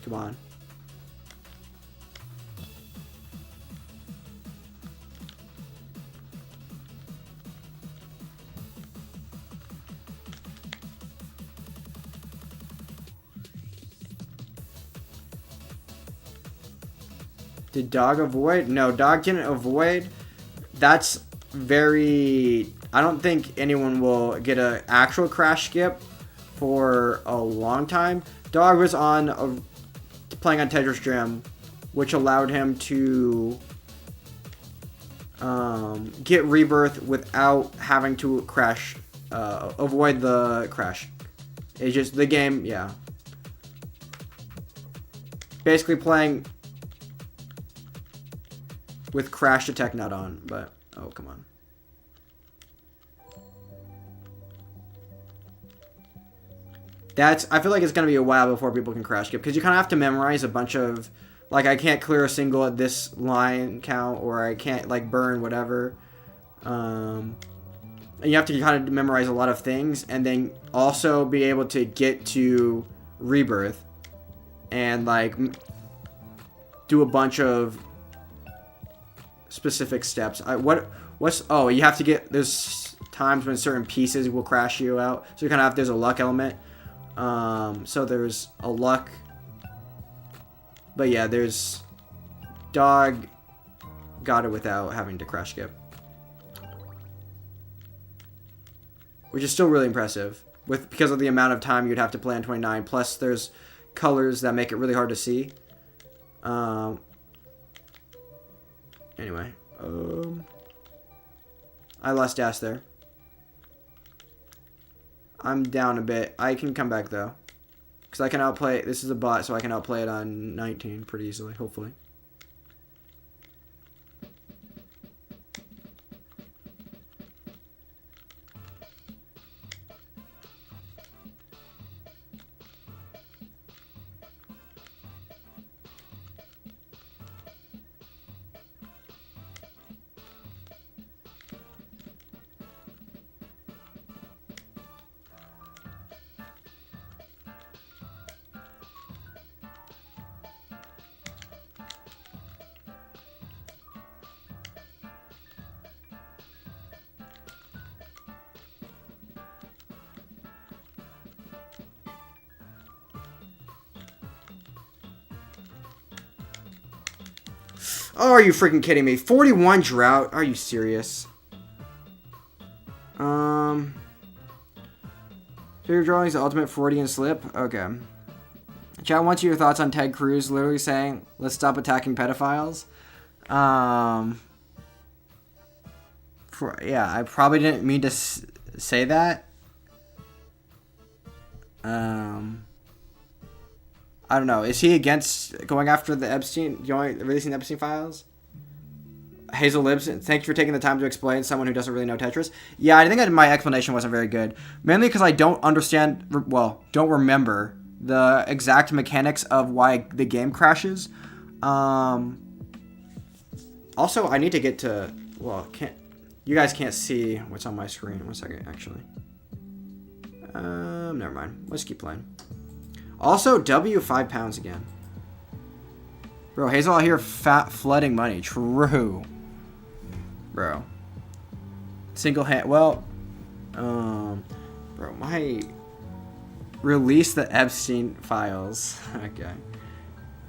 Come on. Did dog avoid? No, dog didn't avoid. That's very... I don't think anyone will get an actual crash skip for a long time. Dog was playing on Tetris Jam, which allowed him to get rebirth without having to crash, avoid the crash. It's just the game, yeah. Basically playing with crash detect not on, but oh, come on. I feel like it's gonna be a while before people can crash skip because you kind of have to memorize a bunch of, like, I can't clear a single at this line count, or I can't like burn whatever. And you have to kind of memorize a lot of things, and then also be able to get to rebirth and like do a bunch of specific steps. Oh, you have to get, there's times when certain pieces will crash you out, so you kind of have, there's a luck element. So there's a luck, but yeah, there's dog got it without having to crash skip, which is still really impressive because of the amount of time you'd have to play on 29. Plus, there's colors that make it really hard to see. Anyway, I lost dash there. I'm down a bit. I can come back though, because I can outplay. This is a bot, so I can outplay it on 19 pretty easily, hopefully. Oh, are you freaking kidding me? 41 drought? Are you serious? Figure drawings, ultimate Freudian slip? Okay. Chat wants your thoughts on Ted Cruz literally saying, let's stop attacking pedophiles. Yeah, I probably didn't mean to say that. I don't know. Is he against going after the releasing the Epstein files? Hazel Libs, thank you for taking the time to explain. Someone who doesn't really know Tetris. Yeah, I think that my explanation wasn't very good. Mainly because I don't understand, don't remember the exact mechanics of why the game crashes. Also, I need to get to, you guys can't see what's on my screen. 1 second, actually. Never mind. Let's keep playing. Also, W, 5 pounds again. Bro, Hazel out here flooding money. True. Bro. Single hand. Well, bro, release the Epstein files. Okay.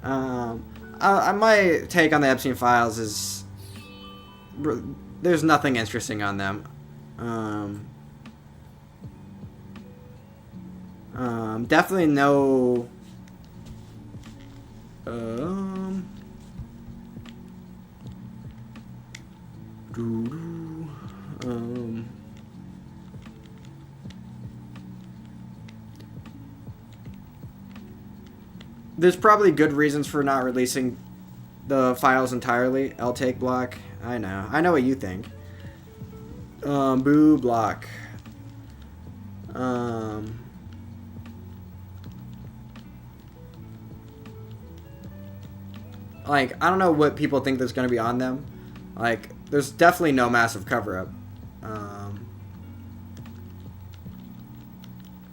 My take on the Epstein files is, there's nothing interesting on them. Definitely no. There's probably good reasons for not releasing the files entirely. I'll take block. I know what you think. Boo block. Like, I don't know what people think there's going to be on them. Like, there's definitely no massive cover-up.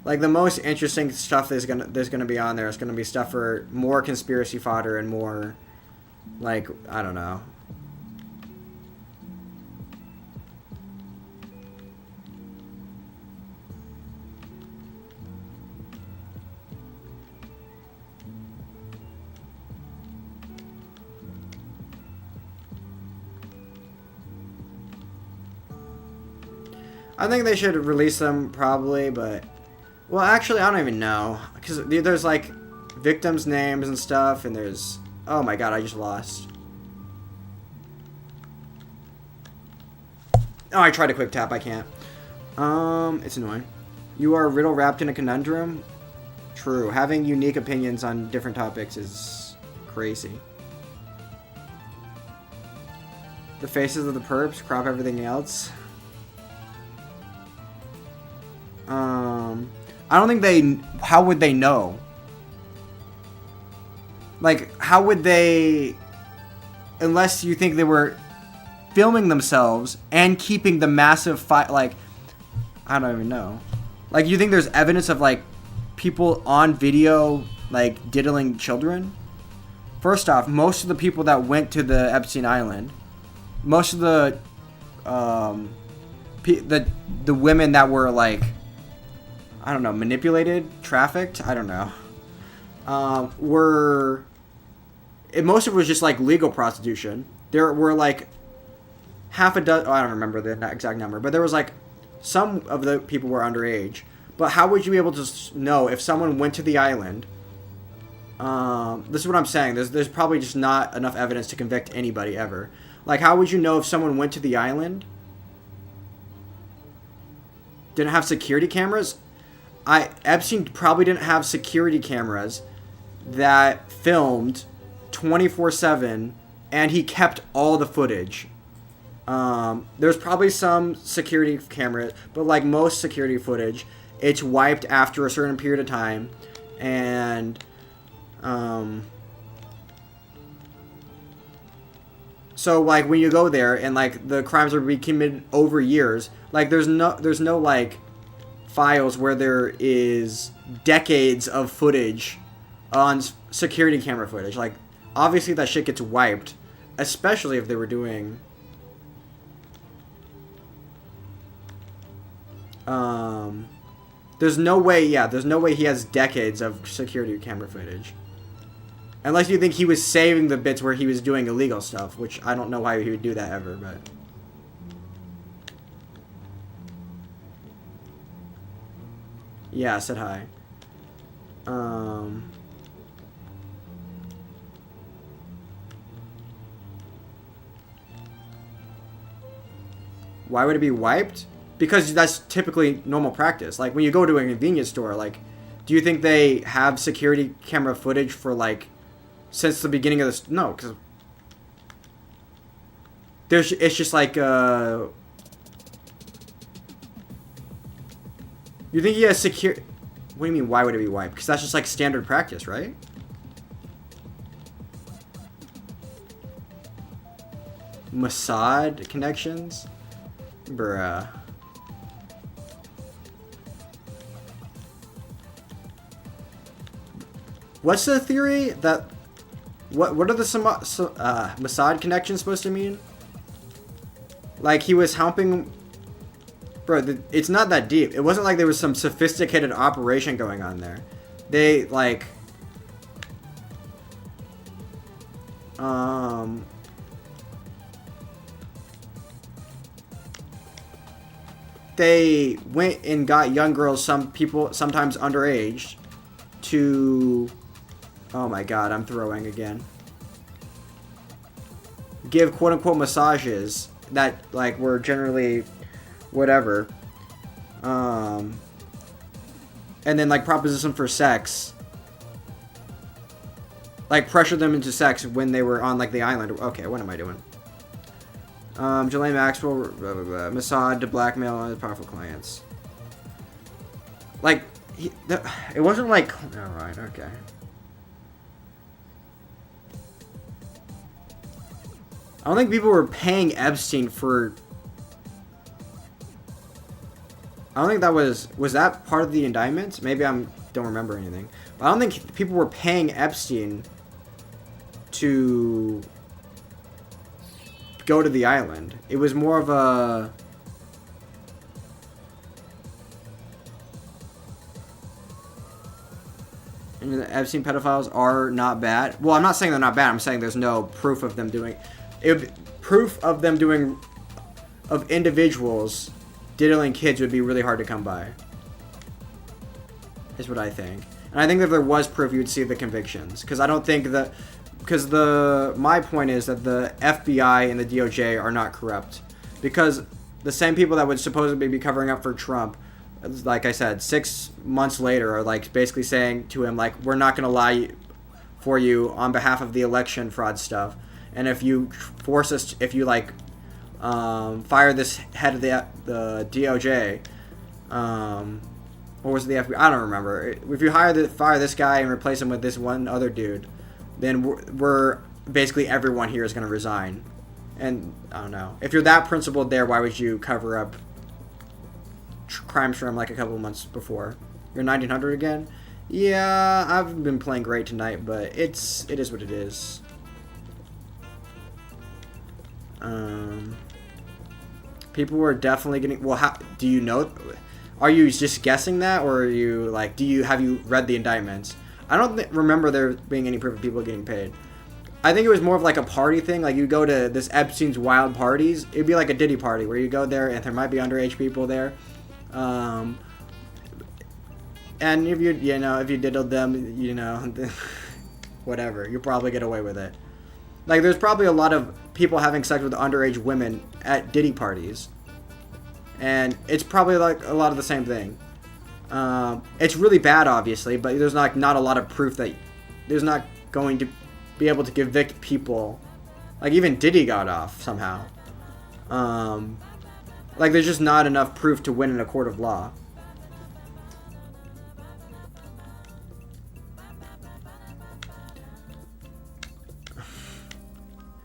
Like, the most interesting stuff there's gonna be on there is going to be stuff for more conspiracy fodder and more, like, I don't know. I think they should release them probably, but well, actually, I don't even know because there's like victims' names and stuff, and there's oh my god, I just lost. Oh, I tried to quick tap, I can't. It's annoying. You are riddle wrapped in a conundrum. True. Having unique opinions on different topics is crazy. The faces of the perps crop everything else. I don't think they... How would they know? Like, how would they... Unless you think they were filming themselves and keeping the massive fight... Like, I don't even know. Like, you think there's evidence of, like, people on video, like, diddling children? First off, most of the people that went to the Epstein Island... Most of the women that were, like... I don't know, manipulated, trafficked, I don't know. Most of it was just like legal prostitution. There were like half a dozen, I don't remember the exact number, but there was like some of the people were underage. But how would you be able to know if someone went to the island? This is what I'm saying. There's probably just not enough evidence to convict anybody ever. Like, how would you know if someone went to the island? Didn't have security cameras? Epstein probably didn't have security cameras that filmed 24/7, and he kept all the footage. There's probably some security cameras, but like most security footage, it's wiped after a certain period of time, and so like when you go there and like the crimes are being committed over years, like there's no like files where there is decades of footage on security camera footage. Like, obviously that shit gets wiped, especially if they were doing there's no way he has decades of security camera footage. Unless you think he was saving the bits where he was doing illegal stuff, which I don't know why he would do that ever, but yeah, I said hi. Why would it be wiped? Because that's typically normal practice. Like, when you go to a convenience store, like, do you think they have security camera footage for, like, since the beginning of this? No, because it's just like, you think he has secure... What do you mean, why would it be wiped? Because that's just like standard practice, right? Mossad connections? Bruh. What's the theory that... What are the Mossad connections supposed to mean? Like, he was helping... Bro, it's not that deep. It wasn't like there was some sophisticated operation going on there. They, like... They went and got young girls, some people, sometimes underage, to... Oh my god, I'm throwing again. Give quote-unquote massages that, like, were generally... whatever, and then like proposition for sex, like pressure them into sex when they were on like the island. Okay, what am I doing? Ghislaine Maxwell, blah, blah, blah. Mossad to blackmail powerful clients. Like, it wasn't like, all right, okay. I don't think people were paying Epstein for. I don't think that was that part of the indictment? Maybe I don't remember anything. But I don't think people were paying Epstein to go to the island. It was more of a... And the Epstein pedophiles are not bad. Well, I'm not saying they're not bad. I'm saying there's no proof of them doing... proof of them doing... Of individuals diddling kids would be really hard to come by. Is what I think. And I think that if there was proof, you would see the convictions. Because I don't think that... Because my point is that the FBI and the DOJ are not corrupt. Because the same people that would supposedly be covering up for Trump, like I said, 6 months later are like basically saying to him, like, we're not going to lie for you on behalf of the election fraud stuff. And if you force us, if you like fire this head of the DOJ, or was it the FBI? I don't remember. If you fire this guy and replace him with this one other dude, then we're basically everyone here is going to resign. And I don't know. If you're that principled there, why would you cover up crimes from like a couple of months before? You're 1900 again? Yeah, I've been playing great tonight, but it is what it is. People were definitely getting... Well, how do you know? Are you just guessing that, or are you like? Have you read the indictments? I don't remember there being any proof of people getting paid. I think it was more of like a party thing. Like you go to this Epstein's wild parties. It'd be like a Diddy party where you go there and there might be underage people there. And if if you diddled them, whatever, you probably get away with it. Like there's probably a lot of people having sex with underage women at Diddy parties. And it's probably like a lot of the same thing. It's really bad, obviously, but there's not a lot of proof that there's not going to be able to convict people. Like even Diddy got off somehow. Like there's just not enough proof to win in a court of law.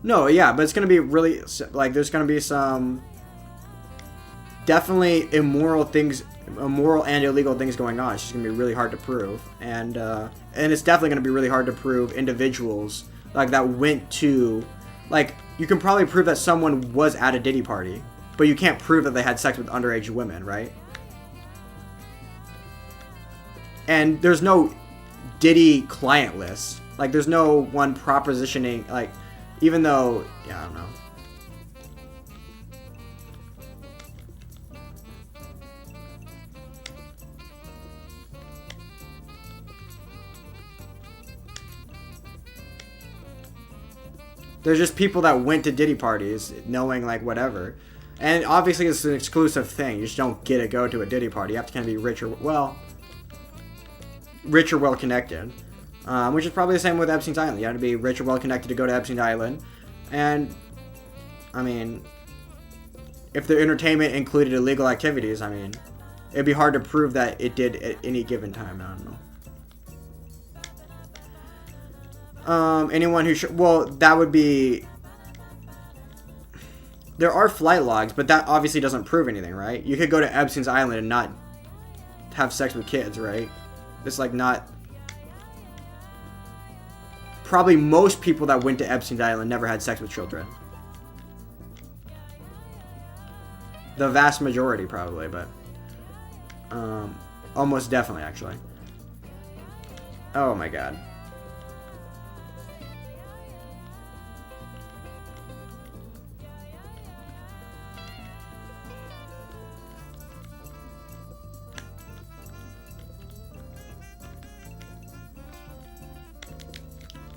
No, yeah, but it's gonna be really like there's gonna be some definitely immoral and illegal things going on. It's just gonna be really hard to prove, and it's definitely gonna be really hard to prove individuals like that went to, like you can probably prove that someone was at a Diddy party, but you can't prove that they had sex with underage women, right? And there's no Diddy client list. Like there's no one propositioning, like even though, yeah, I don't know. There's just people that went to Diddy parties knowing like whatever. And obviously it's an exclusive thing. You just don't get to go to a Diddy party. You have to kind of be rich or well connected. Which is probably the same with Epstein's Island. You have to be rich or well connected to go to Epstein's Island. And I mean, if the entertainment included illegal activities, I mean, it'd be hard to prove that it did at any given time. I don't know. Anyone who well, that would be. There are flight logs, but that obviously doesn't prove anything, right? You could go to Epstein's Island and not have sex with kids, right? It's like not. Probably most people that went to Epstein's Island never had sex with children. The vast majority, probably, but almost definitely, actually. Oh my god.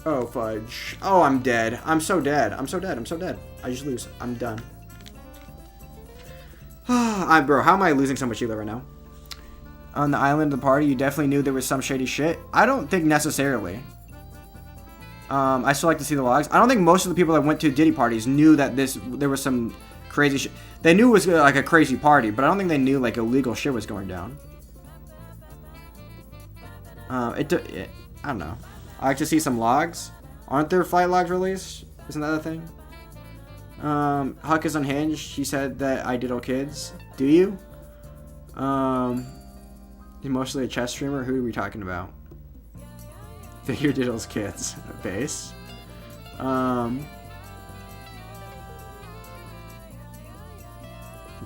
Oh, fudge. Oh, I'm dead. I'm so dead. I'm so dead. I'm so dead. I just lose. I'm done. Bro, how am I losing so much elo right now? On the island of the party, you definitely knew there was some shady shit? I don't think necessarily. I still like to see the logs. I don't think most of the people that went to Diddy parties knew that there was some crazy shit. They knew it was like a crazy party, but I don't think they knew like illegal shit was going down. I don't know. I like to see some logs. Aren't there flight logs released? Isn't that a thing? Huck is unhinged. She said that I diddle kids. Do you? You're mostly a chess streamer? Who are we talking about? Figure diddles kids. Base.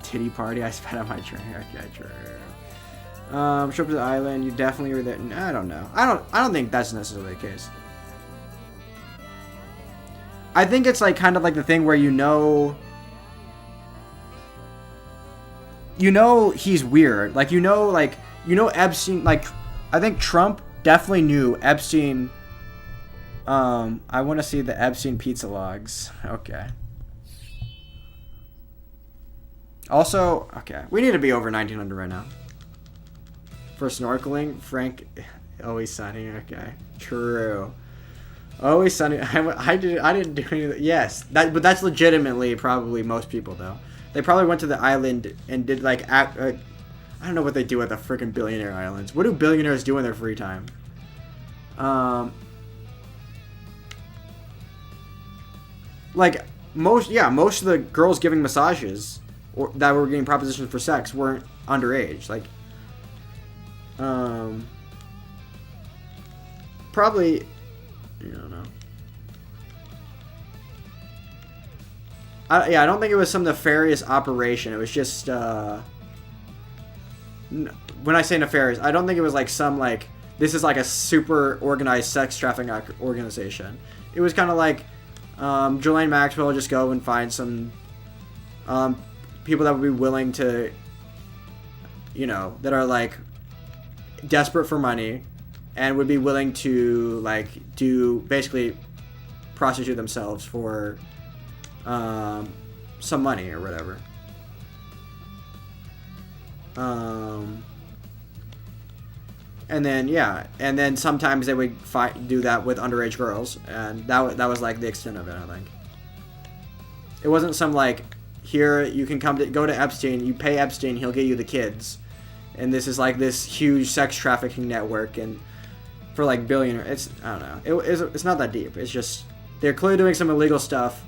Titty party. I spent on my drink. Okay, true. Show up to the island. You definitely were there. I don't know. I don't think that's necessarily the case. I think it's like kind of like the thing where you know. you know he's weird. Like, you know Epstein, like, I think Trump definitely knew Epstein. I want to see the Epstein pizza logs. Okay. Also, okay, we need to be over 1900 right now. For snorkeling, Frank, Always Sunny. Okay, true. Always Sunny. I didn't do anything. Yes, but that's legitimately probably most people though. They probably went to the island and did like I don't know what they do at the freaking billionaire islands. What do billionaires do in their free time? Like most of the girls giving massages or that were getting propositions for sex weren't underage. Like, probably, I don't know. I don't think it was some nefarious operation. It was just, when I say nefarious, I don't think it was like some, like, this is like a super organized sex trafficking organization. It was kind of like, Ghislaine Maxwell just go and find some, people that would be willing to, you know, that are, like, desperate for money and would be willing to, like, do, basically, prostitute themselves for, some money or whatever. And then, yeah, and then sometimes they would do that with underage girls, and that was like the extent of it, I think. It wasn't some, like, here you can go to Epstein, you pay Epstein, he'll get you the kids, and this is like this huge sex trafficking network, and for like billionaires, I don't know, it's not that deep. It's just they're clearly doing some illegal stuff,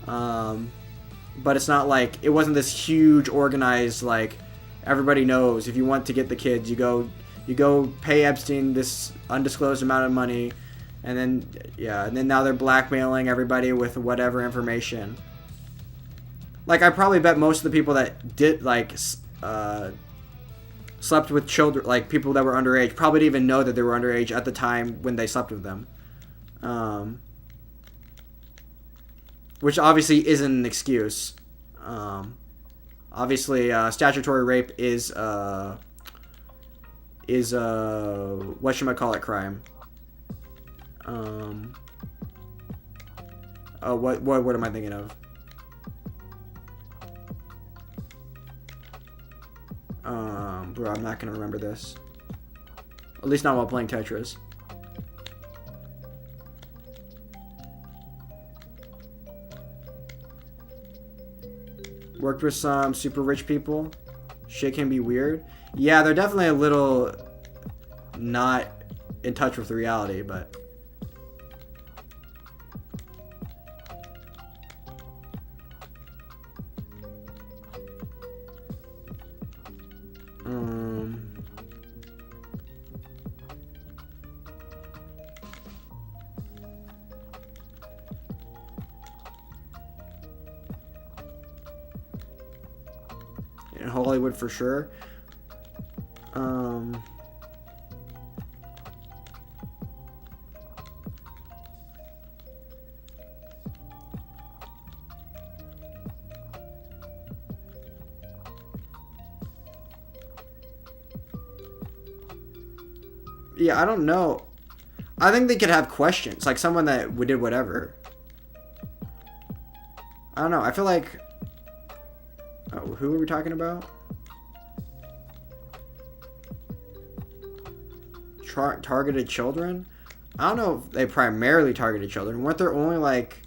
but it's not like it wasn't this huge organized, like, everybody knows if you want to get the kids, you go pay Epstein this undisclosed amount of money, and then now they're blackmailing everybody with whatever information. Like, I probably bet most of the people that did, like, slept with children, like, people that were underage, probably didn't even know that they were underage at the time when they slept with them. Which obviously isn't an excuse. Obviously, statutory rape is whatchamacallit crime. What am I thinking of? Bro, I'm not gonna remember this. At least not while playing Tetris. Worked with some super rich people. Shit can be weird. Yeah, they're definitely a little not in touch with reality, but in Hollywood for sure. Yeah, I don't know. I think they could have questions, like someone that did whatever. I don't know. I feel like. Oh, who are we talking about? Targeted children? I don't know if they primarily targeted children. Weren't there only, like,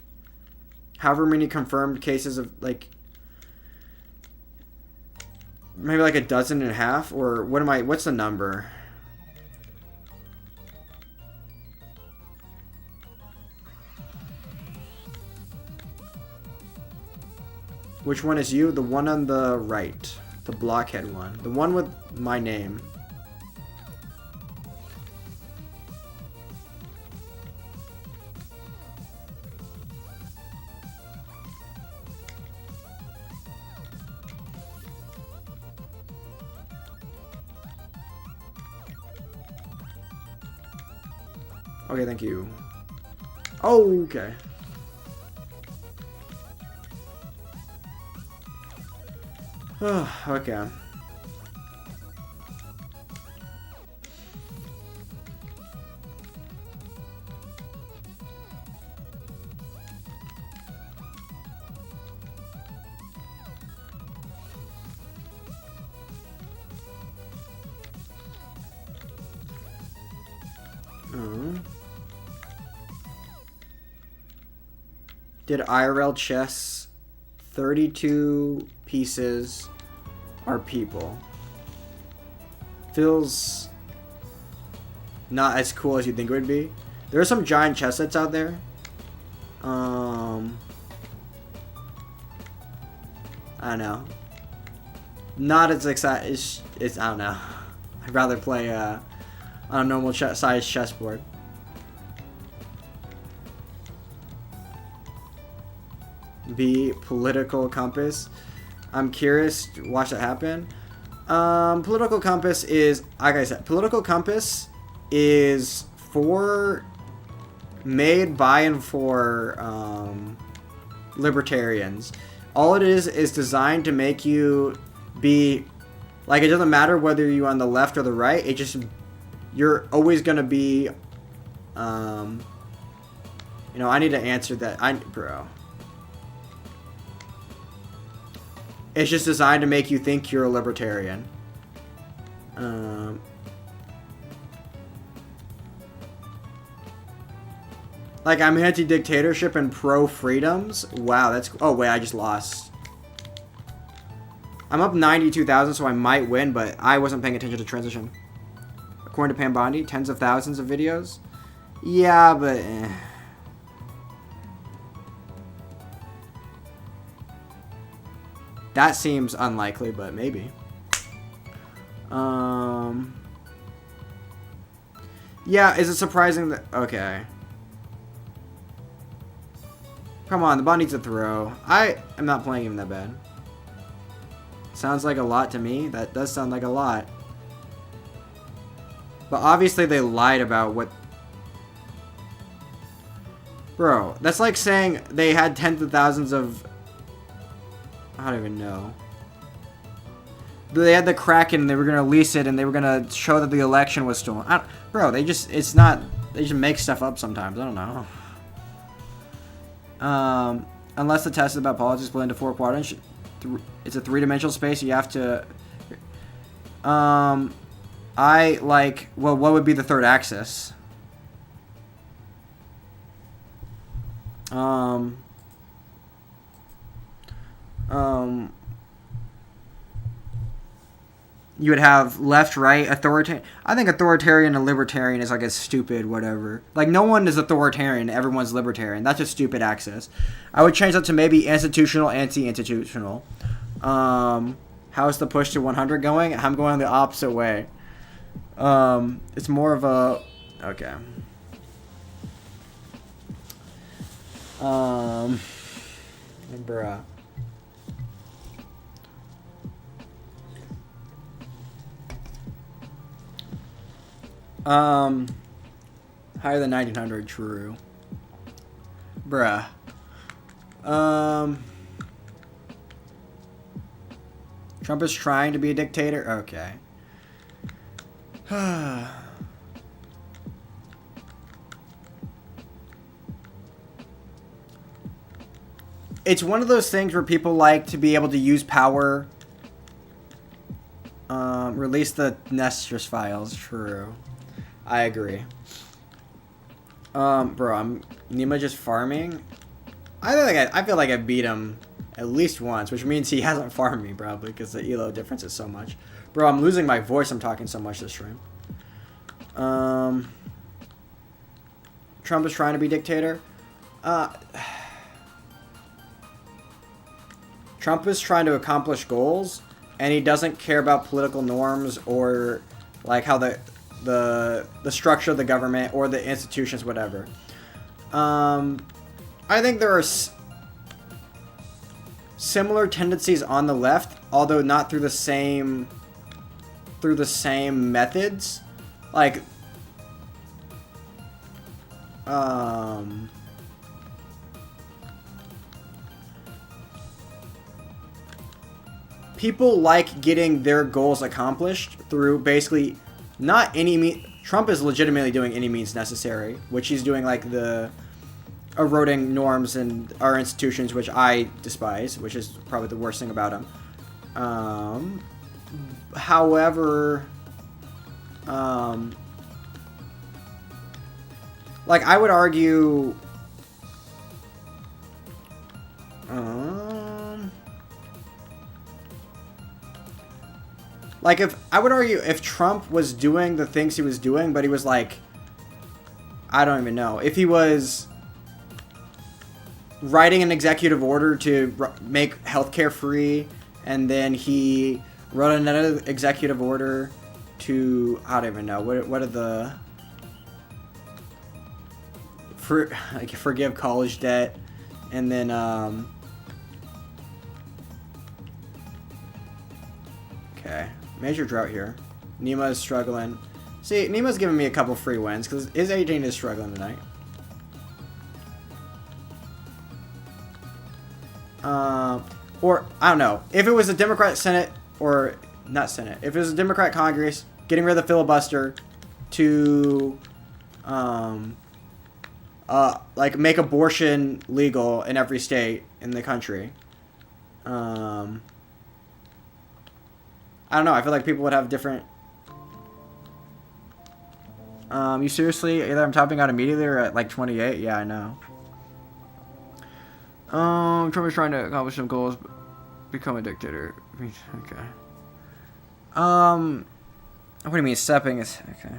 however many confirmed cases of, like, maybe like 12.5? Or what's the number? Which one is you? The one on the right. The blockhead one. The one with my name. Okay, thank you. Oh, okay. Okay. Did IRL chess 32 pieces are people? Feels not as cool as you think it would be. There are some giant chess sets out there. I don't know. Not as exciting. It's I don't know. I'd rather play on a normal size chessboard. B, political compass. I'm curious to watch that happen. Political compass is, like I said, political compass is made by and for libertarians. All it is designed to make you be, like, it doesn't matter whether you're on the left or the right. It just, you're always gonna be, you know, I need to answer that. Bro. It's just designed to make you think you're a libertarian. Like, I'm anti-dictatorship and pro-freedoms. Wow, that's... Oh, wait, I just lost. I'm up 92,000, so I might win, but I wasn't paying attention to transition. According to Pam Bondi, tens of thousands of videos. Yeah, but... That seems unlikely, but maybe. Yeah, is it surprising that... Okay. Come on, the ball needs a throw. I am not playing him that bad. Sounds like a lot to me. That does sound like a lot. But obviously they lied about what... Bro, that's like saying they had tens of thousands of... I don't even know. They had the Kraken and they were going to release it and they were going to show that the election was stolen. Bro, they just... It's not... They just make stuff up sometimes. I don't know. Unless the test is about politics split into 4 quadrants, it's a 3-dimensional space. You have to. I like. Well, what would be the third axis? You would have left, right, authoritarian. I think authoritarian and libertarian is like a stupid whatever. Like, no one is authoritarian, everyone's libertarian. That's a stupid axis. I would change that to maybe institutional, anti-institutional. How's the push to 100 going? I'm going the opposite way. It's more of a... Okay. Bruh. Higher than 1900, true. Bruh. Trump is trying to be a dictator? Okay. It's one of those things where people like to be able to use power. Release the Nessus files, true. I agree. Bro, I'm Nima just farming. I feel like I beat him at least once, which means he hasn't farmed me probably because the elo difference is so much. Bro, I'm losing my voice. I'm talking so much this stream. Trump is trying to be dictator. Trump is trying to accomplish goals, and he doesn't care about political norms or like how the structure of the government or the institutions, whatever. I think there are similar tendencies on the left, although not through the same methods. Like, people like getting their goals accomplished through basically not any means. Trump is legitimately doing any means necessary, which he's doing like the eroding norms in our institutions, which I despise, which is probably the worst thing about him. However, like I would argue, like if Trump was doing the things he was doing, but he was like, I don't even know, if he was writing an executive order to make healthcare free, and then he wrote another executive order to, I don't even know, what are the, forgive college debt, and then, okay, major drought here. Nima is struggling. See, Nima's giving me a couple free wins, because his 18 is struggling tonight. Or, I don't know, if it was a Democrat Senate, or, not Senate, if it was a Democrat Congress, getting rid of the filibuster to, like, make abortion legal in every state in the country, I don't know, I feel like people would have different, you seriously, either I'm topping out immediately or at, like, 28, yeah, I know. Trump is trying to accomplish some goals, become a dictator. Okay. What do you mean stepping is okay?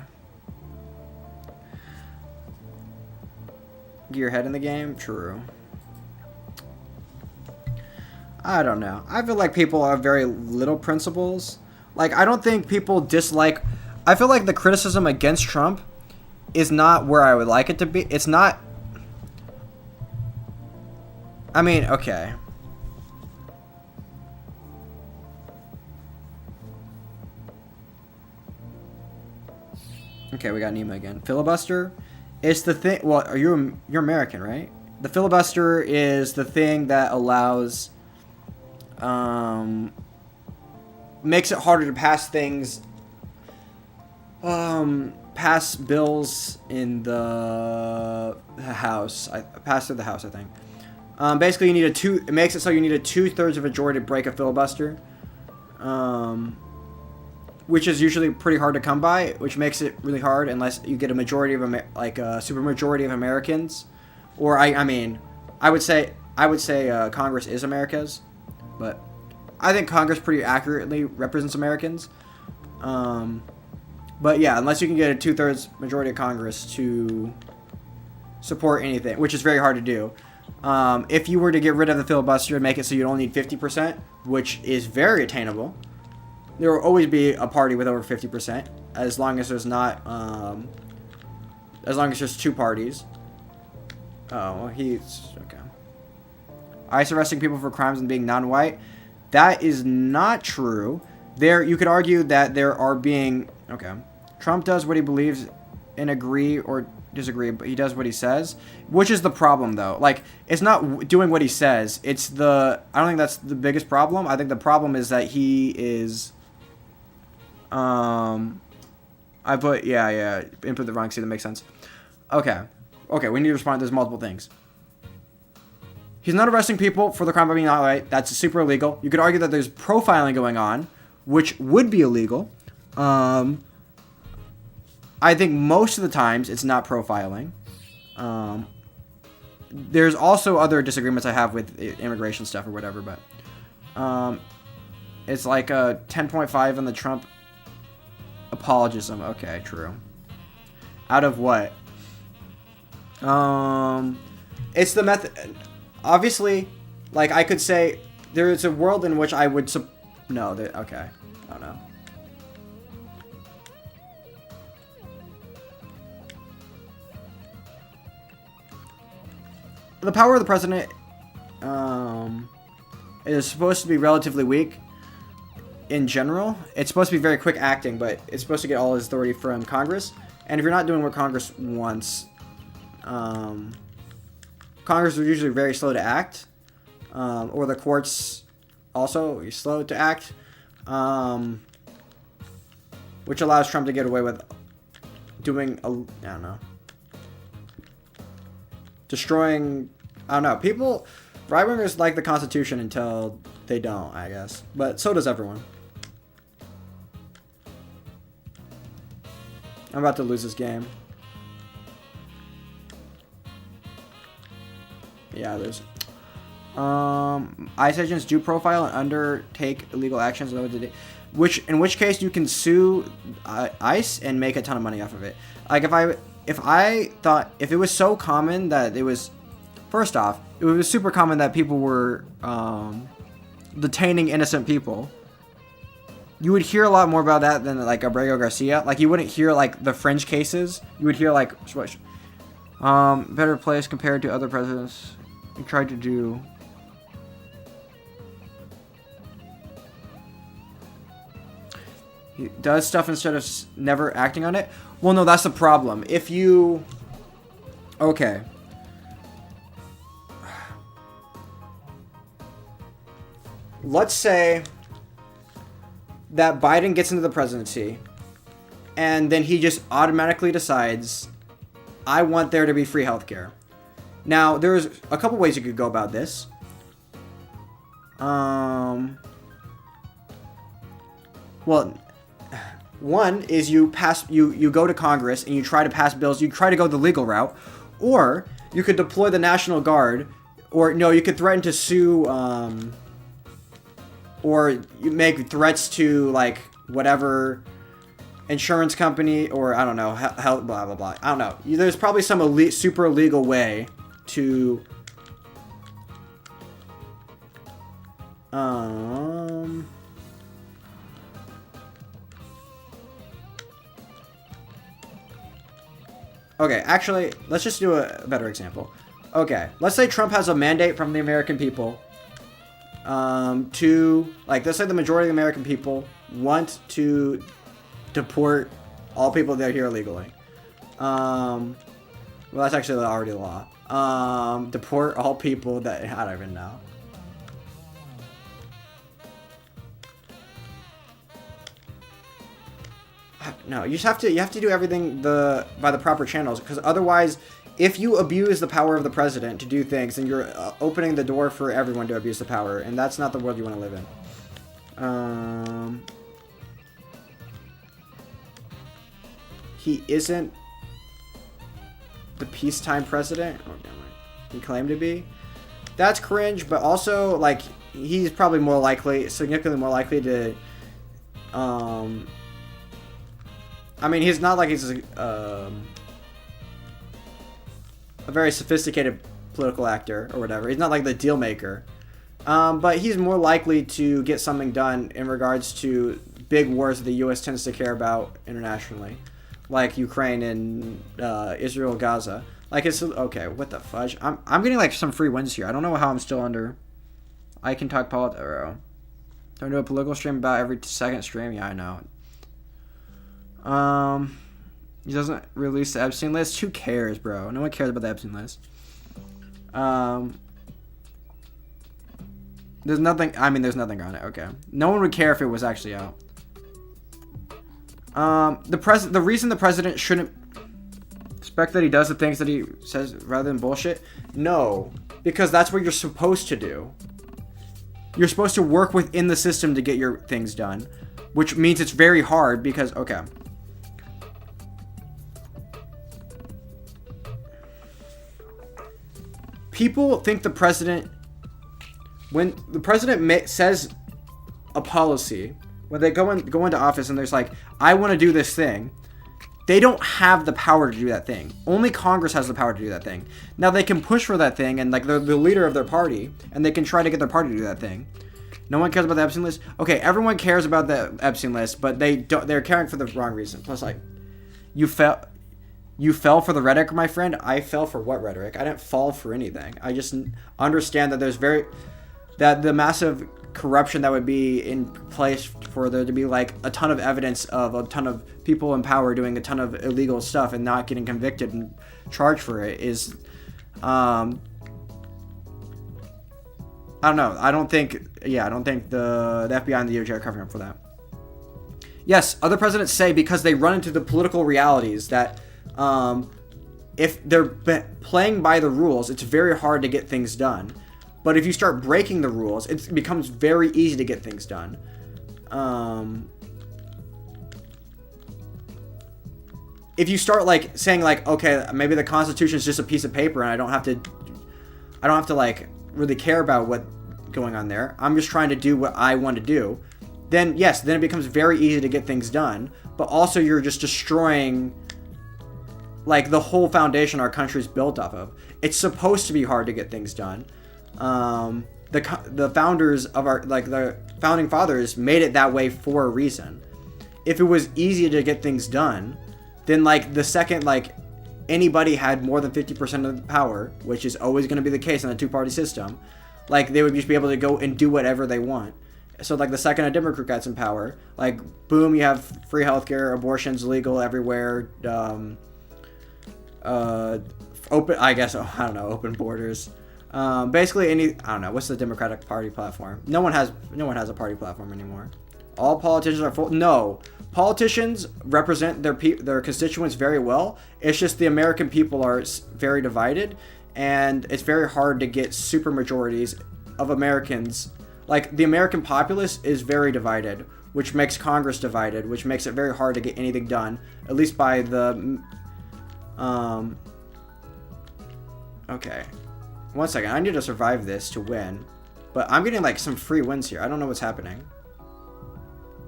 Get your head in the game? True. I don't know. I feel like people have very little principles. Like, I don't think people dislike... I feel like the criticism against Trump is not where I would like it to be. It's not... I mean, okay. Okay, we got Nima again. Filibuster is the thing. Well, you're American, right? The filibuster is the thing that allows, makes it harder to pass things, pass bills in the House. Pass through the House, I think. Basically, you need it makes it so you need a 2/3 of a majority to break a filibuster, which is usually pretty hard to come by, which makes it really hard unless you get a majority of like a supermajority of Americans, or I mean, I would say Congress is America's, but I think Congress pretty accurately represents Americans. But yeah, unless you can get a 2/3 majority of Congress to support anything, which is very hard to do. If you were to get rid of the filibuster and make it so you only need 50%, which is very attainable, there will always be a party with over 50%, as long as there's not, as long as there's two parties. Oh, well, he's, okay. ICE arresting people for crimes and being non-white. That is not true. You could argue that there are being, okay. Trump does what he believes and agree or disagree, but he does what he says, which is the problem though. Like, it's not doing what he says, it's I don't think that's the biggest problem. I think the problem is that he is, input the wrong seat, that makes sense. Okay, we need to respond. There's multiple things. He's not arresting people for the crime of being not white. That's super illegal. You could argue that there's profiling going on, which would be illegal. I think most of the times it's not profiling. There's also other disagreements I have with immigration stuff or whatever, but it's like a 10.5 on the Trump apologism. Okay, true. Out of what? It's the method. Obviously, like I could say, there is a world in which I would okay, I don't know. The power of the president is supposed to be relatively weak in general. It's supposed to be very quick acting, but it's supposed to get all his authority from Congress. And if you're not doing what Congress wants, Congress is usually very slow to act, or the courts also he's slow to act, which allows Trump to get away with doing I don't know, destroying. I don't know. People, right wingers like the Constitution until they don't, I guess. But so does everyone. I'm about to lose this game. Yeah, there's. ICE agents do profile and undertake illegal actions. In which case you can sue ICE and make a ton of money off of it. Like if it was so common that it was, first off, it was super common that people were detaining innocent people. You would hear a lot more about that than like Abrego Garcia. Like you wouldn't hear like the fringe cases. You would hear like better place compared to other presidents. He tried to do. He does stuff instead of never acting on it. Well, no, that's the problem. If you, okay. Let's say that Biden gets into the presidency and then he just automatically decides, I want there to be free healthcare. Now, there's a couple ways you could go about this. Well, one is you go to Congress and you try to pass bills. You try to go the legal route, or you could deploy the National Guard, or no, you could threaten to sue, or you make threats to like whatever insurance company, or I don't know, health, blah blah blah. I don't know. There's probably some super illegal way to. Okay, actually, let's just do a better example. Okay, let's say Trump has a mandate from the American people to, like, let's say the majority of the American people want to deport all people that are here illegally. Well, that's actually already the law. Deport all people that, I don't even know. No, you have to do everything by the proper channels, because otherwise, if you abuse the power of the president to do things, then you're opening the door for everyone to abuse the power, and that's not the world you want to live in. He isn't the peacetime president. Oh, damn it. He claimed to be. That's cringe, but also, like, he's probably more likely, significantly more likely to, I mean, he's not like he's a very sophisticated political actor or whatever. He's not like the deal maker. But he's more likely to get something done in regards to big wars that the U.S. tends to care about internationally. Like Ukraine and Israel, Gaza. Like, it's... Okay, what the fudge? I'm getting, like, some free wins here. I don't know how I'm still under... I can talk politics... Don't do a political stream about every second stream? Yeah, I know. He doesn't release the Epstein list. Who cares, bro? No one cares about the Epstein list. There's nothing. I mean, there's nothing on it. Okay. No one would care if it was actually out. The reason the president shouldn't expect that he does the things that he says rather than bullshit. No, because that's what you're supposed to do. You're supposed to work within the system to get your things done, which means it's very hard because okay. People think the president, when the president says a policy, when they go into office and there's like, I want to do this thing, they don't have the power to do that thing. Only Congress has the power to do that thing. Now they can push for that thing and like they're the leader of their party and they can try to get their party to do that thing. No one cares about the Epstein list. Okay, everyone cares about the Epstein list, but they're caring for the wrong reason. Plus, like, you fell for the rhetoric, my friend. I fell for what rhetoric? I didn't fall for anything. I just understand that that the massive corruption that would be in place for there to be like a ton of evidence of a ton of people in power doing a ton of illegal stuff and not getting convicted and charged for it is I don't know. I don't think the FBI and the DOJ are covering up for that. Yes, other presidents say because they run into the political realities that if they're playing by the rules, it's very hard to get things done. But if you start breaking the rules, it becomes very easy to get things done. If you start like saying like, okay, maybe the Constitution is just a piece of paper and I don't have to like really care about what's going on there. I'm just trying to do what I want to do. Then yes, then it becomes very easy to get things done. But also you're just destroying like the whole foundation our country's built off of. It's supposed to be hard to get things done. The founders of the founding fathers made it that way for a reason. If it was easy to get things done, then like the second like anybody had more than 50% of the power, which is always going to be the case in a two-party system, like they would just be able to go and do whatever they want. So like the second a Democrat gets in power, like boom, you have free healthcare, abortion's legal everywhere, open, I guess, I don't know, open borders. Basically I don't know, what's the Democratic Party platform? No one has a party platform anymore. All politicians are full. No, politicians represent their constituents very well. It's just the American people are very divided, and it's very hard to get super majorities of Americans. Like the American populace is very divided, which makes Congress divided, which makes it very hard to get anything done, at least by the okay. One second, I need to survive this to win. But I'm getting like some free wins here. I don't know what's happening.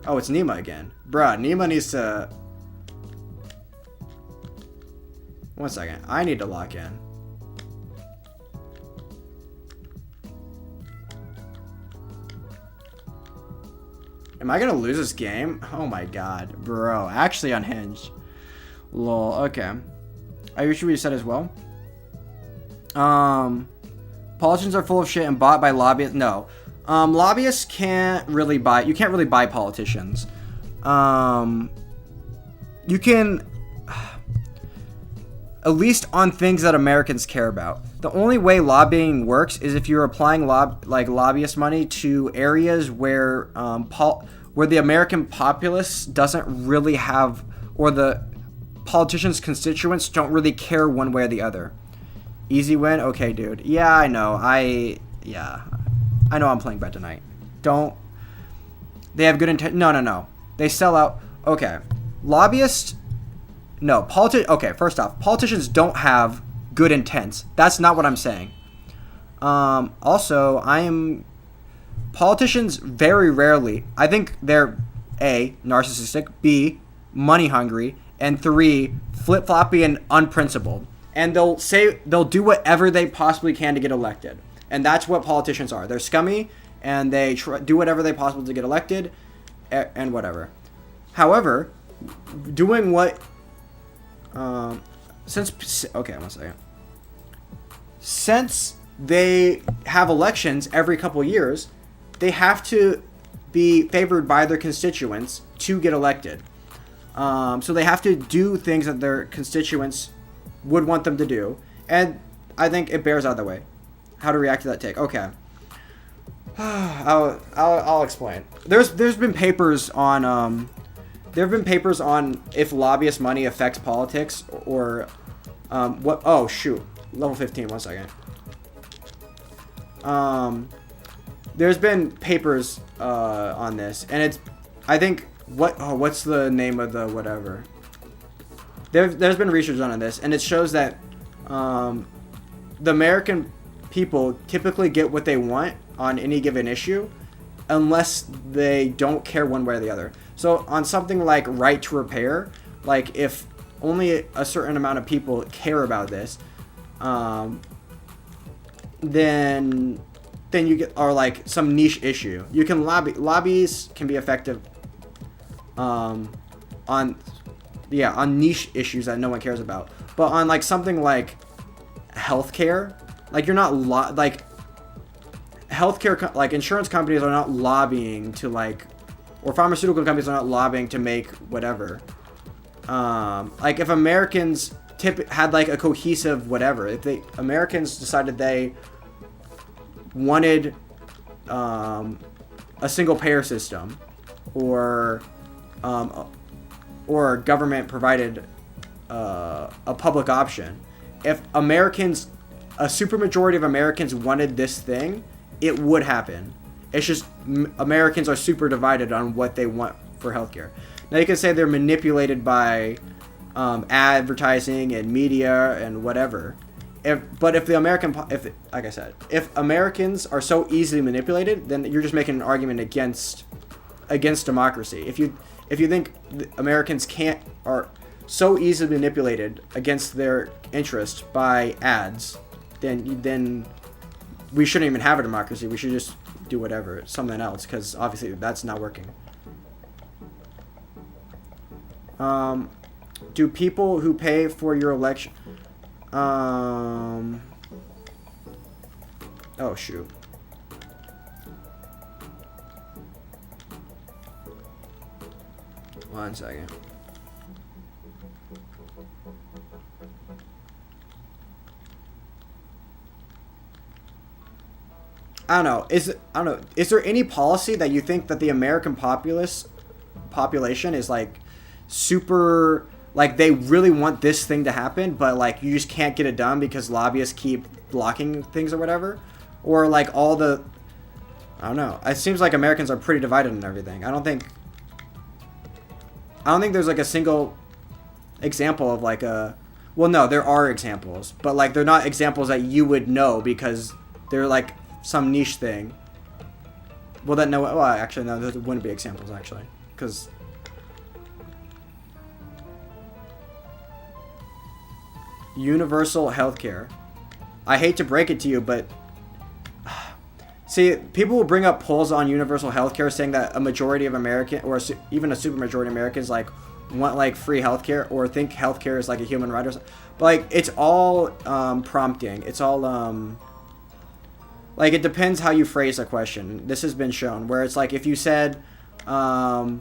Oh, it's Nima again. Bruh, Nima needs to... One second, I need to lock in. Am I gonna lose this game? Oh my god, bro. Actually unhinged. Lol, okay. I usually reset as well. Politicians are full of shit and bought by lobbyists. No. Lobbyists can't really buy... You can't really buy politicians. You can... At least on things that Americans care about. The only way lobbying works is if you're applying lobbyist money to areas where where the American populace doesn't really have... Or the politicians' constituents don't really care one way or the other. Easy win? Okay, dude. Yeah, I know. I know I'm playing bad tonight. Don't... They have good intent... No. They sell out... Okay. Lobbyists... No. Okay, first off. Politicians don't have good intents. That's not what I'm saying. Also, Politicians very rarely... I think they're A, narcissistic, B, money hungry, and 3, flip-floppy and unprincipled. And they'll do whatever they possibly can to get elected. And that's what politicians are. They're scummy, and they do whatever they possibly to get elected, and whatever. However, doing what... Okay, one second. Since they have elections every couple years, they have to be favored by their constituents to get elected. So they have to do things that their constituents would want them to do, and I think it bears out that way. How to react to that take? Okay, I'll explain. There's been papers on if lobbyist money affects politics or what. Oh shoot, level 15. 1 second. There's been papers on this, and it's I think what's the name of the whatever. There's been research done on this, and it shows that the American people typically get what they want on any given issue unless they don't care one way or the other. So on something like right to repair, like if only a certain amount of people care about this, then you get, or like some niche issue. You can lobbies can be effective on niche issues that no one cares about. But on like something like healthcare, like you're not healthcare, like insurance companies are not lobbying to like, or pharmaceutical companies are not lobbying to make whatever. Like if Americans had like a cohesive whatever, if Americans decided they wanted a single payer system, or government provided a public option. If Americans, a supermajority of Americans wanted this thing, it would happen. It's just Americans are super divided on what they want for healthcare. Now you can say they're manipulated by advertising and media and whatever. But if Americans are so easily manipulated, then you're just making an argument against democracy. If you think Americans are so easily manipulated against their interest by ads, then we shouldn't even have a democracy. We should just do whatever, something else, because obviously that's not working. Do people who pay for your election... oh, shoot. One second. I don't know. Is there any policy that you think that the American population is like super, like they really want this thing to happen, but like you just can't get it done because lobbyists keep blocking things or whatever? Or like I don't know. It seems like Americans are pretty divided on everything. I don't think there's like a single example of like well, no, there are examples, but like they're not examples that you would know because they're like some niche thing. Well, actually, no, there wouldn't be examples, actually. Because... universal healthcare. I hate to break it to you, but... see, people will bring up polls on universal healthcare saying that a majority of Americans, or even a supermajority of Americans, like, want, like, free healthcare, or think healthcare is, like, a human right or something. But, like, it's all prompting. It's all... like, it depends how you phrase a question. This has been shown, where it's like, if you said, I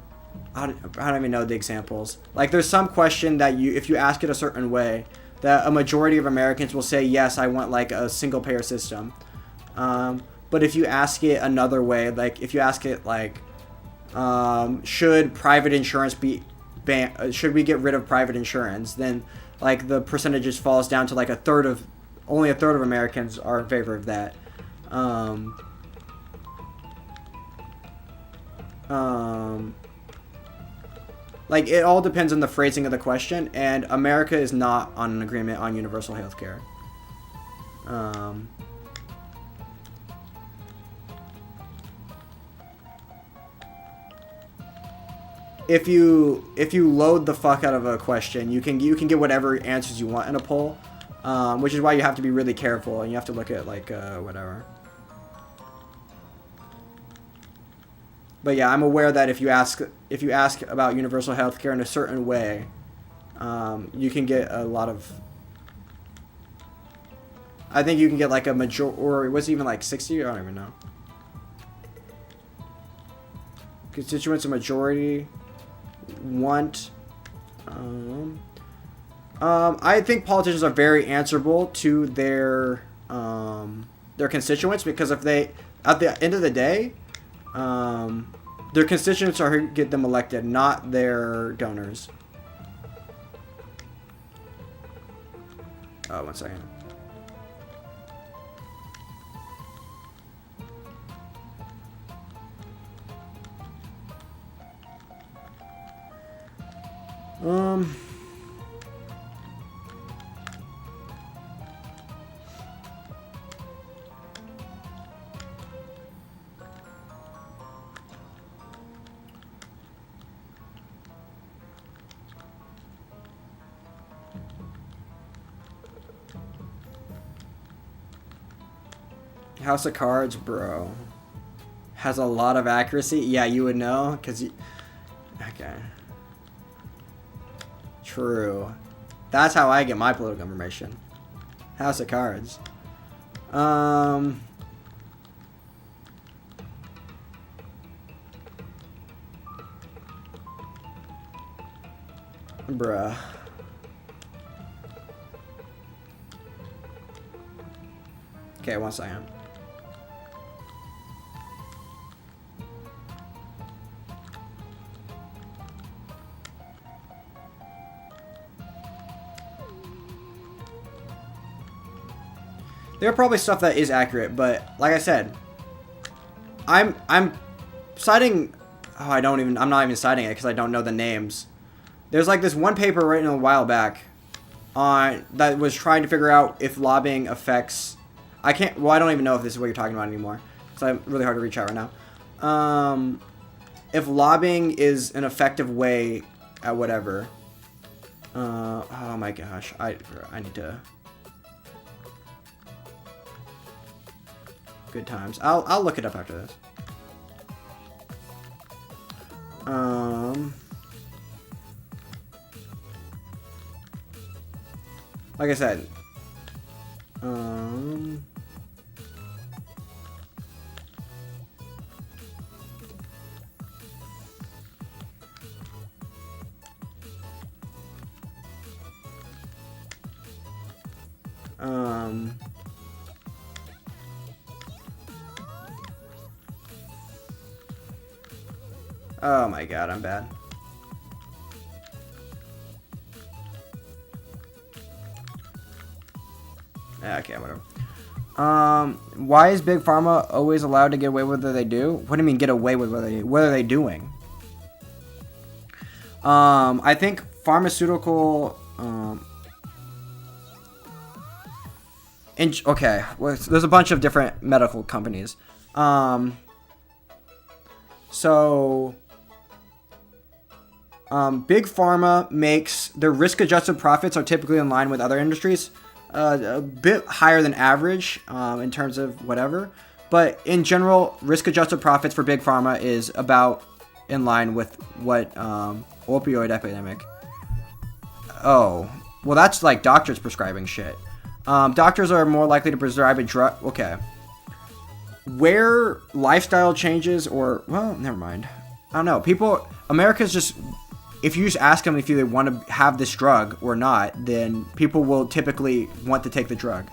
don't even know the examples. Like, there's some question that if you ask it a certain way, that a majority of Americans will say, yes, I want, like, a single-payer system. But if you ask it another way, like, if you ask it, like, should private insurance be banned, should we get rid of private insurance, then, like, the percentages falls down to, like, only a third of Americans are in favor of that. Like, it all depends on the phrasing of the question, and America is not on an agreement on universal health care. If you load the fuck out of a question, you can get whatever answers you want in a poll, which is why you have to be really careful, and you have to look at, like, whatever. But yeah, I'm aware that if you ask about universal health care in a certain way, you can get a lot of... I think you can get like a or was it even like 60? I don't even know. Constituents, a majority want... I think politicians are very answerable to their constituents, because if they, at the end of the day, their constituents are who get them elected, not their donors. Oh, 1 second. House of Cards, bro, has a lot of accuracy. Yeah, you would know, because you... Okay. True. That's how I get my political information. House of Cards. Bruh. Okay, 1 second. There are probably stuff that is accurate, but like I said, I'm citing. Oh, I'm not even citing it because I don't know the names. There's like this one paper written a while back on that was trying to figure out if lobbying affects. I don't even know if this is what you're talking about anymore. So I'm really hard to reach out right now. If lobbying is an effective way at whatever. Oh my gosh, I need to. Good times. I'll look it up after this. Like I said, oh my god, I'm bad. Okay, whatever. Why is Big Pharma always allowed to get away with what they do? What do you mean get away with what they do? What are they doing? I think pharmaceutical, okay, well, there's a bunch of different medical companies. Big Pharma makes their risk-adjusted profits are typically in line with other industries, a bit higher than average in terms of whatever. But in general, risk-adjusted profits for Big Pharma is about in line with what opioid epidemic. Oh, well, that's like doctors prescribing shit. Doctors are more likely to prescribe a drug. Okay. Where lifestyle changes or, well, never mind. I don't know. America's just, if you just ask them if they want to have this drug or not, then people will typically want to take the drug.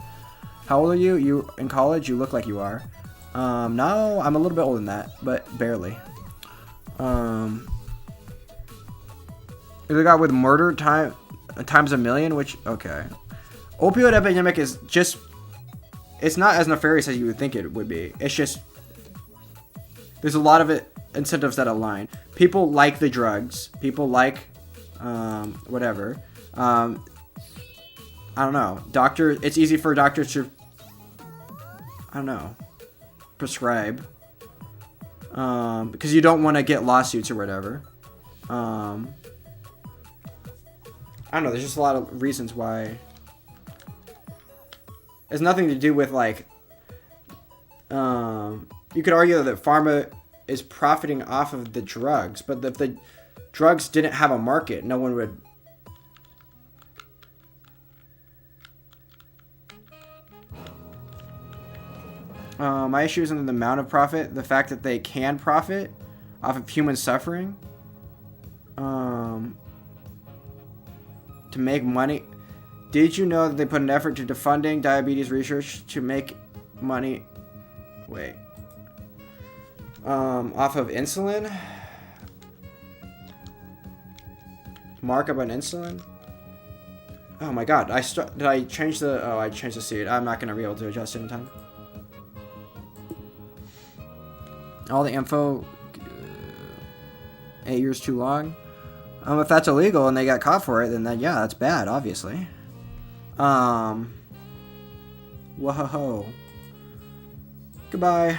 How old are you? You in college? You look like you are. No, I'm a little bit older than that, but barely. The guy with murder times a million, which, okay. Opioid epidemic is just, it's not as nefarious as you would think it would be. It's just, there's a lot of incentives that align. People like the drugs. People like, whatever. I don't know. It's easy for doctors to, I don't know, prescribe. Because you don't want to get lawsuits or whatever. I don't know. There's just a lot of reasons why. It has nothing to do with like. You could argue that pharma is profiting off of the drugs, but if the drugs didn't have a market, no one would. My issue isn't the amount of profit, the fact that they can profit off of human suffering. To make money. Did you know that they put an effort into funding diabetes research to make money? Wait. Off of insulin? Markup on insulin? Oh my god, did I change the... Oh, I changed the seed. I'm not going to be able to adjust it in time. All the info... 8 years too long? If that's illegal and they got caught for it, then yeah, that's bad, obviously. Whoa. Goodbye.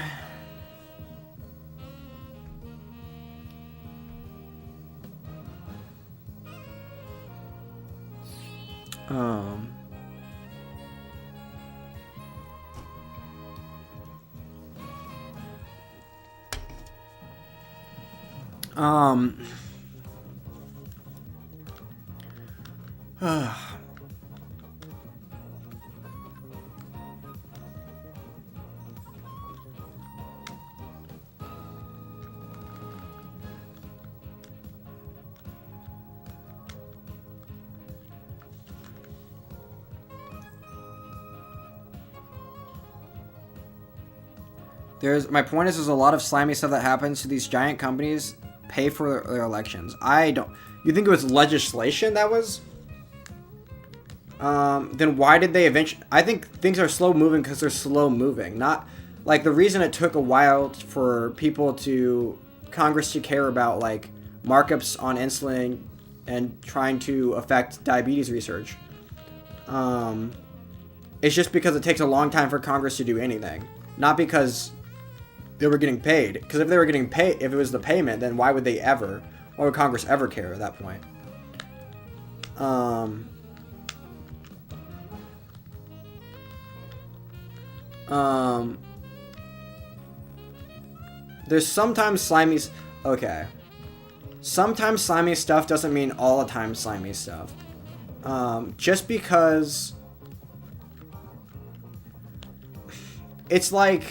My point is, there's a lot of slimy stuff that happens to these giant companies pay for their elections. You think it was legislation that was? then why did they eventually... I think things are slow moving because they're slow moving. Not like the reason it took a while for people to... Congress to care about like markups on insulin and trying to affect diabetes research. It's just because it takes a long time for Congress to do anything. Not because they were getting paid. Because if they were getting paid, if it was the payment, then why would they ever... Why would Congress ever care at that point? There's sometimes slimy... Okay. Sometimes slimy stuff doesn't mean all the time slimy stuff. Just because... It's like...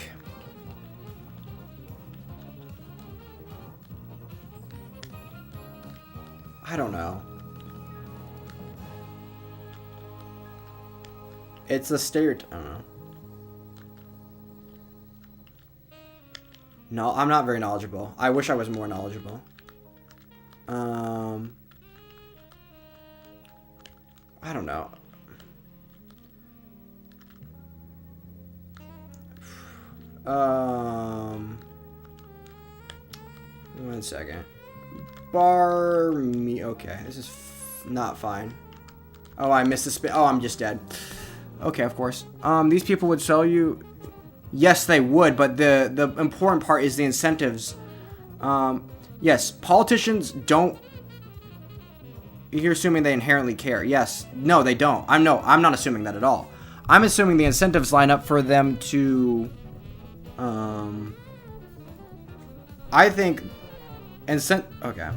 I don't know. It's a stereotype. I don't know. No, I'm not very knowledgeable. I wish I was more knowledgeable. I don't know. One second. Bar me. Okay, this is not fine. Oh, I missed the spin. Oh, I'm just dead. Okay, of course. These people would sell you. Yes, they would, but the important part is the incentives. Yes, politicians don't. You're assuming they inherently care. Yes, no, they don't. I'm not assuming that at all. I'm assuming the incentives line up for them to. I think. Okay.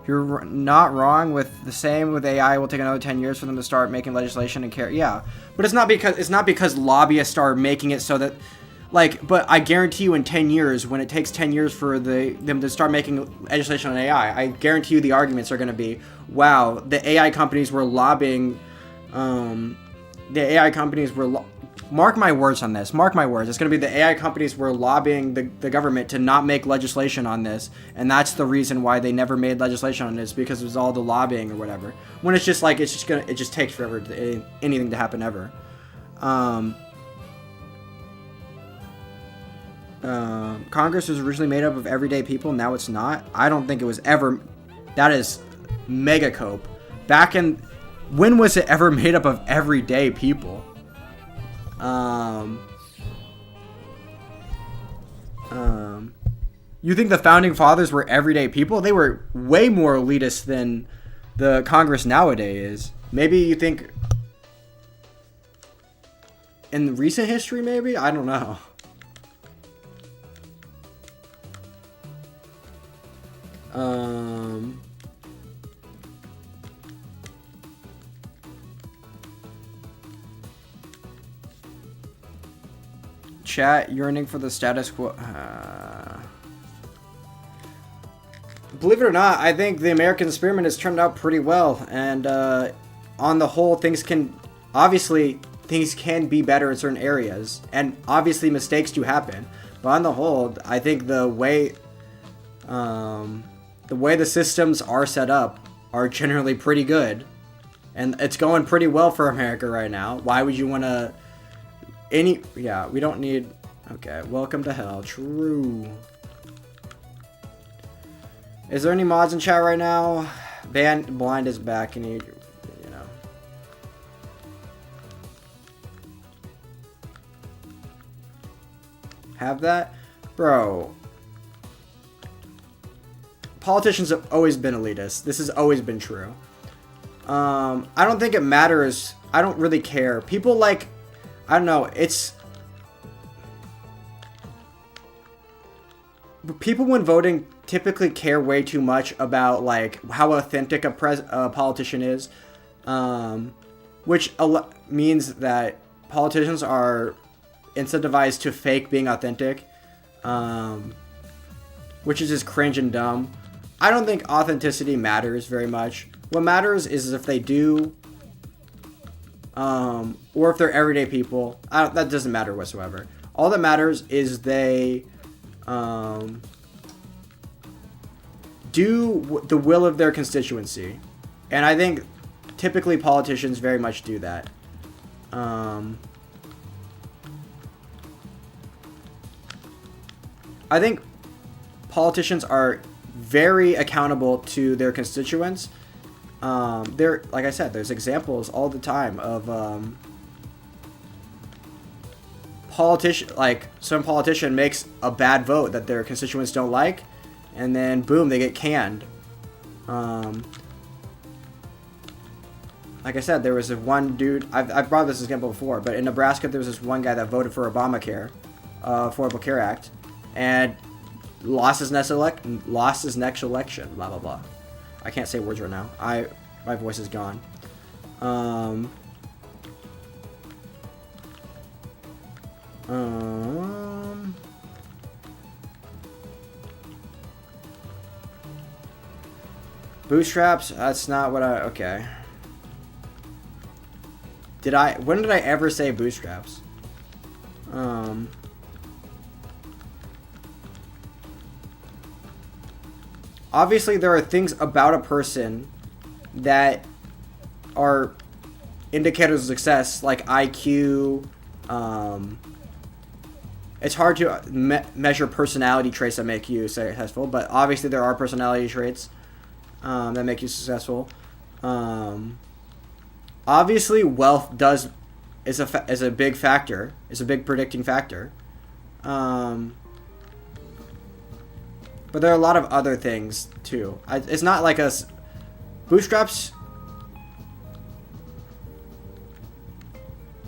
You're not wrong with the same with AI. It will take another 10 years for them to start making legislation and care. Yeah, but it's not because lobbyists are making it so that, like. But I guarantee you, in 10 years, when it takes 10 years for them to start making legislation on AI, I guarantee you the arguments are going to be, wow, the AI companies were lobbying. The AI companies were. Mark my words on this. Mark my words. It's going to be the AI companies were lobbying the government to not make legislation on this. And that's the reason why they never made legislation on this, because it was all the lobbying or whatever. When it's just like, it just takes forever to anything to happen ever. Congress was originally made up of everyday people. Now it's not. I don't think it was ever. That is mega cope. Back in, when was it ever made up of everyday people? You think the founding fathers were everyday people? They were way more elitist than the Congress nowadays is. Maybe you think in recent history, maybe? I don't know. Chat yearning for the status quo. Believe it or not, I think the American experiment has turned out pretty well, and on the whole, things can be better in certain areas, and obviously mistakes do happen. But on the whole, I think the way the systems are set up are generally pretty good, and it's going pretty well for America right now. Why would you want to? Yeah, we don't need. Okay, welcome to hell. True. Is there any mods in chat right now? Blind is back, and you know. Have that? Bro. Politicians have always been elitist. This has always been true. I don't think it matters. I don't really care. People like, I don't know, it's... People when voting typically care way too much about like how authentic a politician is, which means that politicians are incentivized to fake being authentic, which is just cringe and dumb. I don't think authenticity matters very much. What matters is if they do, or if they're everyday people. That doesn't matter whatsoever. All that matters is they do the will of their constituency. And I think typically politicians very much do that. I think politicians are very accountable to their constituents. Like I said, there's examples all the time of some politician makes a bad vote that their constituents don't like, and then boom, they get canned. Like I said, there was this one dude, I've brought this example before, but in Nebraska there was this one guy that voted for Obamacare, Affordable Care Act, and lost his next election, blah blah blah. I can't say words right now. My voice is gone. Bootstraps, that's not what okay. When did I ever say bootstraps? Obviously there are things about a person that are indicators of success, like IQ. It's hard to measure personality traits that make you successful, but obviously there are personality traits that make you successful. Obviously, wealth is a big factor. It's a big predicting factor. But there are a lot of other things too. It's not like bootstraps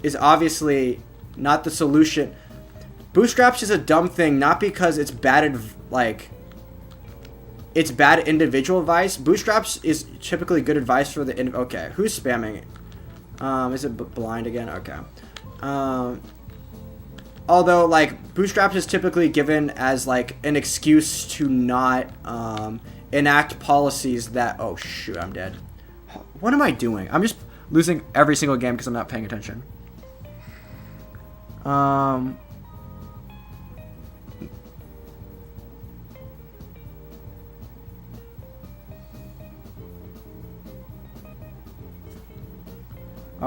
is obviously not the solution. Bootstraps is a dumb thing, not because it's bad it's bad individual advice. Bootstraps is typically good advice for the okay, who's spamming it? Is it blind again? Okay. Although bootstraps is typically given as an excuse to not enact policies that oh shoot, I'm dead. What am I doing? I'm just losing every single game because I'm not paying attention. Oh,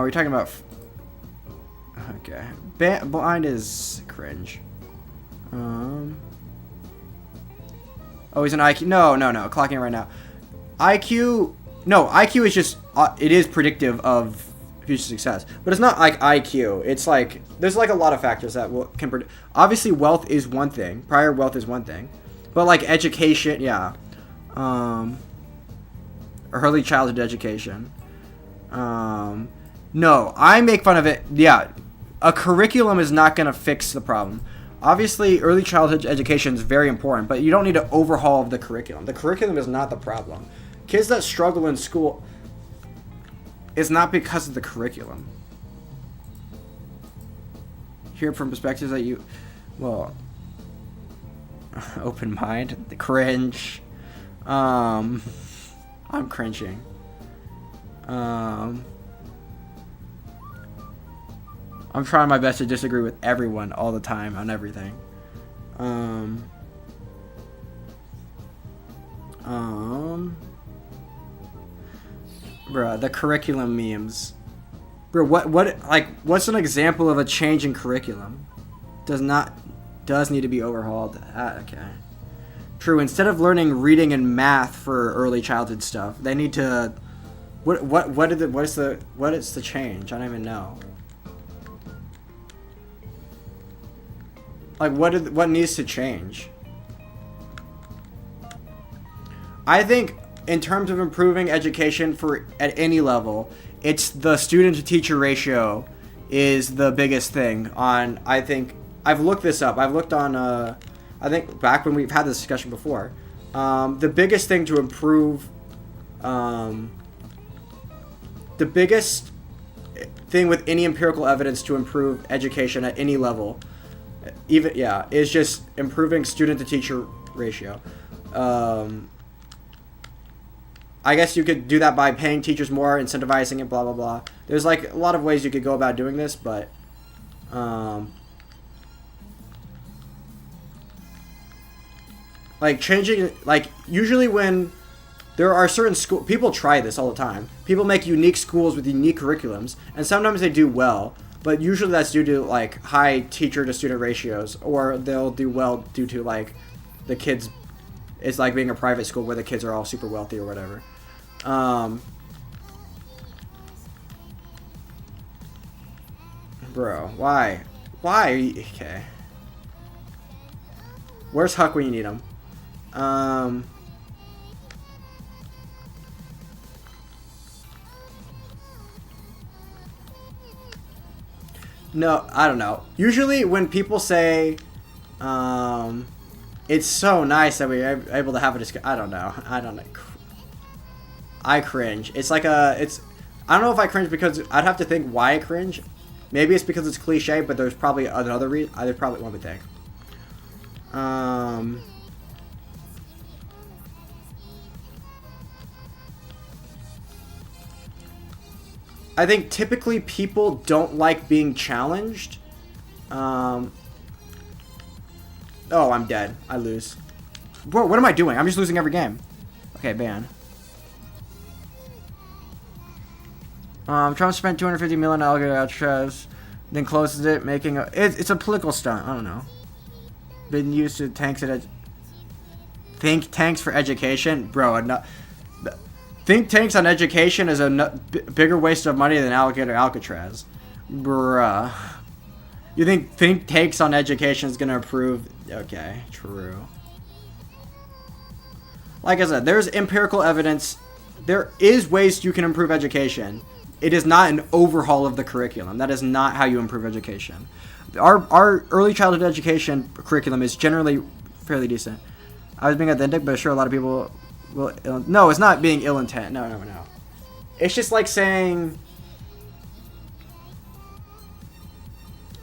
we're talking about okay. Blind is cringe. Oh, he's an IQ. No. Clocking it right now. IQ. No, IQ is just. It is predictive of future success, but it's not like IQ. It's there's a lot of factors that can predict. Obviously, wealth is one thing. Prior wealth is one thing, but education, yeah. Early childhood education. No, I make fun of it. Yeah, a curriculum is not going to fix the problem. Obviously, early childhood education is very important, but you don't need to overhaul the curriculum. The curriculum is not the problem. Kids that struggle in school is not because of the curriculum. Hear from perspectives that you, open mind, the cringe. I'm cringing. I'm trying my best to disagree with everyone all the time on everything. Bruh, the curriculum memes. Bro, what's an example of a change in curriculum? Does need to be overhauled. Okay. True, instead of learning reading and math for early childhood stuff, they need to what is the change? I don't even know. What needs to change? I think in terms of improving education at any level, it's the student to teacher ratio is the biggest thing I think I've looked this up. I've looked on I think back when we've had this discussion before. The biggest thing to improve the biggest thing with any empirical evidence to improve education at any level is just improving student to teacher ratio. I guess you could do that by paying teachers more, incentivizing it, blah blah blah. There's a lot of ways you could go about doing this, but changing usually when there are certain school people try this all the time. People make unique schools with unique curriculums, and sometimes they do well, but usually that's due to like high teacher to student ratios, or they'll do well due to like the kids. It's like being a private school where the kids are all super wealthy or whatever. Bro, why? Why are you... Okay. Where's Huck when you need him? No, I don't know. Usually when people say, it's so nice that we're able to have a discussion. I don't know. I cringe. It's like I don't know if I cringe because I'd have to think why I cringe. Maybe it's because it's cliche, but there's probably another reason. There's probably one me think. I think typically people don't like being challenged. Oh, I'm dead. I lose. Bro, what am I doing? I'm just losing every game. Okay, ban. Trump spent $250 million on Alcatraz, then closes it, making a... It's a political stunt. I don't know. Been used to tanks at... Think tanks for education? Bro, think tanks on education is a bigger waste of money than Alcatraz. Bruh. You think tanks on education is going to improve? Okay, true. Like I said, there's empirical evidence. There is ways you can improve education. It is not an overhaul of the curriculum. That is not how you improve education. Our early childhood education curriculum is generally fairly decent. I was being authentic, but sure a lot of people will... No, it's not being ill intent. No. It's just like saying...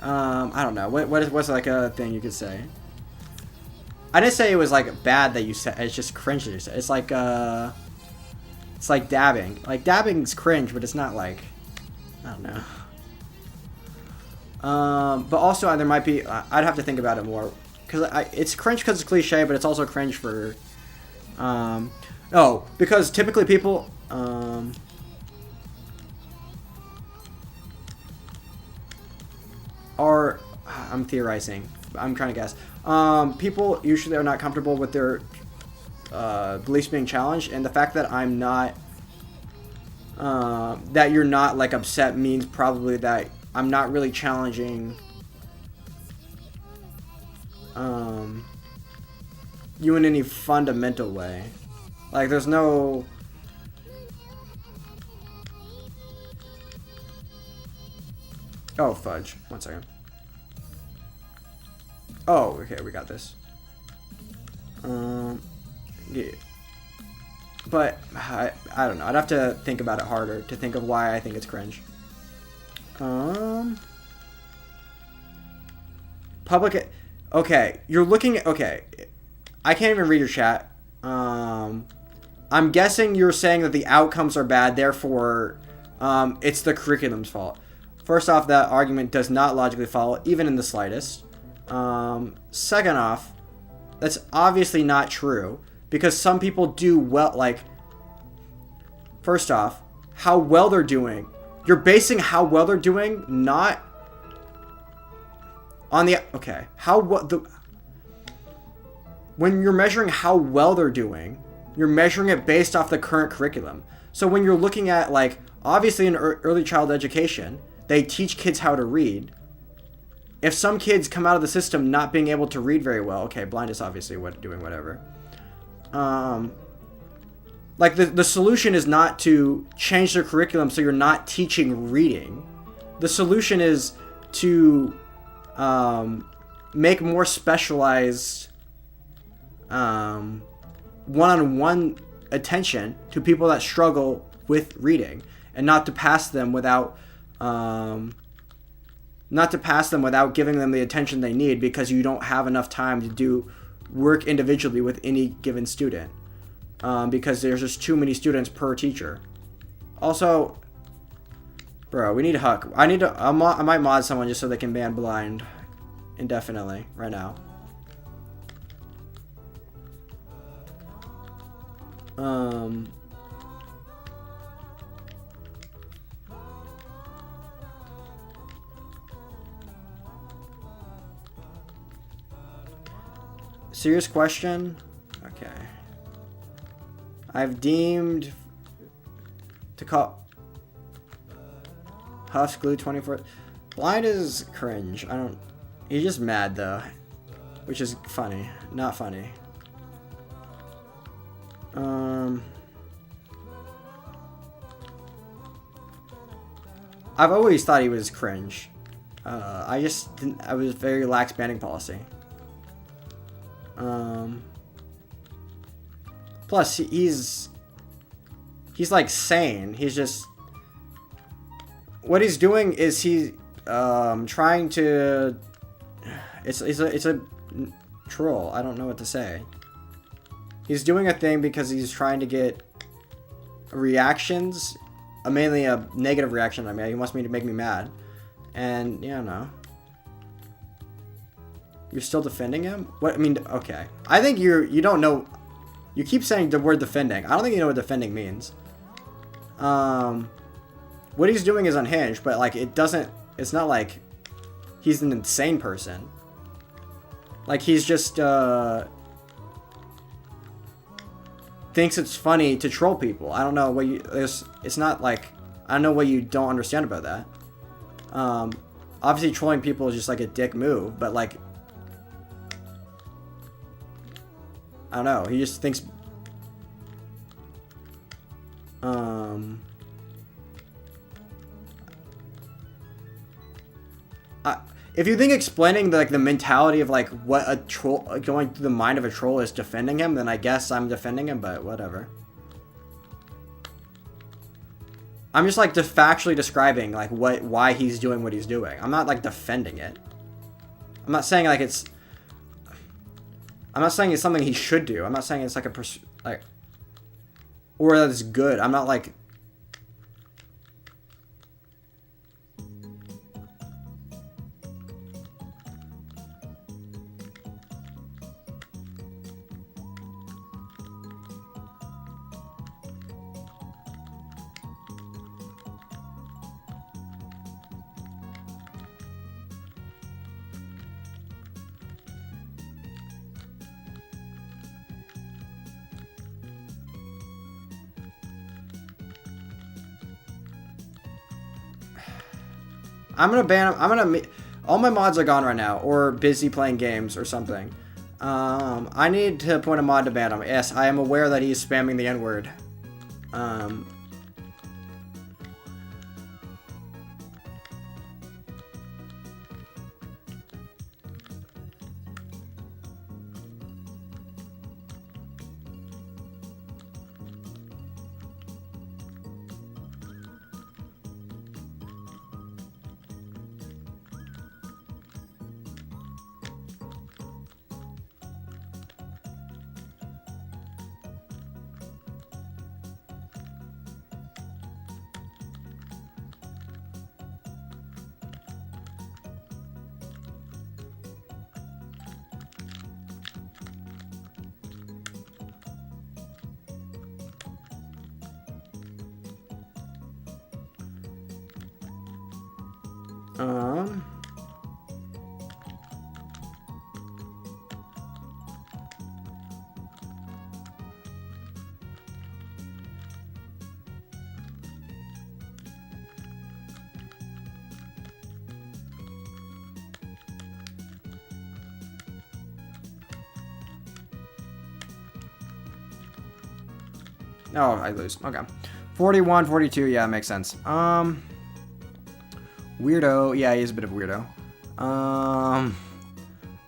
I don't know. What's like a thing you could say? I didn't say it was like bad that you said. It's just cringe that you said. It's like dabbing. Like dabbing's cringe, but it's not like, I don't know. But also there might be. I'd have to think about it more because it's cringe because it's cliche, but it's also cringe for. Oh, because typically people. I'm theorizing. I'm trying to guess. People usually are not comfortable with their beliefs being challenged, and the fact that I'm not, that you're not like upset means probably that I'm not really challenging you in any fundamental way. Like there's no. Oh fudge! 1 second. Oh, okay, we got this. Yeah. But, I don't know. I'd have to think about it harder to think of why I think it's cringe. Public... Okay, you're looking at... Okay, I can't even read your chat. I'm guessing you're saying that the outcomes are bad, therefore, it's the curriculum's fault. First off, that argument does not logically follow, even in the slightest. Second off, that's obviously not true because some people do well. Like, first off, how well they're doing. You're basing how well they're doing not on the when you're measuring how well they're doing, you're measuring it based off the current curriculum. So when you're looking at like obviously in early child education, they teach kids how to read. If some kids come out of the system not being able to read very well, okay, blind is obviously doing whatever. Like the solution is not to change their curriculum so you're not teaching reading. The solution is to make more specialized one-on-one attention to people that struggle with reading, and not to pass them without giving them the attention they need because you don't have enough time to do work individually with any given student, because there's just too many students per teacher. Also, bro, we need Huck. I might mod someone just so they can ban blind indefinitely right now. Serious question? Okay. I've deemed to call Huff's Glue 24. Blind is cringe. I don't. He's just mad though, which is funny. Not funny. I've always thought he was cringe. I just didn't. I was very lax banning policy. Plus, he's like sane. He's just what he's doing is trying to. It's a troll. I don't know what to say. He's doing a thing because he's trying to get reactions, mainly a negative reaction. I mean, he wants me to make me mad, and yeah, no. You're still defending him? What? I mean, okay. I think you don't know. You keep saying the word defending. I don't think you know what defending means. What he's doing is unhinged, but like it doesn't. It's not like he's an insane person. Like he's just thinks it's funny to troll people. I don't know what you. It's not like I don't know what you don't understand about that. Obviously, trolling people is just like a dick move, but like. I don't know. He just thinks. If you think explaining the mentality of like what a troll going through the mind of a troll is defending him, then I guess I'm defending him. But whatever. I'm just like factually describing like why he's doing what he's doing. I'm not like defending it. I'm not saying like it's. I'm not saying it's something he should do. I'm not saying it's like or that it's good. I'm not like. I'm gonna ban him. All my mods are gone right now, or busy playing games or something. I need to appoint a mod to ban him. Yes, I am aware that he's spamming the N-word. Oh, I lose. Okay. 41, 42. Yeah, makes sense. Weirdo. Yeah, he's a bit of a weirdo.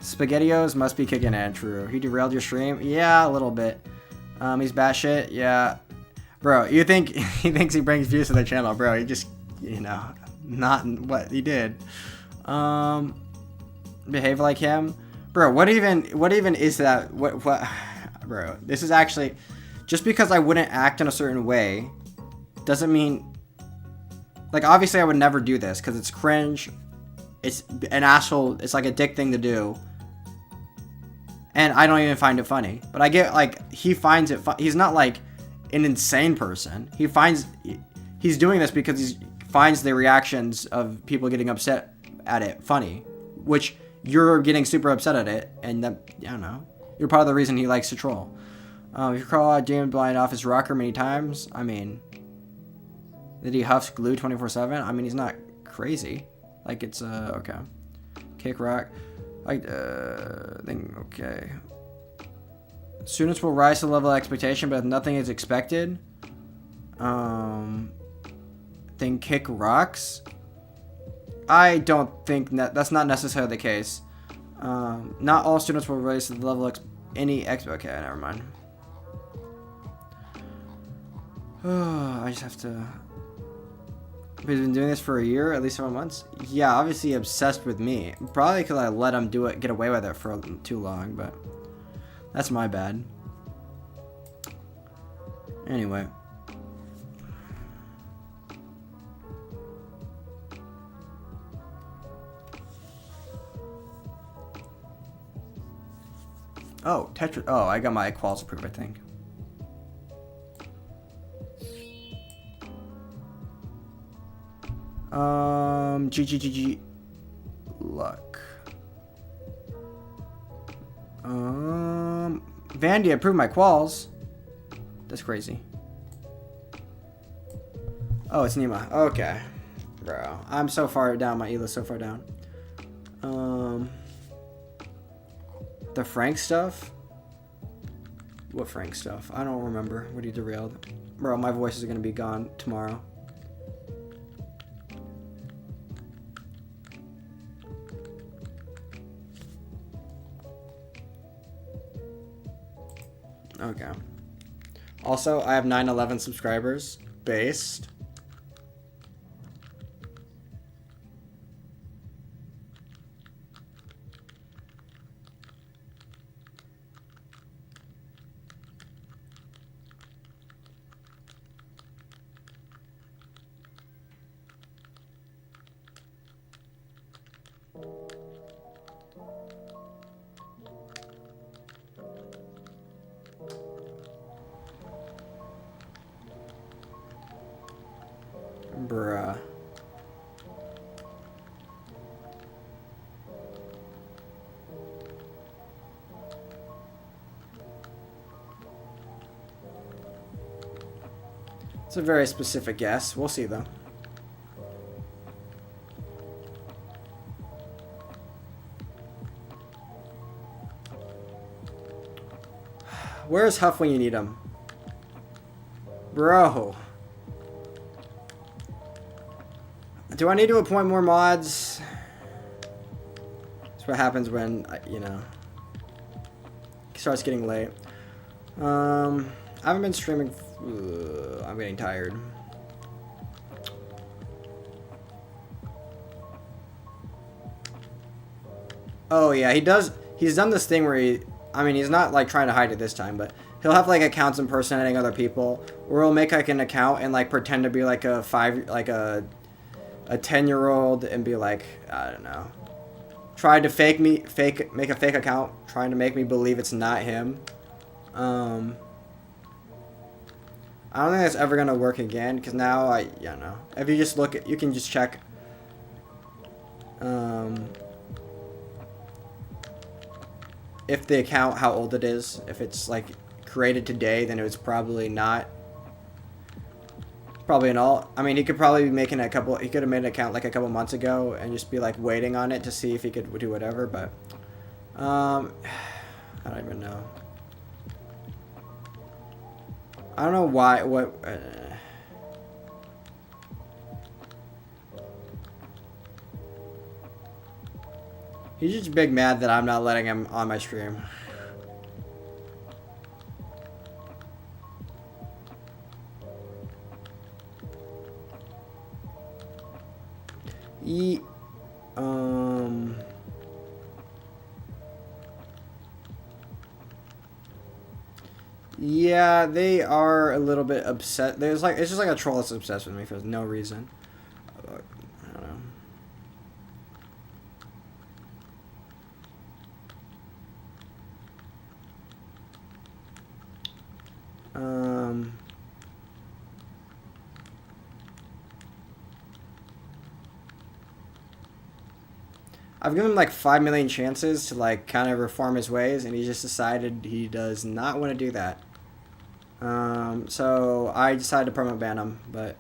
SpaghettiOs must be kicking in. True. He derailed your stream? Yeah, a little bit. He's batshit? Yeah. Bro, you think he thinks he brings views to the channel, bro. He just, not what he did. Behave like him? Bro, what even is that? What, bro, this is actually, just because I wouldn't act in a certain way, doesn't mean, like, obviously I would never do this, because it's cringe, it's an asshole, it's like a dick thing to do, and I don't even find it funny, but I get, like, he finds it he's not, like, an insane person. He's doing this because he finds the reactions of people getting upset at it funny, which you're getting super upset at it, and that, I don't know, you're part of the reason he likes to troll. If you call out Damon Blind off his rocker many times, I mean, that he huffs glue 24/7. I mean, he's not crazy. Like, it's okay. Kick rock. Like, thing, okay. Students will rise to the level of expectation, but if nothing is expected, then kick rocks. I don't think that's not necessarily the case. Not all students will rise to the level of okay, never mind. I just have to. He's been doing this for a year, at least 7 months. Yeah, obviously obsessed with me. Probably because I let him do it, get away with it for too long, but that's my bad. Anyway. Oh, tetris. Oh, I got my quals approved, I think. GGGG. Luck. Vandy approved my quals. That's crazy. Oh, it's Nima. Okay. Bro, I'm so far down. My ELA's so far down. The Frank stuff? What Frank stuff? I don't remember what he derailed. Bro, my voice is gonna be gone tomorrow. Okay. Also, I have 911 subscribers. Based. Bruh. It's a very specific guess. We'll see, though. Where's Huff when you need him? Bro. Do I need to appoint more mods? That's what happens when, you know, it starts getting late. I haven't been streaming. I'm getting tired. Oh yeah, he does. He's done this thing where I mean, he's not like trying to hide it this time, but he'll have like accounts impersonating other people, or he'll make like an account and like pretend to be like a 10-year-old and be like, I don't know, tried to make a fake account, trying to make me believe it's not him. I don't think that's ever gonna work again, because now I don't know. If you just look at, you can just check. If the account, how old it is. If it's like created today, then it was probably not. Probably an all. I mean, he could probably be making he could have made an account like a couple months ago and just be like waiting on it to see if he could do whatever, but I don't even know. I don't know why. He's just big mad that I'm not letting him on my stream. Yeah, they are a little bit upset. It's just like a troll that's obsessed with me for no reason. I don't know. I've given him like 5 million chances to like kind of reform his ways, and he just decided he does not want to do that. So I decided to perma ban him, but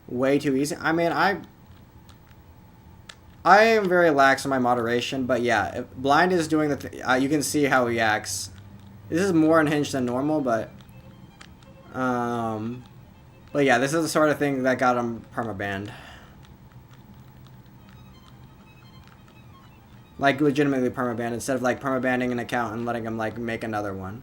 way too easy. I mean, I am very lax in my moderation, but yeah, if Blind is doing the you can see how he acts. This is more unhinged than normal, but yeah, this is the sort of thing that got him perma banned. Like legitimately perma banned instead of like perma banning an account and letting him like make another one.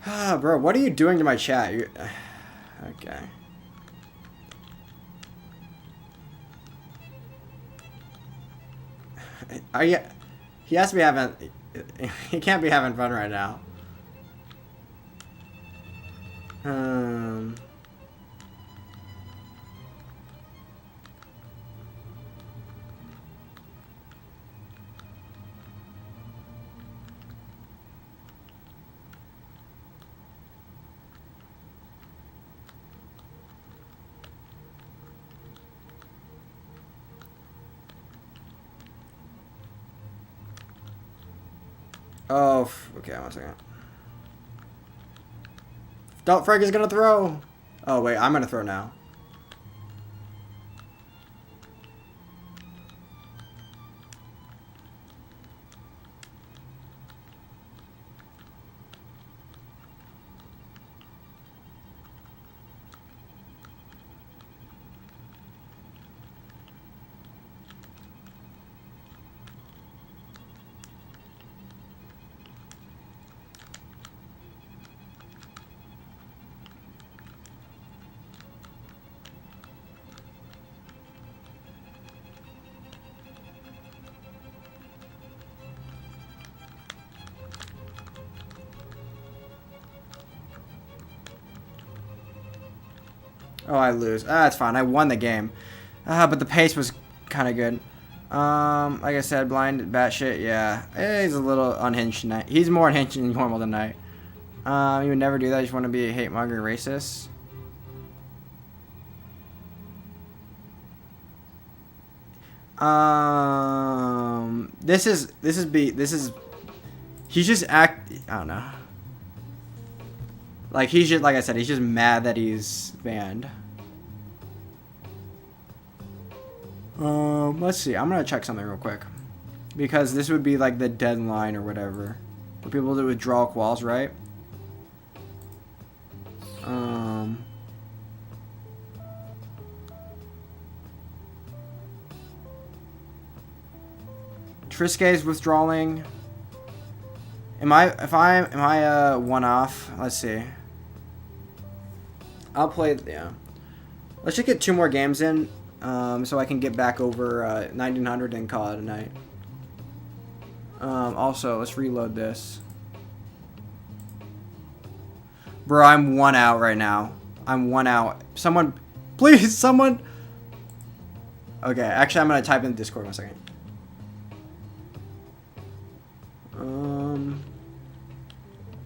Ah, bro, what are you doing to my chat? Okay. Are you? He has to be having. He can't be having fun right now. Oh, okay, 1 second. Don't Frank is gonna throw. Oh wait, I'm gonna throw now. Oh, I lose. Ah, it's fine. I won the game. But the pace was kind of good. Like I said, Blind batshit. Yeah, he's a little unhinged tonight. He's more unhinged than normal tonight. You would never do that. You just want to be a hate monger racist. This is. He's just I don't know. Like, he's just, like I said, he's just mad that he's banned. Let's see. I'm gonna check something real quick. Because this would be, like, the deadline or whatever. For people to withdraw quals, right? Triske's withdrawing. Am I one off? Let's see. I'll play, yeah. Let's just get 2 more games in, so I can get back over 1900 and call it a night. Also, let's reload this. Bro, I'm 1 out right now. I'm 1 out. Someone, please, someone. Okay, actually, I'm gonna type in Discord 1 second.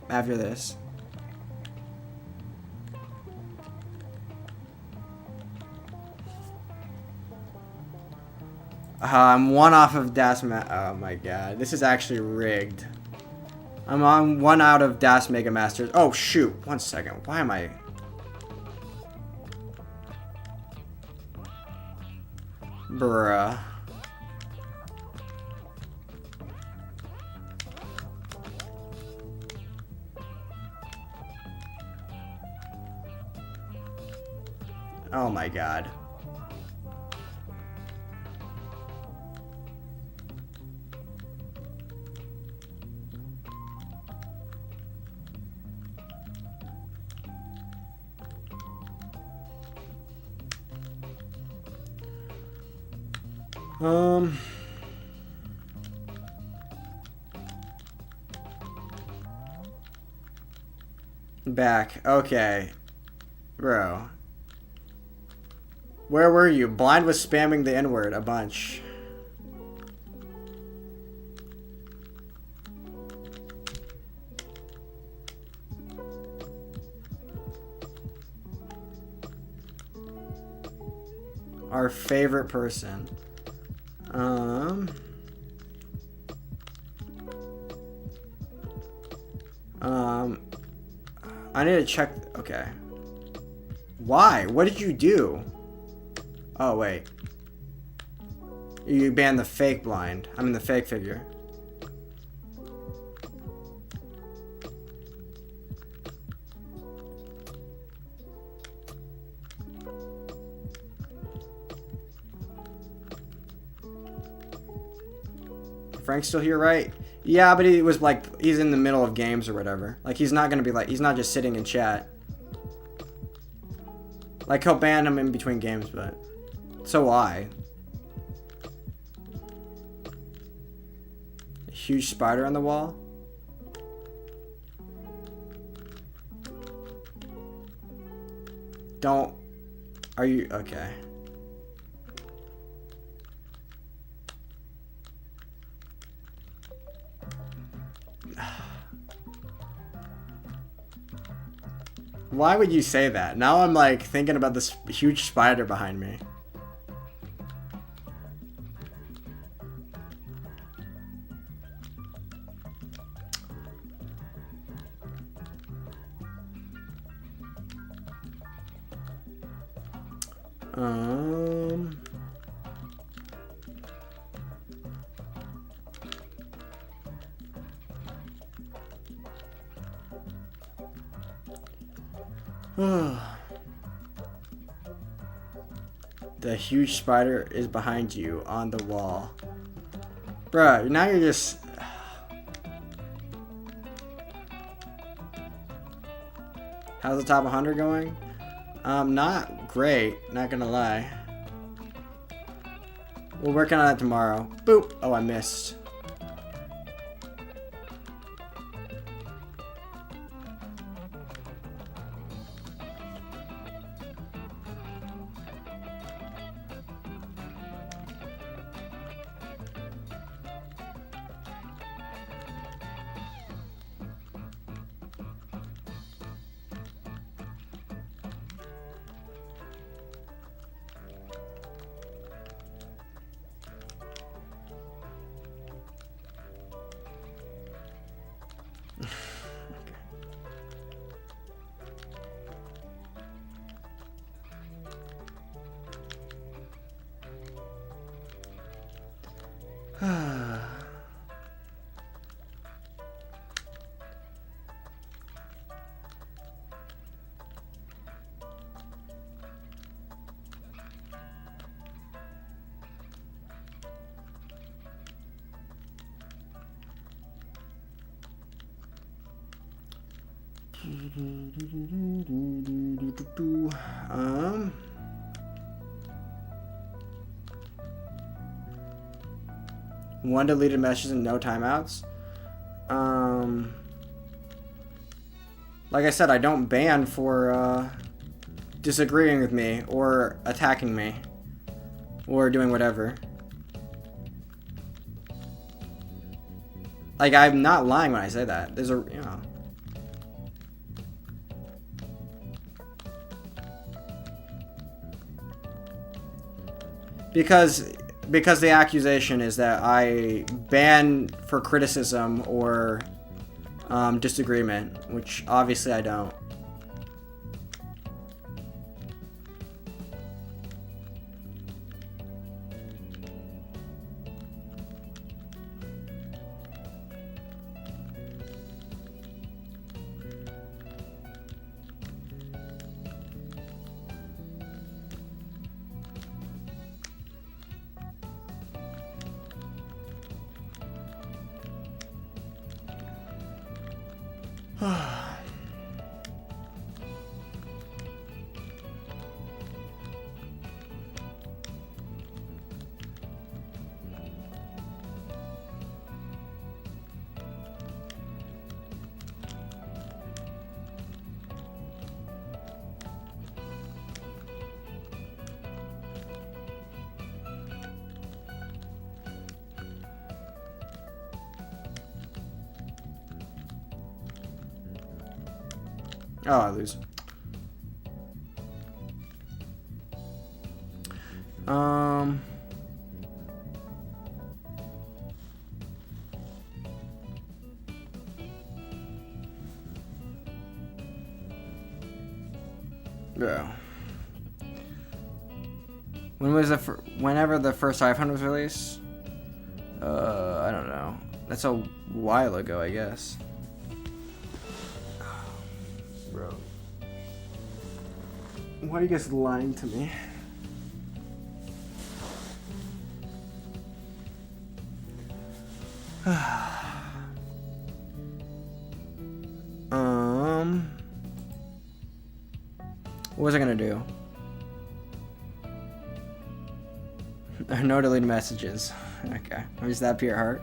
After this. I'm 1 off of Das oh my god. This is actually rigged. I'm on 1 out of Das Mega Masters. Oh shoot. 1 second. Why am I... Bruh. Oh my god. Back. Okay. Bro. Where were you? Blind was spamming the N-word a bunch. Our favorite person. I need to check. Okay. Why? What did you do? Oh, wait. You banned the fake blind. I mean, the fake figure. Frank's still here, right? Yeah, but he was like, he's in the middle of games or whatever. Like, he's not gonna be like, he's not just sitting in chat. Like, he'll ban him in between games, but so will I. A huge spider on the wall. Don't. Are you okay? Why would you say that? Now I'm like thinking about this huge spider behind me. The huge spider is behind you on the wall. Bruh, now you're just... How's the top 100 going? Not great, not gonna lie. We're working on it tomorrow. Boop! Oh, I missed. One deleted message and no timeouts. Like I said, I don't ban for disagreeing with me or attacking me or doing whatever. Like, I'm not lying when I say that. There's a, you know. Because the accusation is that I ban for criticism or disagreement, which obviously I don't. Oh, I lose. Yeah. When was whenever the first 500 was released? I don't know. That's a while ago, I guess. Bro. Why are you guys lying to me? What was I gonna do? No deleted messages. Okay. Or is that pure heart?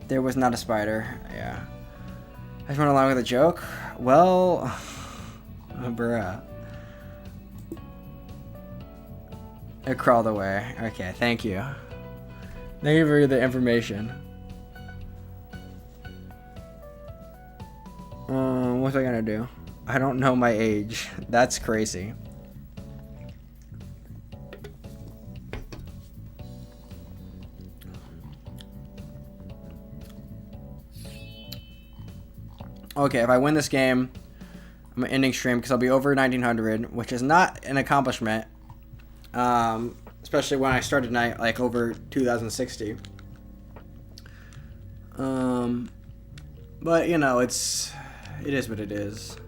There was not a spider. Yeah. I just went along with a joke. Well, bruh. It crawled away. Okay, thank you. Thank you for the information. What's I gonna do? I don't know my age. That's crazy. Okay, if I win this game, I'm ending stream because I'll be over 1900, which is not an accomplishment. Especially when I started tonight, like over 2060. But you know, it is what it is.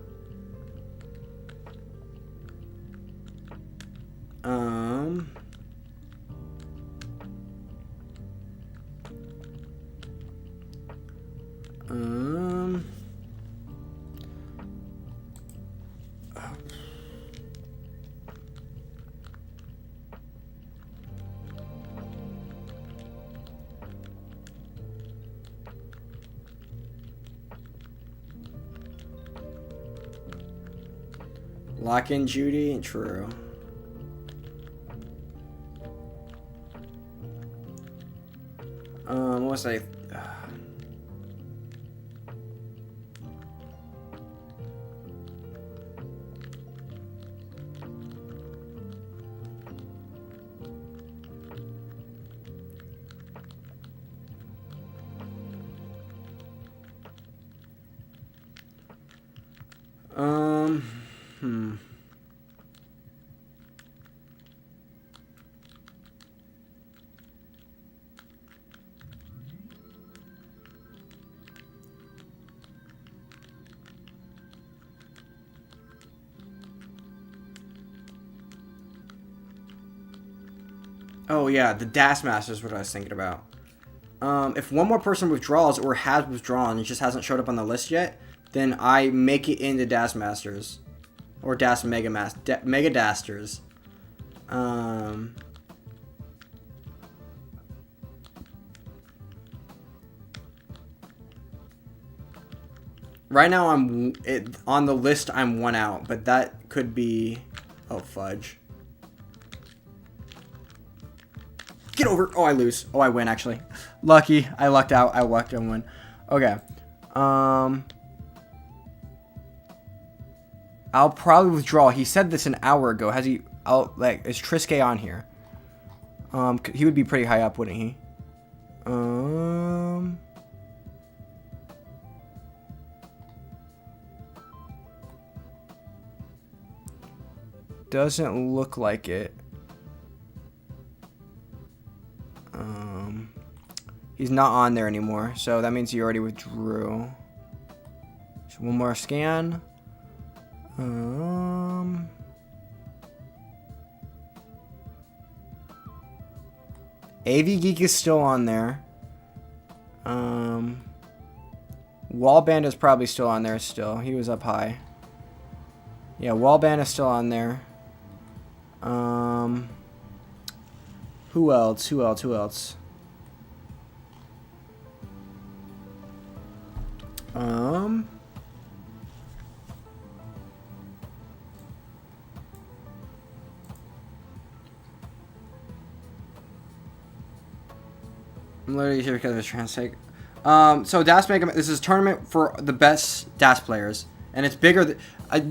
Lock in Judy, true. What was I? Oh yeah, the Das Master is what I was thinking about. If one more person withdraws or has withdrawn and just hasn't showed up on the list yet, then I make it into Das Masters. Or Das Mega Dasters. Right now on the list I'm one out, but that could be... Oh, fudge. Get over. Oh, I lose. Oh, I win, actually. Lucky. I lucked out. I lucked and win. Okay. I'll probably withdraw. He said this an hour ago. Has he... is Triske on here? He would be pretty high up, wouldn't he? Doesn't look like it. He's not on there anymore, so that means he already withdrew. So one more scan. AV Geek is still on there. Wallband is probably still on there still. He was up high. Yeah, Wallband is still on there. Who else? Who else? I'm literally here because of translate. So Das Mega, this is a tournament for the best Das players, and it's bigger.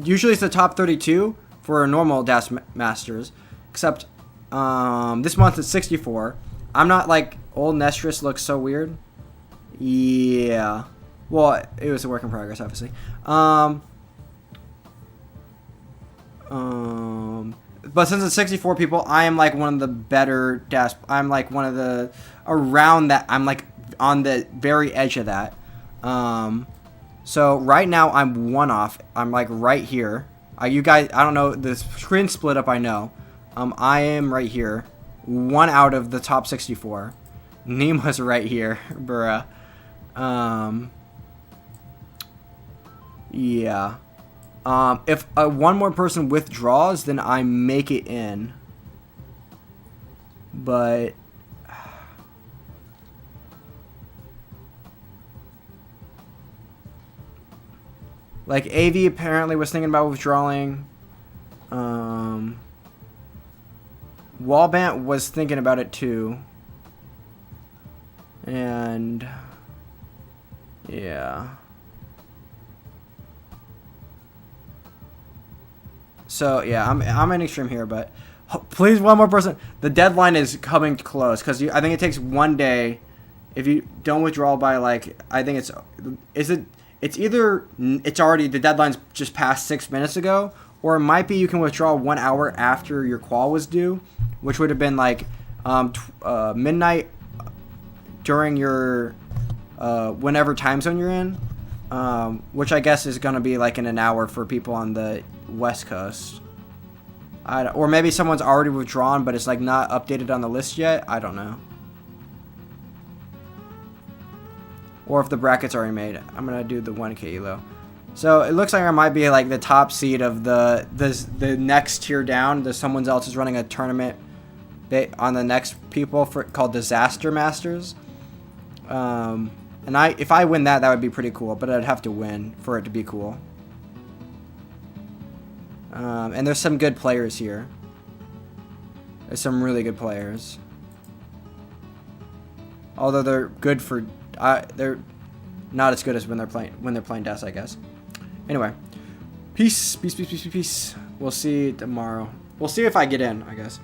Usually it's the top 32 for normal Das Masters, except this month it's 64. I'm not like old Nestris looks so weird. Yeah, well it was a work in progress, obviously. But since it's 64 people, I am like one of the better Das. I'm like one of the around that. I'm like on the very edge of that. So right now I'm one off. I'm like right here. You guys, I don't know. The screen split up. I know. I am right here. One out of the top 64. Neema's right here, bruh. Yeah. If one more person withdraws, then I make it in. But like AV apparently was thinking about withdrawing. Wallbant was thinking about it too. And yeah. So yeah, I'm in extreme here, but please one more person. The deadline is coming close because I think it takes 1 day. If you don't withdraw by like, I think it's either it's already the deadline's just passed 6 minutes ago, or it might be you can withdraw 1 hour after your qual was due, which would have been like midnight during your whenever time zone you're in, which I guess is gonna be like in an hour for people on the West Coast. Or maybe someone's already withdrawn, but it's like not updated on the list yet. I don't know. Or if the bracket's already made. I'm gonna do the 1K elo. So it looks like I might be like the top seed of the next tier down. Someone else is running a tournament on the next people called Disaster Masters. And if I win that would be pretty cool, but I'd have to win for it to be cool. And there's some good players here. There's some really good players. Although they're good for, they're not as good as when they're playing DES, I guess. Anyway, peace. We'll see tomorrow. We'll see if I get in, I guess.